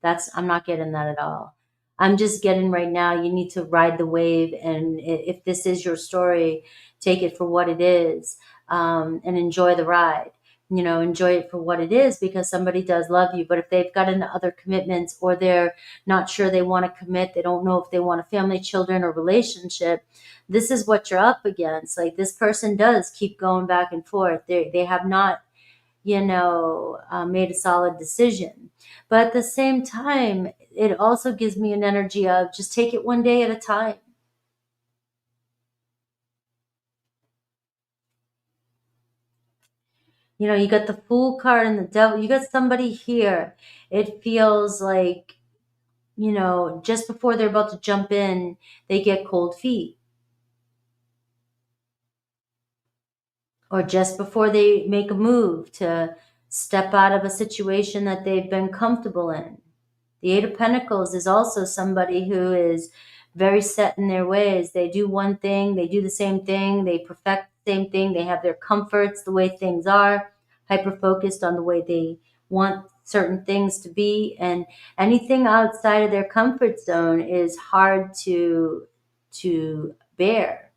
I'm not getting that at all. I'm just getting right now, you need to ride the wave. And if this is your story, take it for what it is, and enjoy the ride. Enjoy it for what it is, because somebody does love you. But if they've got into other commitments, or they're not sure they want to commit, they don't know if they want a family, children, or relationship, this is what you're up against. Like, this person does keep going back and forth. They have not made a solid decision. But at the same time, it also gives me an energy of just take it one day at a time. You got the Fool card and the Devil. You got somebody here. It feels like, just before they're about to jump in, they get cold feet. Or just before they make a move to step out of a situation that they've been comfortable in. The Eight of Pentacles is also somebody who is very set in their ways. They do one thing, they do the same thing, they perfect the same thing, they have their comforts, the way things are, hyper-focused on the way they want certain things to be, and anything outside of their comfort zone is hard to bear.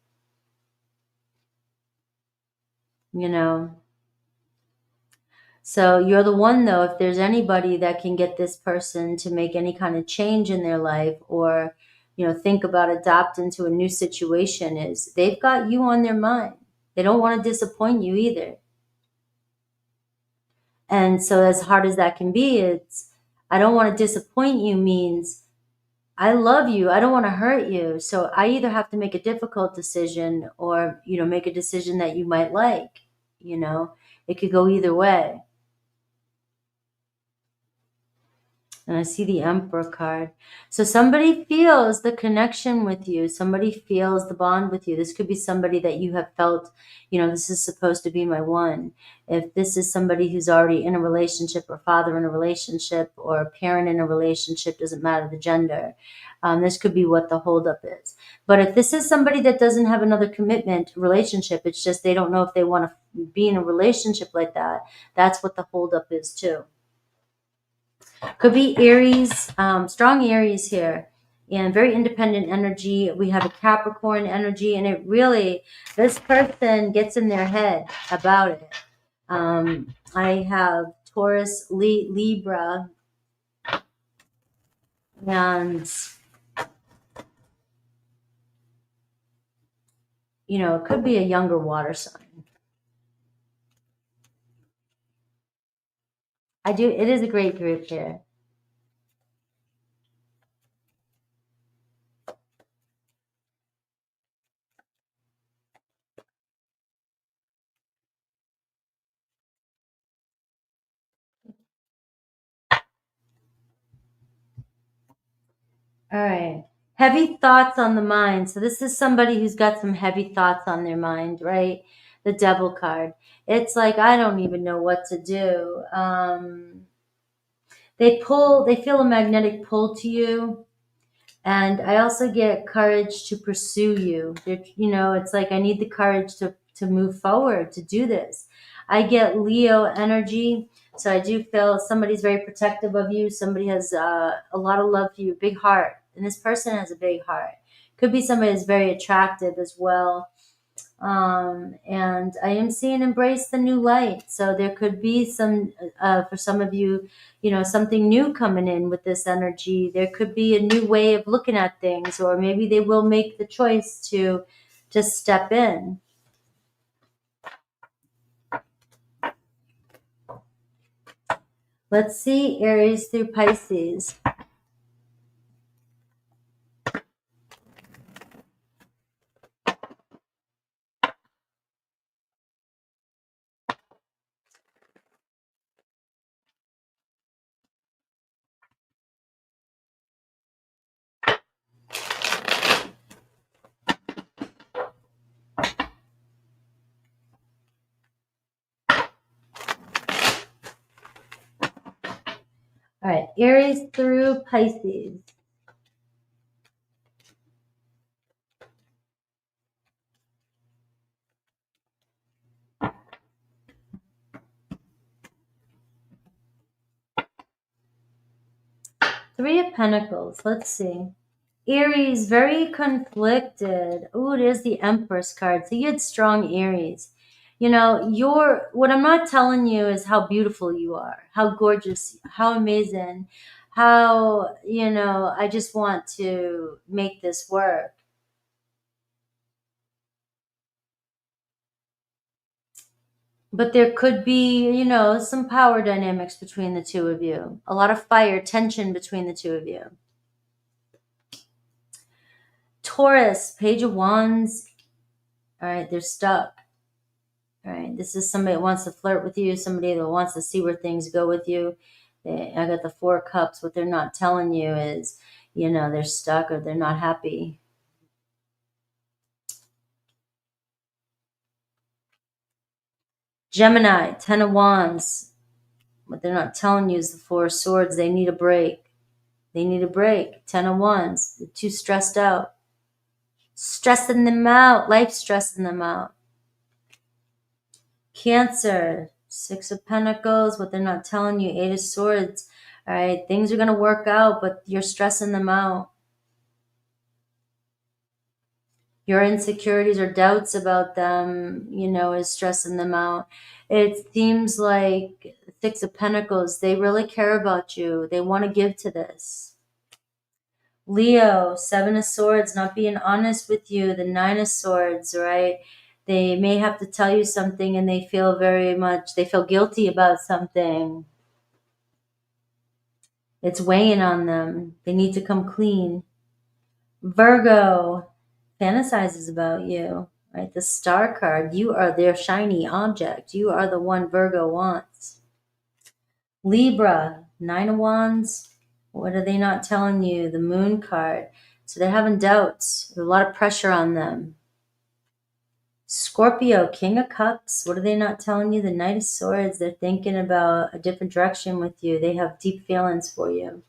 So you're the one, though, if there's anybody that can get this person to make any kind of change in their life, or, think about adapting to a new situation, is they've got you on their mind. They don't want to disappoint you either. And so as hard as that can be, I don't want to disappoint you means I love you. I don't want to hurt you. So I either have to make a difficult decision, or, make a decision that you might like. It could go either way. And I see the Emperor card. So somebody feels the connection with you. Somebody feels the bond with you. This could be somebody that you have felt, this is supposed to be my one. If this is somebody who's already in a relationship, or father in a relationship, or a parent in a relationship, doesn't matter the gender. This could be what the holdup is. But if this is somebody that doesn't have another commitment relationship, it's just they don't know if they want to be in a relationship like that. That's what the holdup is too. Could be Aries, strong Aries here, and very independent energy. We have a Capricorn energy, and this person gets in their head about it. I have Taurus, Libra, and, it could be a younger water sign. It is a great group here. All right. Heavy thoughts on the mind. So this is somebody who's got some heavy thoughts on their mind, right? The Devil card. It's like, I don't even know what to do. They feel a magnetic pull to you. And I also get courage to pursue you. It's like, I need the courage to move forward, to do this. I get Leo energy. So I do feel somebody's very protective of you. Somebody has a lot of love for you, big heart. And this person has a big heart. Could be somebody who's very attractive as well. And I am seeing embrace the new light. So there could be some, for some of you, something new coming in with this energy. There could be a new way of looking at things, or maybe they will make the choice to just step in. Let's see Aries through Pisces. All right, Aries through Pisces. Three of Pentacles. Let's see. Aries, very conflicted. Ooh, there's the Empress card. So you had strong Aries. You know, what I'm not telling you is how beautiful you are, how gorgeous, how amazing, how, I just want to make this work. But there could be, some power dynamics between the two of you. A lot of fire, tension between the two of you. Taurus, Page of Wands. All right, they're stuck. All right, this is somebody that wants to flirt with you, somebody that wants to see where things go with you. I got the Four of Cups. What they're not telling you is, they're stuck or they're not happy. Gemini, Ten of Wands. What they're not telling you is the Four of Swords. They need a break. They need a break. Ten of Wands. They're too stressed out. Stressing them out. Life stressing them out. Cancer, Six of Pentacles. What they're not telling you, Eight of Swords. All right, things are going to work out, but you're stressing them out. Your insecurities or doubts about them, is stressing them out. It seems like Six of Pentacles, they really care about you. They want to give to this. Leo, Seven of Swords, not being honest with you. The Nine of Swords, right? They may have to tell you something and they feel they feel guilty about something. It's weighing on them. They need to come clean. Virgo fantasizes about you, right? The Star card, you are their shiny object. You are the one Virgo wants. Libra, Nine of Wands. What are they not telling you? The Moon card. So they're having doubts. There's a lot of pressure on them. Scorpio, King of Cups. What are they not telling you? The Knight of Swords. They're thinking about a different direction with you. They have deep feelings for you.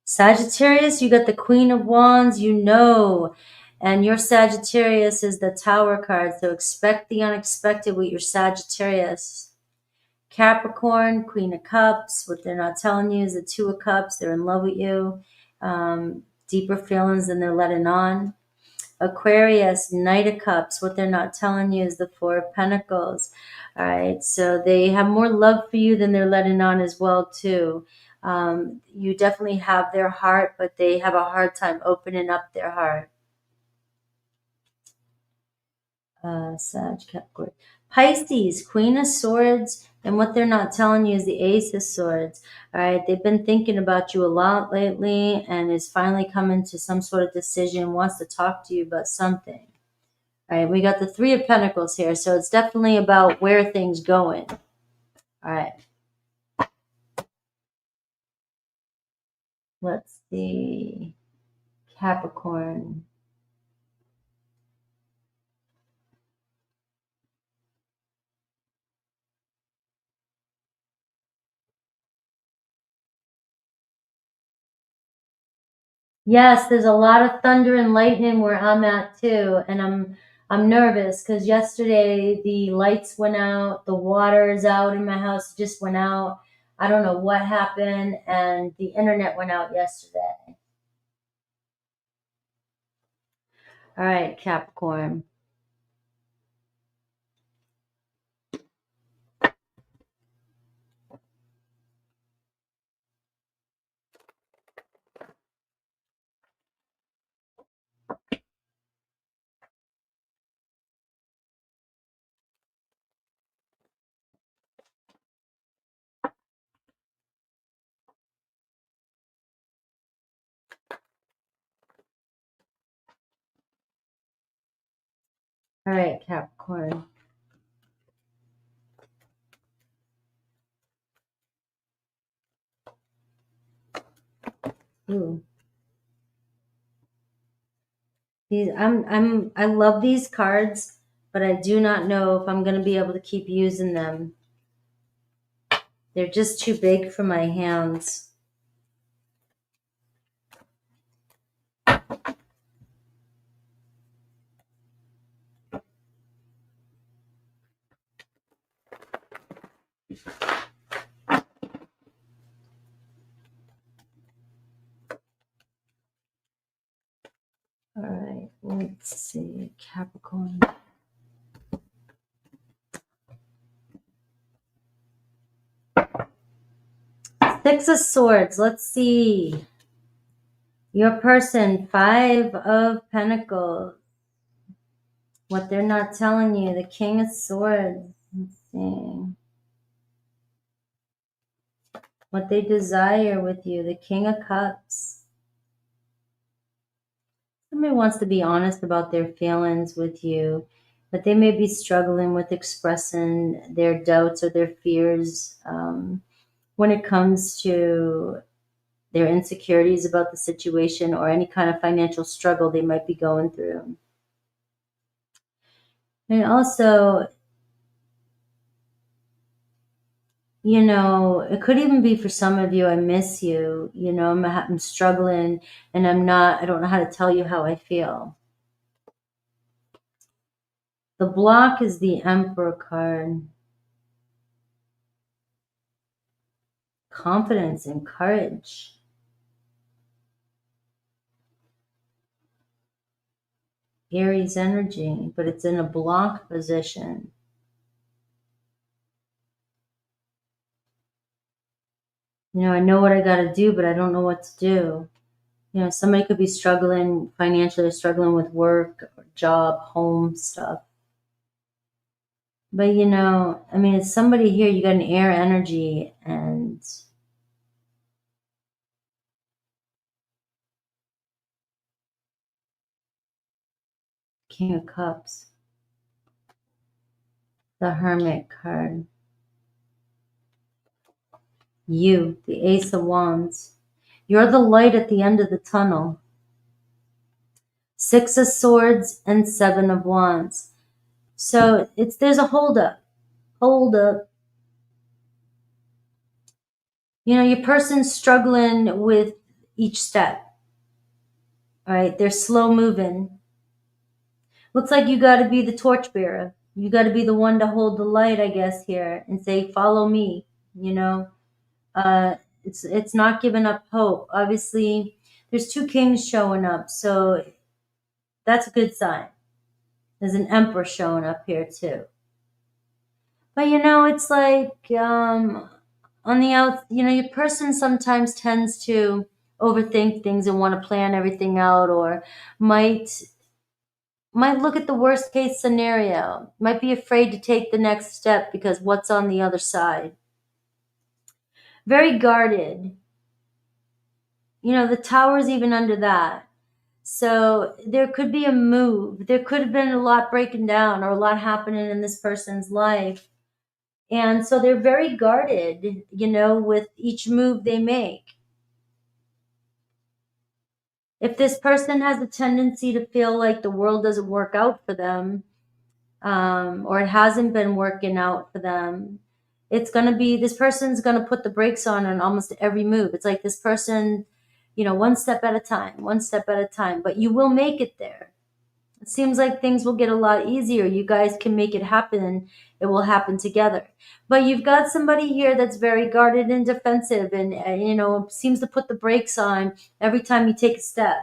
Sagittarius, you got the Queen of Wands, and your Sagittarius is the Tower card. So expect the unexpected with your Sagittarius. Capricorn, Queen of Cups. What they're not telling you is the Two of Cups. They're in love with you. Deeper feelings than they're letting on. Aquarius, Knight of Cups. What they're not telling you is the Four of Pentacles. All right, so they have more love for you than they're letting on as well too. You definitely have their heart, but they have a hard time opening up their heart. Sag, Capricorn. Pisces, Queen of Swords, and what they're not telling you is the Ace of Swords. All right, they've been thinking about you a lot lately and is finally coming to some sort of decision, wants to talk to you about something. All right, we got the Three of Pentacles here, so it's definitely about where things going. All right. Let's see. Capricorn. Yes, there's a lot of thunder and lightning where I'm at too, and I'm nervous because yesterday the lights went out, the water is out in my house, just went out. I don't know what happened, and the internet went out yesterday. All right, Capricorn. All right, Capricorn. Ooh. I love these cards, but I do not know if I'm going to be able to keep using them. They're just too big for my hands. All right, let's see, Capricorn. Six of Swords, let's see. Your person, Five of Pentacles. What they're not telling you, the King of Swords. Let's see. What they desire with you, the King of Cups. Somebody wants to be honest about their feelings with you, but they may be struggling with expressing their doubts or their fears when it comes to their insecurities about the situation or any kind of financial struggle they might be going through. And also, you know, it could even be for some of you, I miss you. You know, I'm struggling and I don't know how to tell you how I feel. The block is the Emperor card. Confidence and courage. Aries energy, but it's in a block position. You know, I know what I got to do, but I don't know what to do. You know, somebody could be struggling financially or struggling with work, or job, home stuff. But, you know, I mean, it's somebody here, you got an air energy and King of Cups. The Hermit card. You, the Ace of Wands. You're the light at the end of the tunnel. Six of Swords and Seven of Wands. So there's a hold up. Hold up. You know, your person's struggling with each step. All right, they're slow moving. Looks like you got to be the torchbearer. You got to be the one to hold the light, I guess, here and say, follow me. You know, it's not giving up hope. Obviously, there's two kings showing up, so that's a good sign. There's an emperor showing up here too. But you know, it's like on the out, you know, your person sometimes tends to overthink things and want to plan everything out, or might look at the worst case scenario, might be afraid to take the next step because what's on the other side. Very guarded. You know, the tower's even under that. So there could be a move. There could have been a lot breaking down or a lot happening in this person's life. And so they're very guarded, you know, with each move they make. If this person has a tendency to feel like the world doesn't work out for them, or it hasn't been working out for them, it's going to be, this person's going to put the brakes on almost every move. It's like this person, you know, one step at a time, but you will make it there. It seems like things will get a lot easier. You guys can make it happen. It will happen together. But you've got somebody here that's very guarded and defensive and you know, seems to put the brakes on every time you take a step.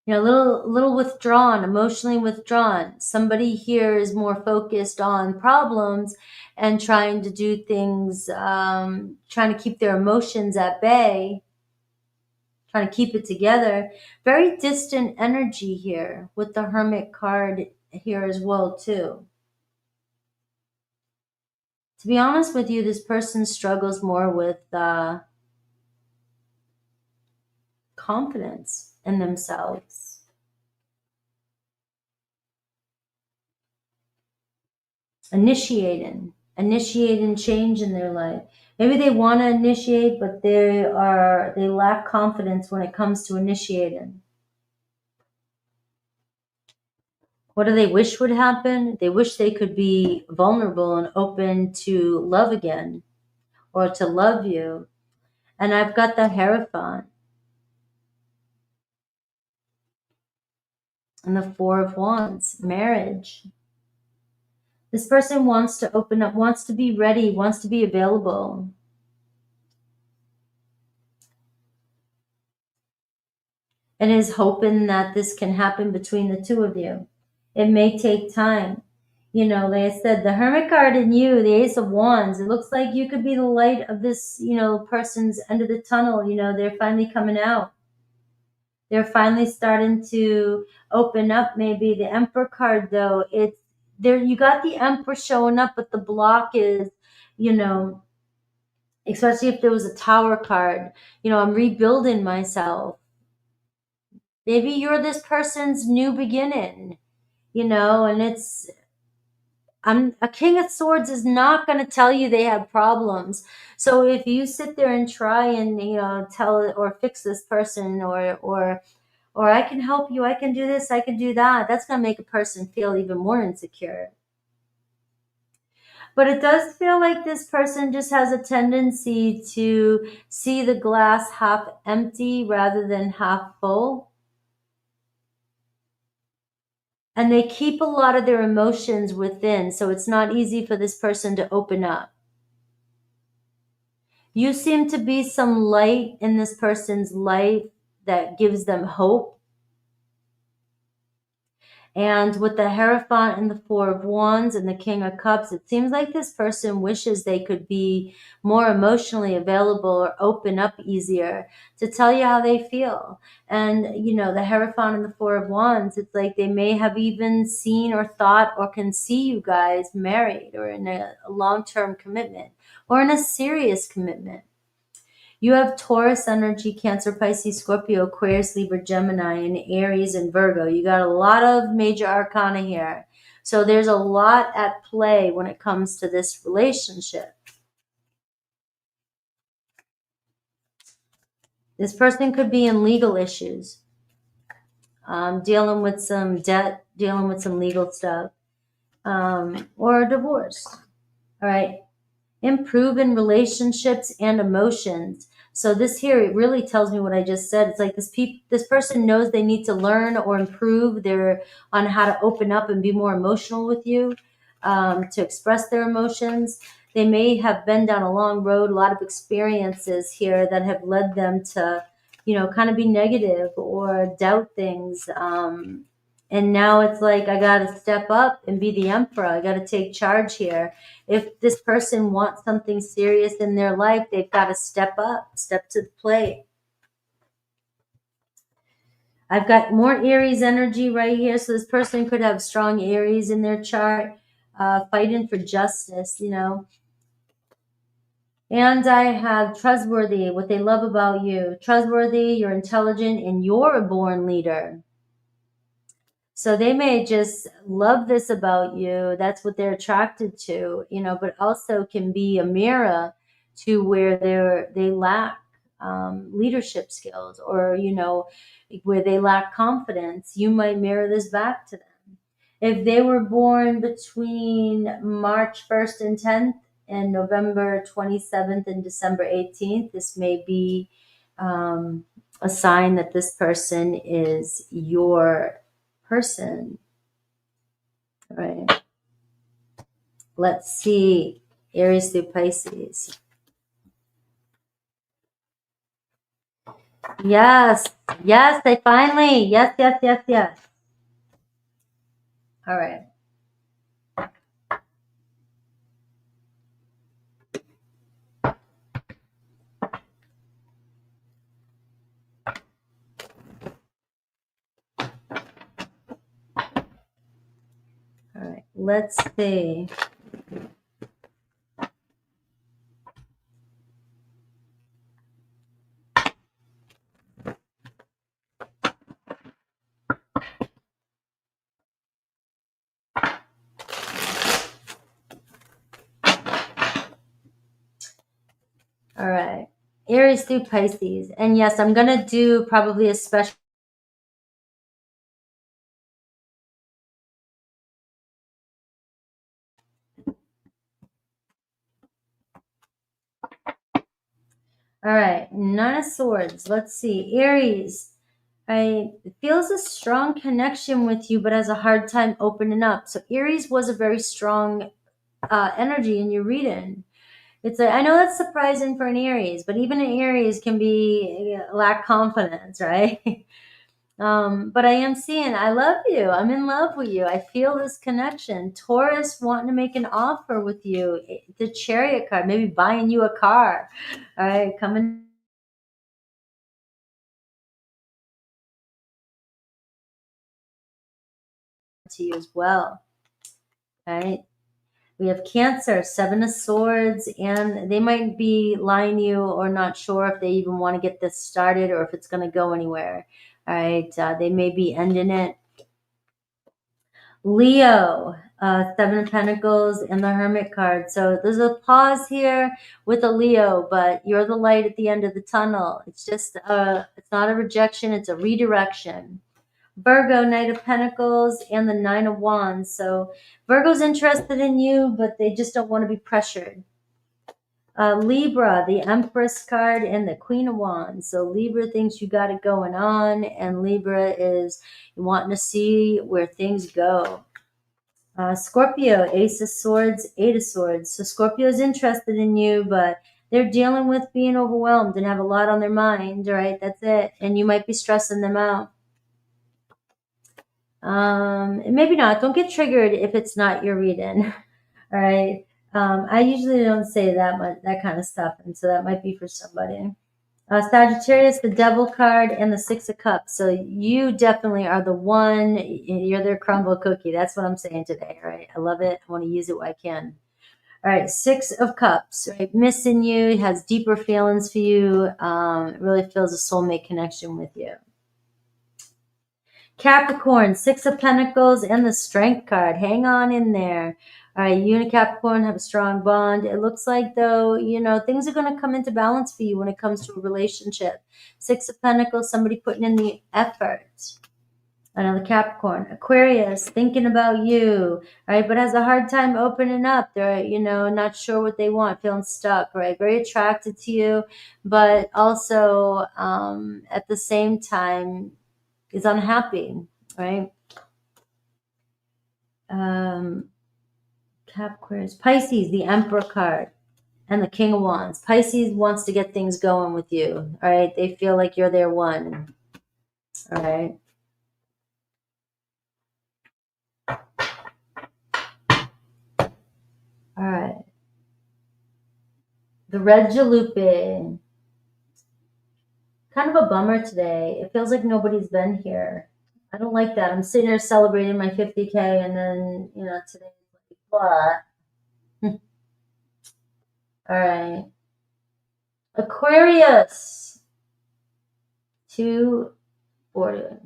You know, a little withdrawn, emotionally withdrawn. Somebody here is more focused on problems and trying to do things, trying to keep their emotions at bay, trying to keep it together. Very distant energy here with the Hermit card here as well too. To be honest with you, this person struggles more with confidence in themselves. initiating change in their life. Maybe they want to initiate, but they lack confidence when it comes to initiating. What do they wish would happen? They wish they could be vulnerable and open to love again, or to love you. And I've got the Hierophant and the Four of Wands, marriage. This person wants to open up, wants to be ready, wants to be available. And is hoping that this can happen between the two of you. It may take time. You know, like I said, the Hermit card in you, the Ace of Wands, it looks like you could be the light of this, you know, person's end of the tunnel. You know, they're finally coming out. They're finally starting to open up. Maybe the Emperor card, though, it's there. You got the Emperor showing up, but the block is, you know, especially if there was a Tower card, you know, I'm rebuilding myself. Maybe you're this person's new beginning, you know, and it's, a King of Swords is not going to tell you they have problems. So if you sit there and try and, you know, tell or fix this person, or I can help you, I can do this, I can do that, that's going to make a person feel even more insecure. But it does feel like this person just has a tendency to see the glass half empty rather than half full. And they keep a lot of their emotions within, so it's not easy for this person to open up. You seem to be some light in this person's life that gives them hope. And with the Hierophant and the Four of Wands and the King of Cups, it seems like this person wishes they could be more emotionally available or open up easier to tell you how they feel. And, you know, the Hierophant and the Four of Wands, it's like they may have even seen or thought or can see you guys married or in a long-term commitment or in a serious commitment. You have Taurus energy, Cancer, Pisces, Scorpio, Aquarius, Libra, Gemini, and Aries and Virgo. You got a lot of major arcana here. So there's a lot at play when it comes to this relationship. This person could be in legal issues, dealing with some debt, dealing with some legal stuff, or a divorce. All right. Improve in relationships and emotions. So this here, it really tells me what I just said. It's like this person knows they need to learn or improve on how to open up and be more emotional with you, to express their emotions. They may have been down a long road, a lot of experiences here that have led them to, you know, kind of be negative or doubt things. And now it's like, I got to step up and be the emperor. I got to take charge here. If this person wants something serious in their life, they've got to step up, step to the plate. I've got more Aries energy right here. So this person could have strong Aries in their chart, fighting for justice, you know. And I have trustworthy, what they love about you. Trustworthy, you're intelligent, and you're a born leader. So they may just love this about you. That's what they're attracted to, you know, but also can be a mirror to where they lack leadership skills, or, you know, where they lack confidence. You might mirror this back to them. If they were born between March 1st and 10th and November 27th and December 18th, this may be a sign that this person is your person. All right. Let's see. Aries through Pisces. Yes. Yes, they finally. Yes, yes, yes, yes. All right. All right. Let's see. Aries through Pisces. And yes, I'm going to do probably a special. All right, Nine of Swords. Let's see. Aries, it feels a strong connection with you, but has a hard time opening up. So Aries was a very strong energy in your reading. It's I know that's surprising for an Aries, but even an Aries can be lack confidence, right? But I am seeing, I love you. I'm in love with you. I feel this connection. Taurus wanting to make an offer with you. The Chariot card, maybe buying you a car. All right, coming to you as well. All right. We have Cancer, Seven of Swords, and they might be lying to you or not sure if they even want to get this started or if it's going to go anywhere. All right. They may be ending it. Leo, Seven of Pentacles, and the Hermit card. So there's a pause here with a Leo, but you're the light at the end of the tunnel. It's just, it's not a rejection, it's a redirection. Virgo, Knight of Pentacles, and the Nine of Wands. So Virgo's interested in you, but they just don't want to be pressured. Libra, the Empress card, and the Queen of Wands. So Libra thinks you got it going on, and Libra is wanting to see where things go. Scorpio, Ace of Swords, Eight of Swords. So Scorpio is interested in you, but they're dealing with being overwhelmed and have a lot on their mind, right? That's it. And you might be stressing them out. And maybe not. Don't get triggered if it's not your reading. All right. I usually don't say that kind of stuff, and so that might be for somebody. Sagittarius, the Devil card, and the Six of Cups. So you definitely are the one. You're their crumble cookie. That's what I'm saying today. All right. I love it. I want to use it when I can. All right. Six of Cups. Right. Missing you. Has deeper feelings for you. Really feels a soulmate connection with you. Capricorn, Six of Pentacles, and the Strength card. Hang on in there. All right, you and Capricorn have a strong bond. It looks like, though, things are going to come into balance for you when it comes to a relationship. Six of Pentacles, somebody putting in the effort. Another Capricorn. Aquarius, thinking about you, right? But has a hard time opening up. They're, not sure what they want, feeling stuck, right? Very attracted to you, but also at the same time is unhappy, right? Capricorn, Pisces, the Emperor card, and the King of Wands. Pisces wants to get things going with you, all right? They feel like you're their one, all right? All right. The Red Jalopy. Kind of a bummer today. It feels like nobody's been here. I don't like that. I'm sitting here celebrating my 50K, and then, today, what? All right. Aquarius. 240.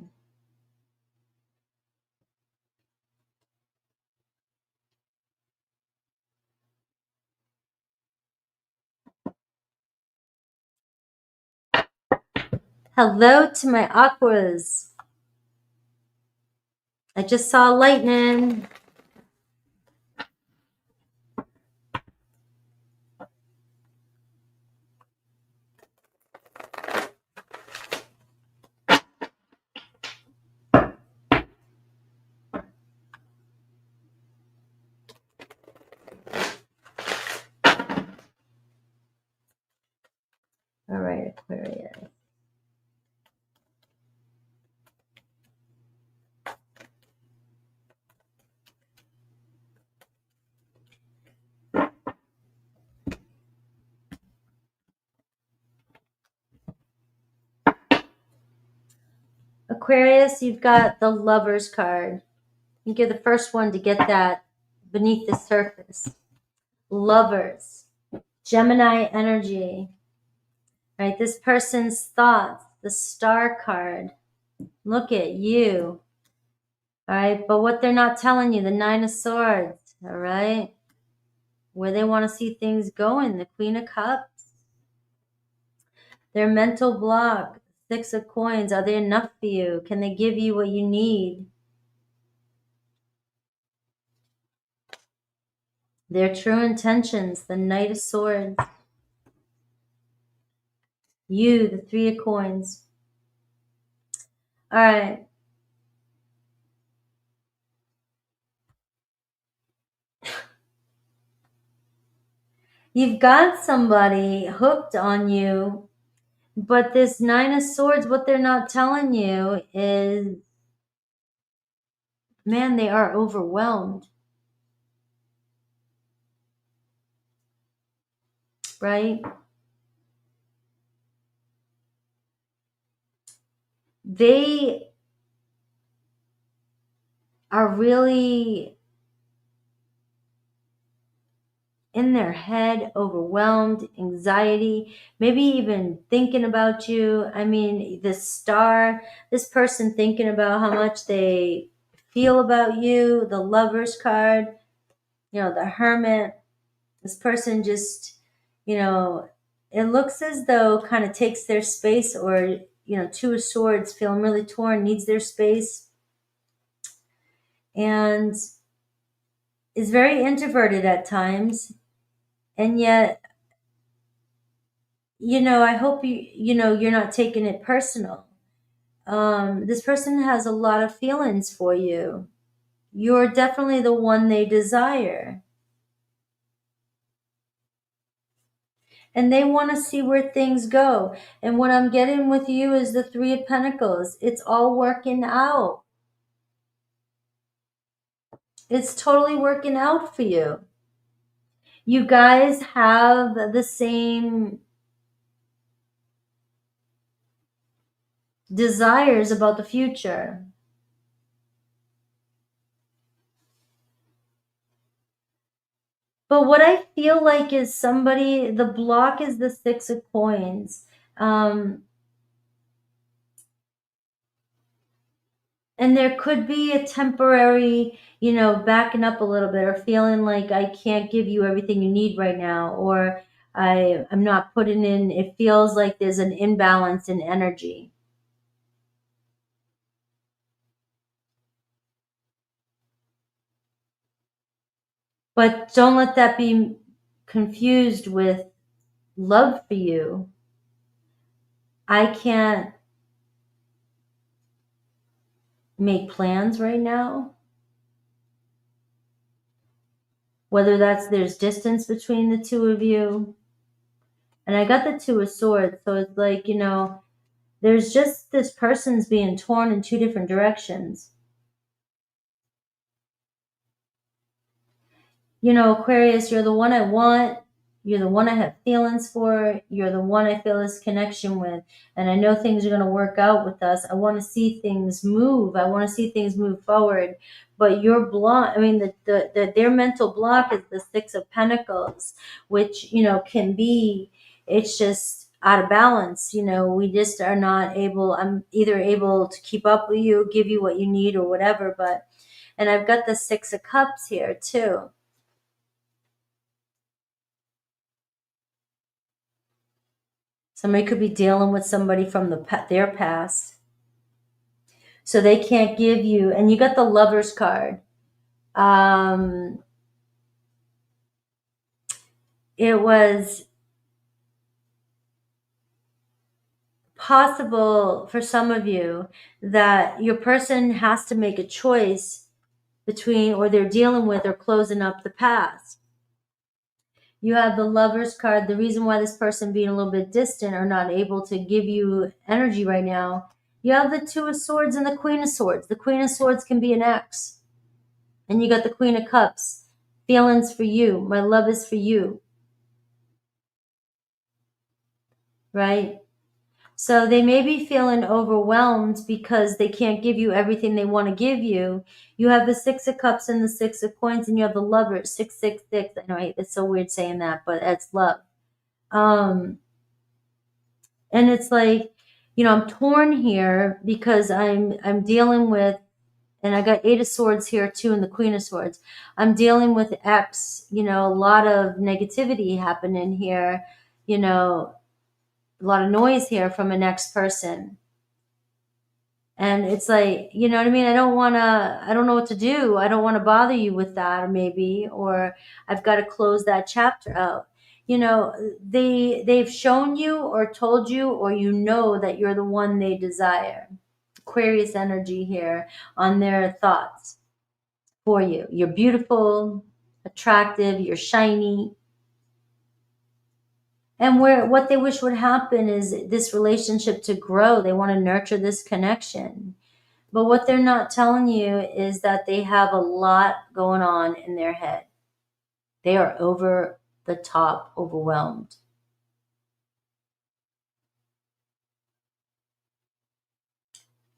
Hello to my aquas. I just saw lightning. All right, Aquarius. Aquarius, you've got the Lovers card. I think you're the first one to get that beneath the surface. Lovers. Gemini energy. Right? This person's thoughts. The Star card. Look at you. All right? But what they're not telling you, the Nine of Swords. All right? Where they want to see things going. The Queen of Cups. Their mental block, 6 of Coins, are they enough for you? Can they give you what you need? Their true intentions, the Knight of Swords. You, the 3 of Coins. All right. You've got somebody hooked on you, but this 9 of Swords, what they're not telling you is, man, they are overwhelmed. Right? They are really in their head, overwhelmed, anxiety, maybe even thinking about you. I mean, the Star, this person thinking about how much they feel about you, the Lover's card, the Hermit. This person just, it looks as though kind of takes their space, or, 2 of Swords, feeling really torn, needs their space, and is very introverted at times. And yet, I hope you're not taking it personal. This person has a lot of feelings for you. You're definitely the one they desire. And they want to see where things go. And what I'm getting with you is the 3 of Pentacles. It's all working out. It's totally working out for you. You guys have the same desires about the future. But what I feel like is somebody, the block is the 6 of Coins. And there could be a temporary, backing up a little bit, or feeling like I can't give you everything you need right now, or I'm not putting in, it feels like there's an imbalance in energy. But don't let that be confused with love for you. I can't make plans right now. Whether there's distance between the 2 of you. And I got the 2 of Swords, so it's like, there's just this person's being torn in 2 different directions. Aquarius, you're the one I want. You're the one I have feelings for. You're the one I feel this connection with. And I know things are going to work out with us. I want to see things move. I want to see things move forward. But your block, their mental block is the 6 of Pentacles, which, can be, it's just out of balance. We just are not able, I'm either able to keep up with you, give you what you need or whatever. And I've got the 6 of Cups here too. Somebody could be dealing with somebody from their past. So they can't give you, and you got the Lover's card. It was possible for some of you that your person has to make a choice between, or they're dealing with, or closing up the past. You have the Lover's card. The reason why this person being a little bit distant or not able to give you energy right now, you have the 2 of Swords and the Queen of Swords. The Queen of Swords can be an ex. And you got the Queen of Cups. Feelings for you. My love is for you. Right? So they may be feeling overwhelmed because they can't give you everything they want to give you. You have the 6 of Cups and the 6 of Coins, and you have the Lover, 666. I know it's so weird saying that, but that's love. And it's like, I'm torn here because I'm dealing with, and I got 8 of Swords here too, and the Queen of Swords. I'm dealing with X, a lot of negativity happening here, a lot of noise here from an ex-person. And it's like, you know what I mean? I don't know what to do. I don't want to bother you with that, or I've got to close that chapter out. You know, they've shown you or told you, or you know that you're the one they desire. Aquarius energy here on their thoughts for you. You're beautiful, attractive, you're shiny. And what they wish would happen is this relationship to grow. They want to nurture this connection. But what they're not telling you is that they have a lot going on in their head. They are over the top overwhelmed.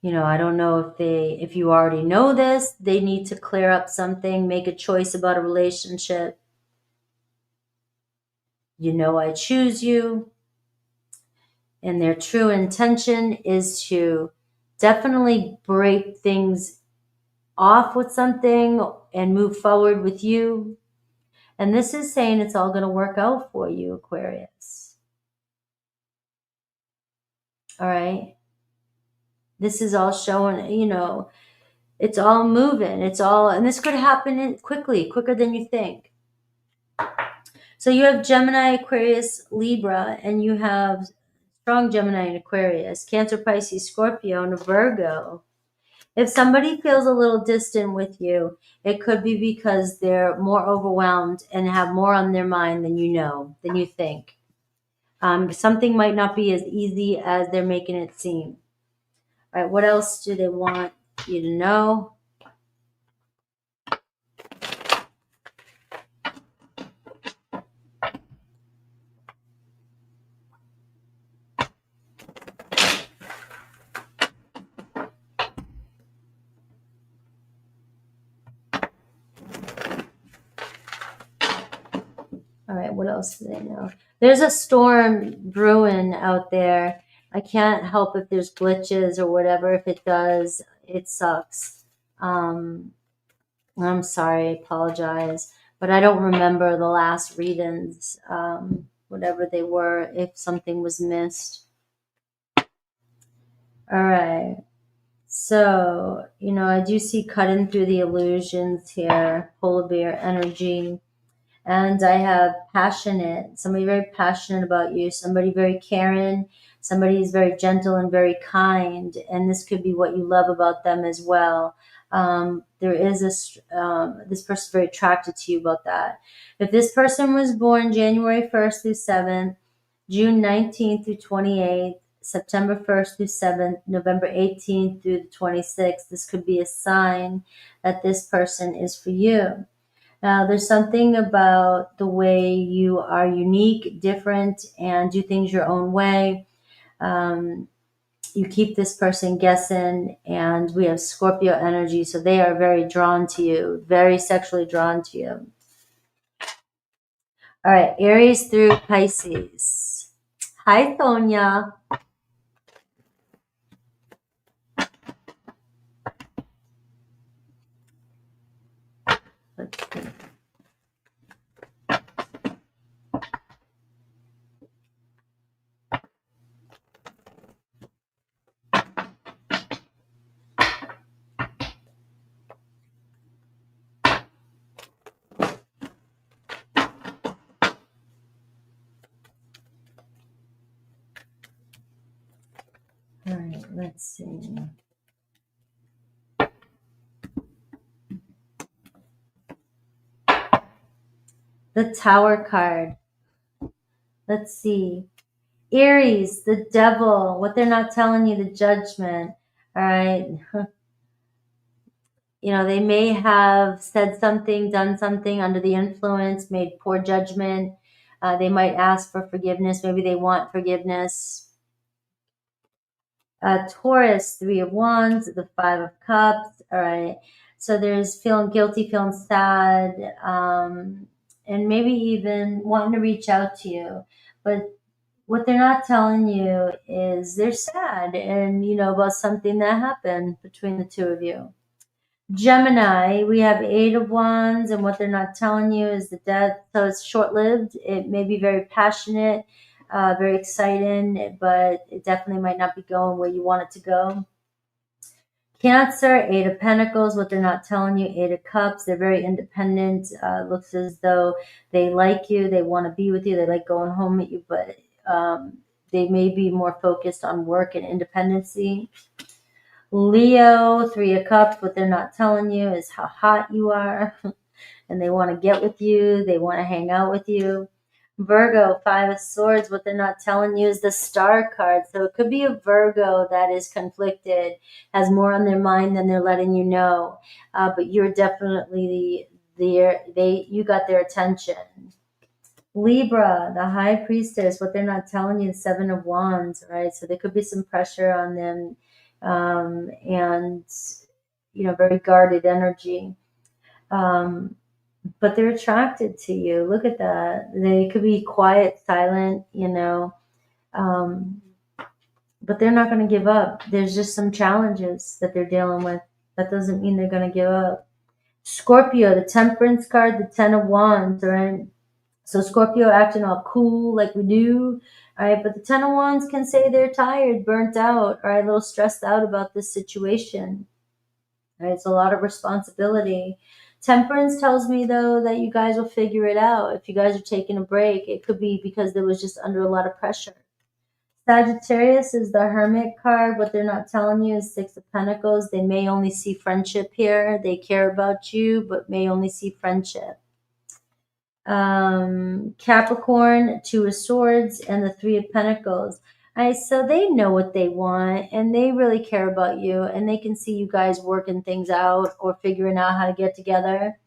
You know, I don't know if you already know this, they need to clear up something, make a choice about a relationship. You know, I choose you. And their true intention is to definitely break things off with something and move forward with you. And this is saying it's all going to work out for you, Aquarius. All right. This is all showing, you know, it's all moving. And this could happen quicker than you think. So you have Gemini, Aquarius, Libra, and you have strong Gemini and Aquarius, Cancer, Pisces, Scorpio, and a Virgo. If somebody feels a little distant with you, it could be because they're more overwhelmed and have more on their mind than you think. Something might not be as easy as they're making it seem. All right, what else do they want you to know? All right, what else do they know? There's a storm brewing out there. I can't help if there's glitches or whatever. If it does, it sucks. I'm sorry, I apologize. But I don't remember the last readings, whatever they were, if something was missed. All right. So, you know, I do see cutting through the illusions here, polar bear energy. And I have passionate, somebody very passionate about you, somebody very caring, somebody who's very gentle and very kind. And this could be what you love about them as well. There is this person's very attracted to you about that. If this person was born January 1st through 7th, June 19th through 28th, September 1st through 7th, November 18th through the 26th, this could be a sign that this person is for you. Now, there's something about the way you are unique, different, and do things your own way. You keep this person guessing, and we have Scorpio energy, so they are very drawn to you, very sexually drawn to you. All right, Aries through Pisces. Hi, Sonia. Let's see. All right, let's see. The Tower card. Let's see. Aries, the devil, what they're not telling you, the judgment. All right. You know, they may have said something, done something under the influence, made poor judgment. They might ask for forgiveness. Maybe they want forgiveness. Taurus, 3 of Wands, the 5 of Cups. All right. So there's feeling guilty, feeling sad, and maybe even wanting to reach out to you. But what they're not telling you is they're sad and, you know, about something that happened between the two of you. Gemini, we have 8 of Wands, and what they're not telling you is the death. So it's short-lived. It may be very passionate. Very exciting, but it definitely might not be going where you want it to go. Cancer, Eight of Pentacles, what they're not telling you, Eight of Cups, they're very independent. Looks as though they like you, they want to be with you, they like going home with you, but they may be more focused on work and independency. Leo, Three of Cups, what they're not telling you is how hot you are and they want to get with you, they want to hang out with you. Virgo, Five of Swords, what they're not telling you is the Star card. So it could be a Virgo that is conflicted, has more on their mind than they're letting you know. But you're definitely you got their attention. Libra, the High Priestess, what they're not telling you is Seven of Wands, right? So there could be some pressure on them, and very guarded energy. But they're attracted to you. Look at that. They could be quiet, silent, but they're not going to give up. There's just some challenges that they're dealing with. That doesn't mean they're going to give up. Scorpio, the Temperance card, the Ten of Wands, right? So Scorpio acting all cool like we do, all right? But the Ten of Wands can say they're tired, burnt out, or a little stressed out about this situation. Right? It's a lot of responsibility. Temperance tells me, though, that you guys will figure it out. If you guys are taking a break, it could be because there was just under a lot of pressure. Sagittarius is the Hermit card. What they're not telling you is Six of Pentacles. They may only see friendship here. They care about you, but may only see friendship. Capricorn, Two of Swords, and the Three of Pentacles. So they know what they want and they really care about you and they can see you guys working things out or figuring out how to get together.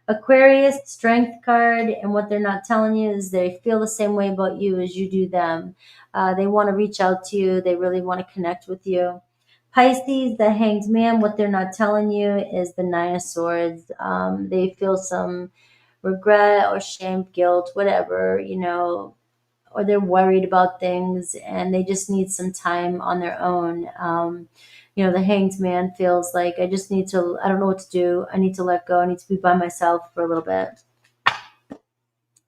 Aquarius, Strength card, and what they're not telling you is they feel the same way about you as you do them. They want to reach out to you. They really want to connect with you. Pisces, the Hanged Man, what they're not telling you is the Nine of Swords. They feel some regret or shame, guilt, whatever, or they're worried about things and they just need some time on their own. The Hanged Man feels like I don't know what to do. I need to let go. I need to be by myself for a little bit.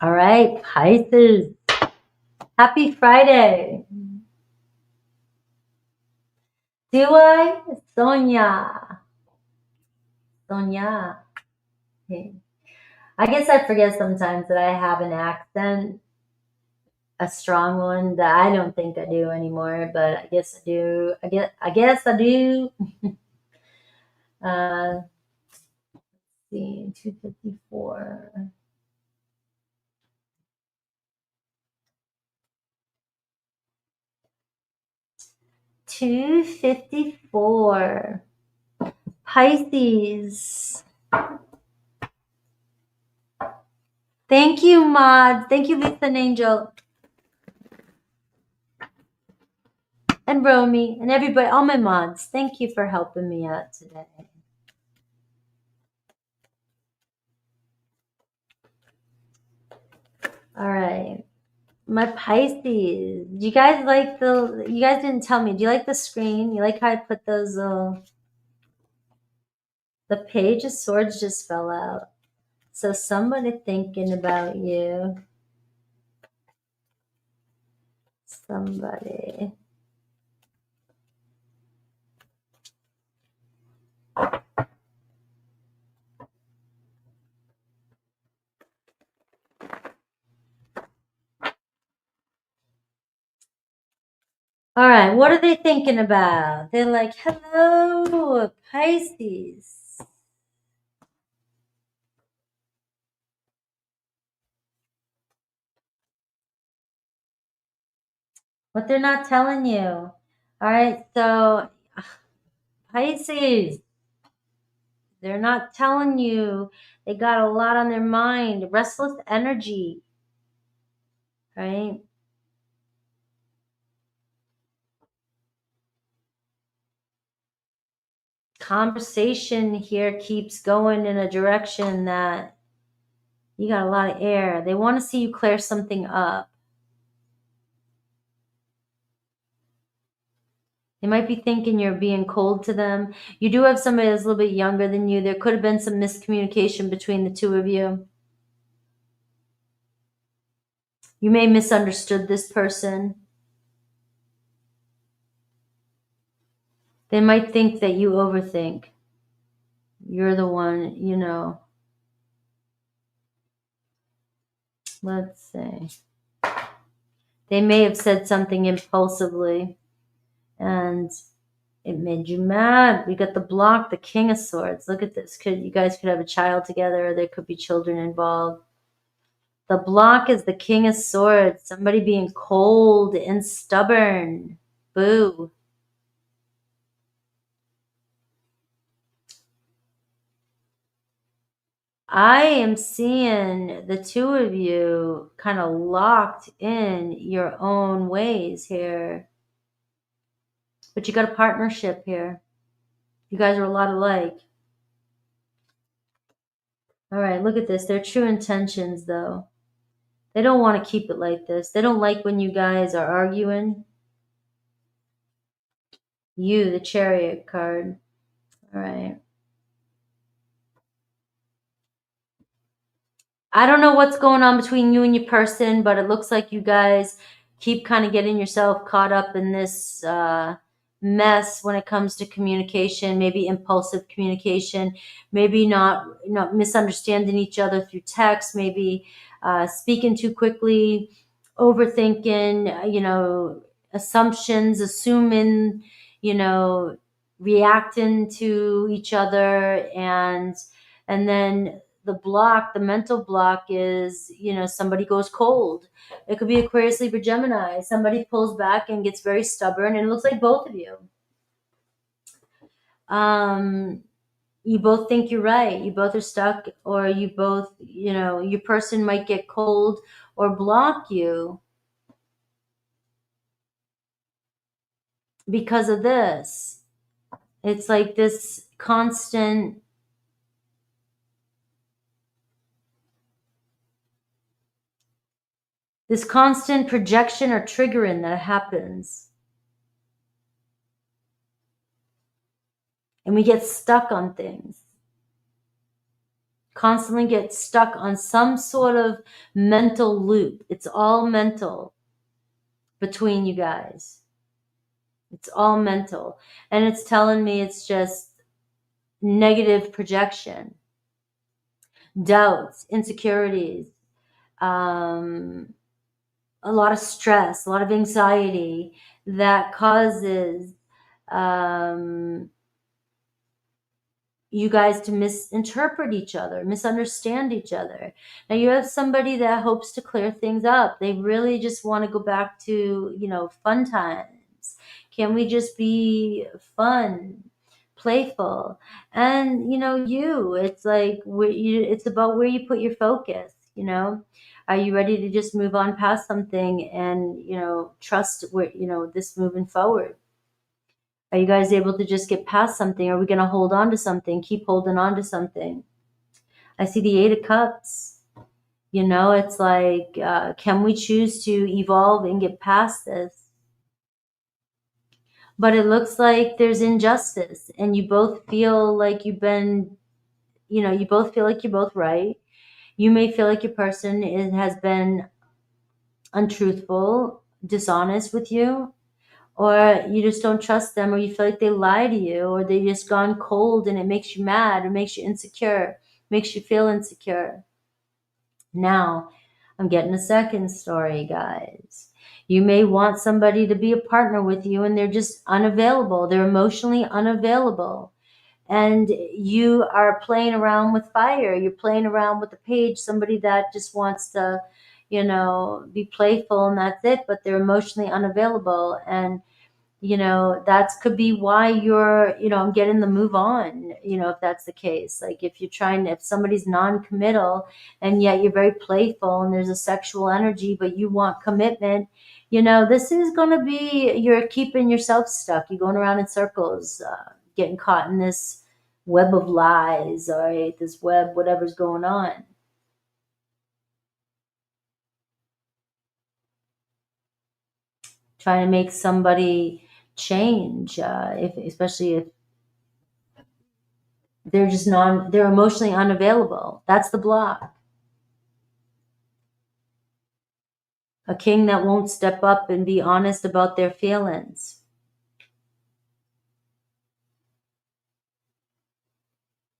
All right, Pisces. Happy Friday. Do I? Sonia. Hey. I guess I forget sometimes that I have an accent. A strong one that I don't think I do anymore, but I guess I do. I guess I do. Let's see, 254. Pisces. Thank you, mods. Thank you, Lisa and Angel. And Romy and everybody, all my mods. Thank you for helping me out today. All right. My Pisces. You guys didn't tell me. Do you like the screen? You like how I put those the Page of Swords just fell out. So somebody thinking about you. Somebody. All right, what are they thinking about? They're like, hello, Pisces. What they're not telling you. All right, so Pisces, they're not telling you. They got a lot on their mind. Restless energy, right? Conversation here keeps going in a direction that you got a lot of air. They want to see you clear something up. They might be thinking you're being cold to them. You do have somebody that's a little bit younger than you. There could have been some miscommunication between the two of you. You may misunderstood this person. They might think that you overthink. You're the one, you know. Let's see. They may have said something impulsively and it made you mad. We got the block, the King of Swords. Look at this. You guys could have a child together, or there could be children involved. The block is the King of Swords. Somebody being cold and stubborn. Boo. I am seeing the two of you kind of locked in your own ways here. But you got a partnership here. You guys are a lot alike. All right, look at this. Their true intentions, though. They don't want to keep it like this. They don't like when you guys are arguing. You, the Chariot card. All right. I don't know what's going on between you and your person, but it looks like you guys keep kind of getting yourself caught up in this mess when it comes to communication, maybe impulsive communication, maybe not misunderstanding each other through text, maybe speaking too quickly, overthinking, assumptions, assuming, reacting to each other, and then the mental block is, somebody goes cold. It could be Aquarius, Libra, Gemini. Somebody pulls back and gets very stubborn, and it looks like both of you. You both think you're right. You both are stuck, or you both, your person might get cold or block you because of this. It's like this constant projection or triggering that happens. And we get stuck on things. Constantly get stuck on some sort of mental loop. It's all mental between you guys. It's all mental. And it's telling me it's just negative projection, doubts, insecurities, a lot of stress, a lot of anxiety that causes you guys to misinterpret each other, misunderstand each other. Now you have somebody that hopes to clear things up. They really just want to go back to, fun times. Can we just be fun, playful? And, it's like, it's about where you put your focus, Are you ready to just move on past something and, trust where, this moving forward? Are you guys able to just get past something? Are we going to hold on to something? Keep holding on to something? I see the 8 of Cups. It's like, can we choose to evolve and get past this? But it looks like there's injustice, and you both feel like you've been, you both feel like you're both right. You may feel like your person has been untruthful, dishonest with you, or you just don't trust them, or you feel like they lie to you, or they just gone cold and it makes you mad, or makes you insecure, makes you feel insecure. Now, I'm getting a second story, guys. You may want somebody to be a partner with you and they're just unavailable. They're emotionally unavailable. And you are playing around with fire. You're playing around with the page, somebody that just wants to, be playful and that's it, but they're emotionally unavailable. And that could be why you're, I'm getting the move on, if that's the case. Like if somebody's non-committal and yet you're very playful and there's a sexual energy, but you want commitment, this is going to be, you're keeping yourself stuck. You're going around in circles, getting caught in this web of lies, all right, this web, whatever's going on. Trying to make somebody change, especially if they're emotionally unavailable. That's the block. A king that won't step up and be honest about their feelings.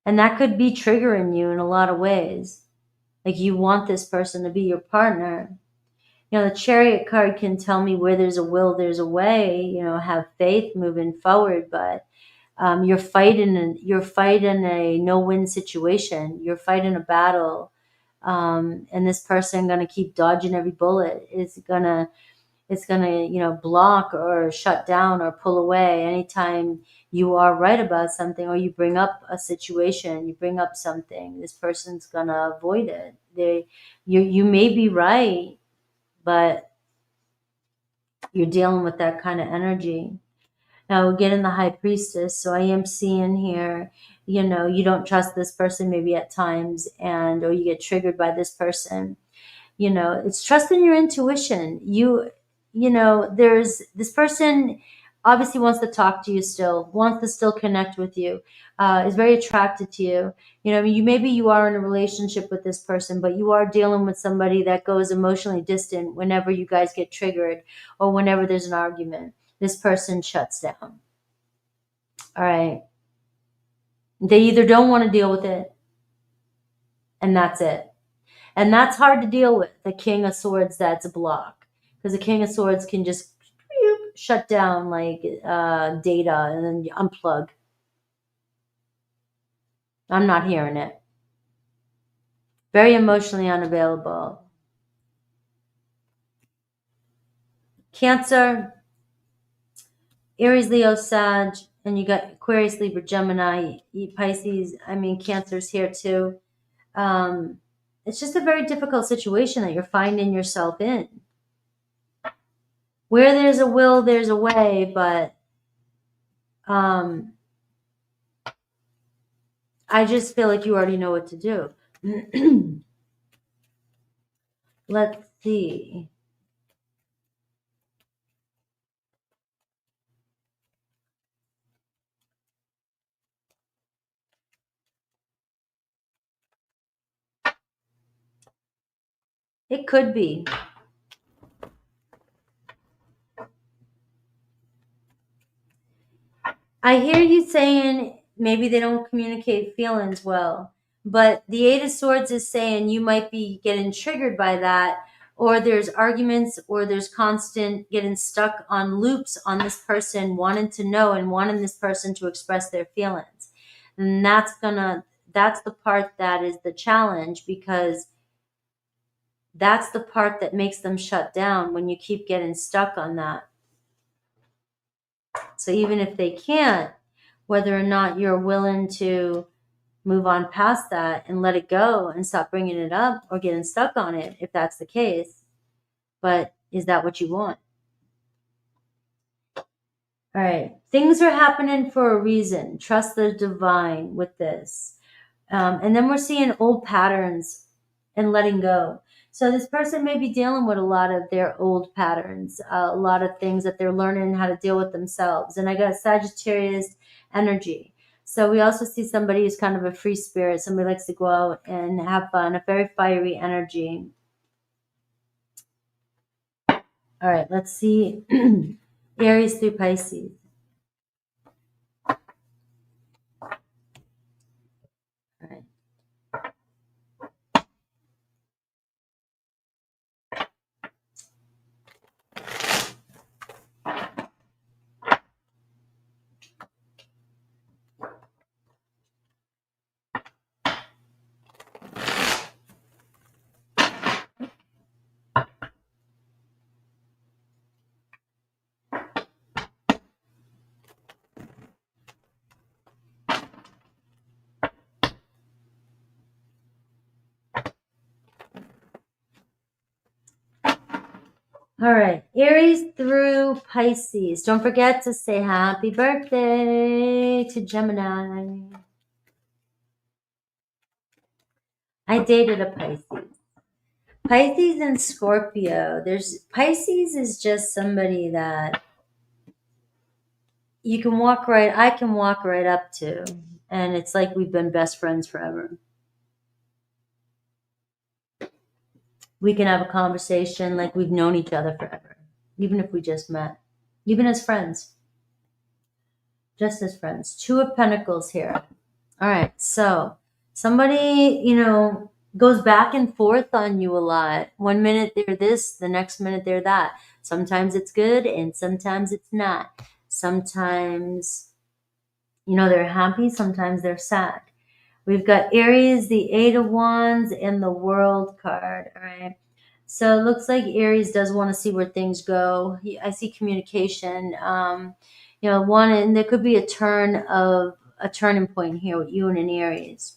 And that could be triggering you in a lot of ways. Like you want this person to be your partner. You know, the Chariot card can tell me where there's a will, there's a way. You know, have faith moving forward, but you're fighting a no-win situation. You're fighting a battle, and this person gonna keep dodging every bullet. It's gonna block or shut down or pull away anytime you are right about something, or you bring up a situation, you bring up something. This person's gonna avoid it. You may be right, but you're dealing with that kind of energy. Now we get in the High Priestess, so I am seeing here, you don't trust this person maybe at times, or you get triggered by this person. It's trusting your intuition. There's this person obviously wants to talk to you still, wants to still connect with you, is very attracted to you. Maybe you are in a relationship with this person, but you are dealing with somebody that goes emotionally distant whenever you guys get triggered or whenever there's an argument. This person shuts down. All right. They either don't want to deal with it, and that's it. And that's hard to deal with. The King of Swords, that's a block. Because the King of Swords can just shut down like data and then unplug. I'm not hearing it. Very emotionally unavailable. Cancer, Aries, Leo, Sag, and you got Aquarius, Libra, Gemini, Pisces. Cancer's here too. It's just a very difficult situation that you're finding yourself in. Where there's a will, there's a way, but I just feel like you already know what to do. Let's see. It could be. I hear you saying maybe they don't communicate feelings well, but the Eight of Swords is saying you might be getting triggered by that, or there's arguments, or there's constant getting stuck on loops on this person wanting to know and wanting this person to express their feelings. And that's the part that is the challenge, because that's the part that makes them shut down when you keep getting stuck on that. So even if they can't, whether or not you're willing to move on past that and let it go and stop bringing it up or getting stuck on it, if that's the case. But is that what you want? All right. Things are happening for a reason. Trust the divine with this. And then we're seeing old patterns and letting go. So this person may be dealing with a lot of their old patterns, a lot of things that they're learning how to deal with themselves. And I got Sagittarius energy. So we also see somebody who's kind of a free spirit. Somebody likes to go out and have fun, a very fiery energy. All right, let's see. Aries through Pisces. All right. All right, Aries through Pisces. Don't forget to say happy birthday to Gemini. I dated a Pisces. Pisces and Scorpio. Pisces is just somebody that I can walk right up to. And it's like we've been best friends forever. we can have a conversation like we've known each other forever, even if we just met, even as friends, just as friends. Two of Pentacles here. All right, so somebody, goes back and forth on you a lot. One minute they're this, the next minute they're that. Sometimes it's good and sometimes it's not. Sometimes, they're happy, sometimes they're sad. We've got Aries, the Eight of Wands, and the World card. All right. So it looks like Aries does want to see where things go. I see communication. And there could be a turning point here with you and an Aries.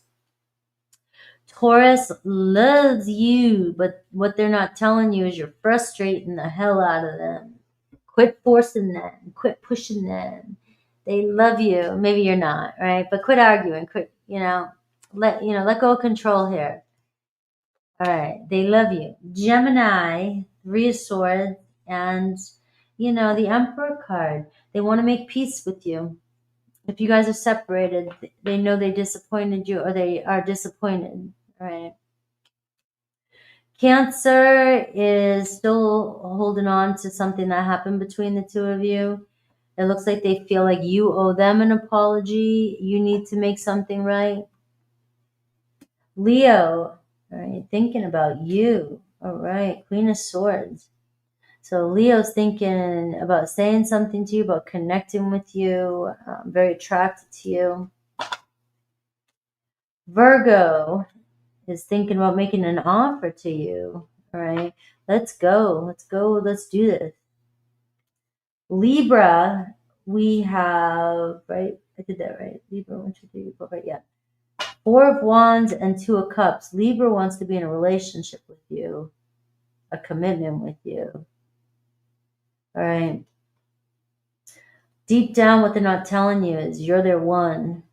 Taurus loves you, but what they're not telling you is you're frustrating the hell out of them. Quit forcing them. Quit pushing them. They love you. Maybe you're not, right? But quit arguing. Quit, let go of control here. All right. They love you. Gemini, Three of Swords, and, the Emperor card. They want to make peace with you. If you guys are separated, they know they disappointed you or they are disappointed. All right. Cancer is still holding on to something that happened between the two of you. It looks like they feel like you owe them an apology. You need to make something right. Leo, all right, thinking about you. All right, Queen of Swords. So Leo's thinking about saying something to you, about connecting with you, very attracted to you. Virgo is thinking about making an offer to you. All right, let's go. Let's go. Let's do this. Libra, we have, right? I did that right. Libra, 1, 2, 3, 4, 5, yeah. Four of Wands and Two of Cups. Libra wants to be in a relationship with you, a commitment with you. All right. Deep down, what they're not telling you is you're their one.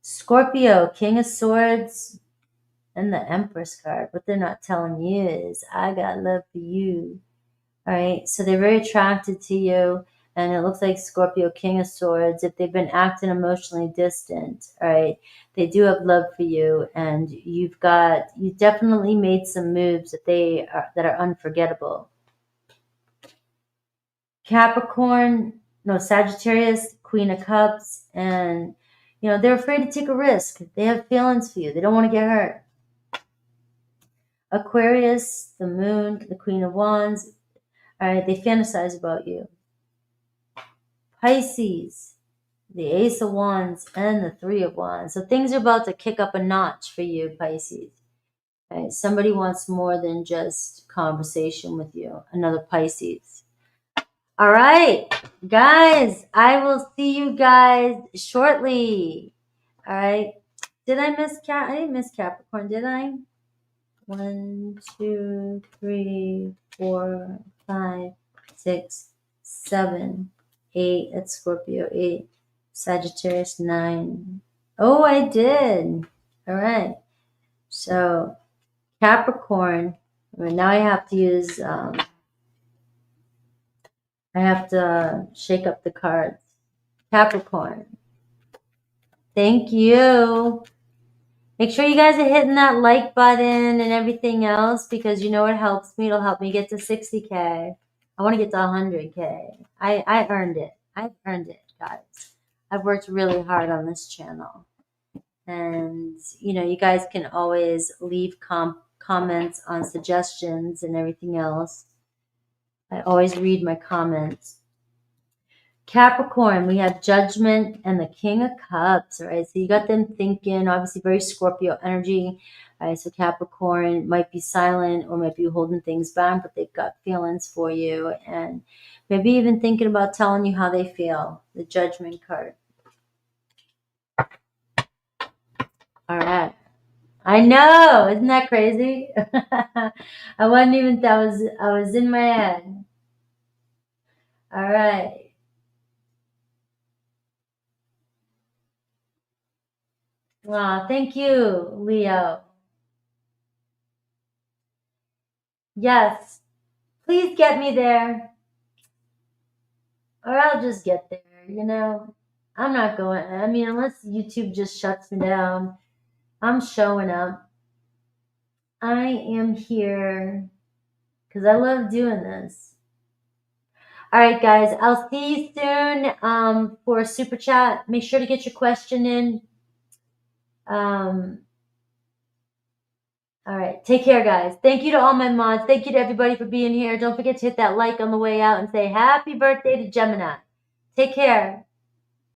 Scorpio, King of Swords, and the Empress card. What they're not telling you is, I got love for you. All right. So they're very attracted to you. And it looks like Scorpio, King of Swords, if they've been acting emotionally distant, all right, they do have love for you. And you definitely made some moves that are unforgettable. Capricorn, Sagittarius, Queen of Cups, and they're afraid to take a risk. They have feelings for you. They don't want to get hurt. Aquarius, the Moon, the Queen of Wands. All right, they fantasize about you. Pisces, the Ace of Wands, and the Three of Wands. So things are about to kick up a notch for you, Pisces. All right, somebody wants more than just conversation with you. Another Pisces. All right, guys, I will see you guys shortly. All right. Did I miss I didn't miss Capricorn, did I? 1, 2, 3, 4, 5, 6, 7, 8. That's Scorpio. 8. Sagittarius, 9. Oh, I did. All right. So Capricorn. Now I have to use... I have to shake up the cards. Capricorn. Thank you. Make sure you guys are hitting that like button and everything else because it helps me. It'll help me get to 60K. I want to get to 100K. I earned it. I've earned it, guys. I've worked really hard on this channel. And, you guys can always leave comments on suggestions and everything else. I always read my comments. Capricorn, we have Judgment and the King of Cups, right? So you got them thinking, obviously very Scorpio energy. Right? So Capricorn might be silent or might be holding things back, but they've got feelings for you and maybe even thinking about telling you how they feel. The Judgment card. All right. I know, isn't that crazy? I wasn't even, I was in my head. All right. Wow, thank you, Leo. Yes, please get me there. Or I'll just get there, I'm not going, unless YouTube just shuts me down, I'm showing up. I am here because I love doing this. All right, guys, I'll see you soon for a super chat. Make sure to get your question in. All right, take care, guys. Thank you to all my mods. Thank you to everybody for being here. Don't forget to hit that like on the way out and say happy birthday to Gemini. Take care.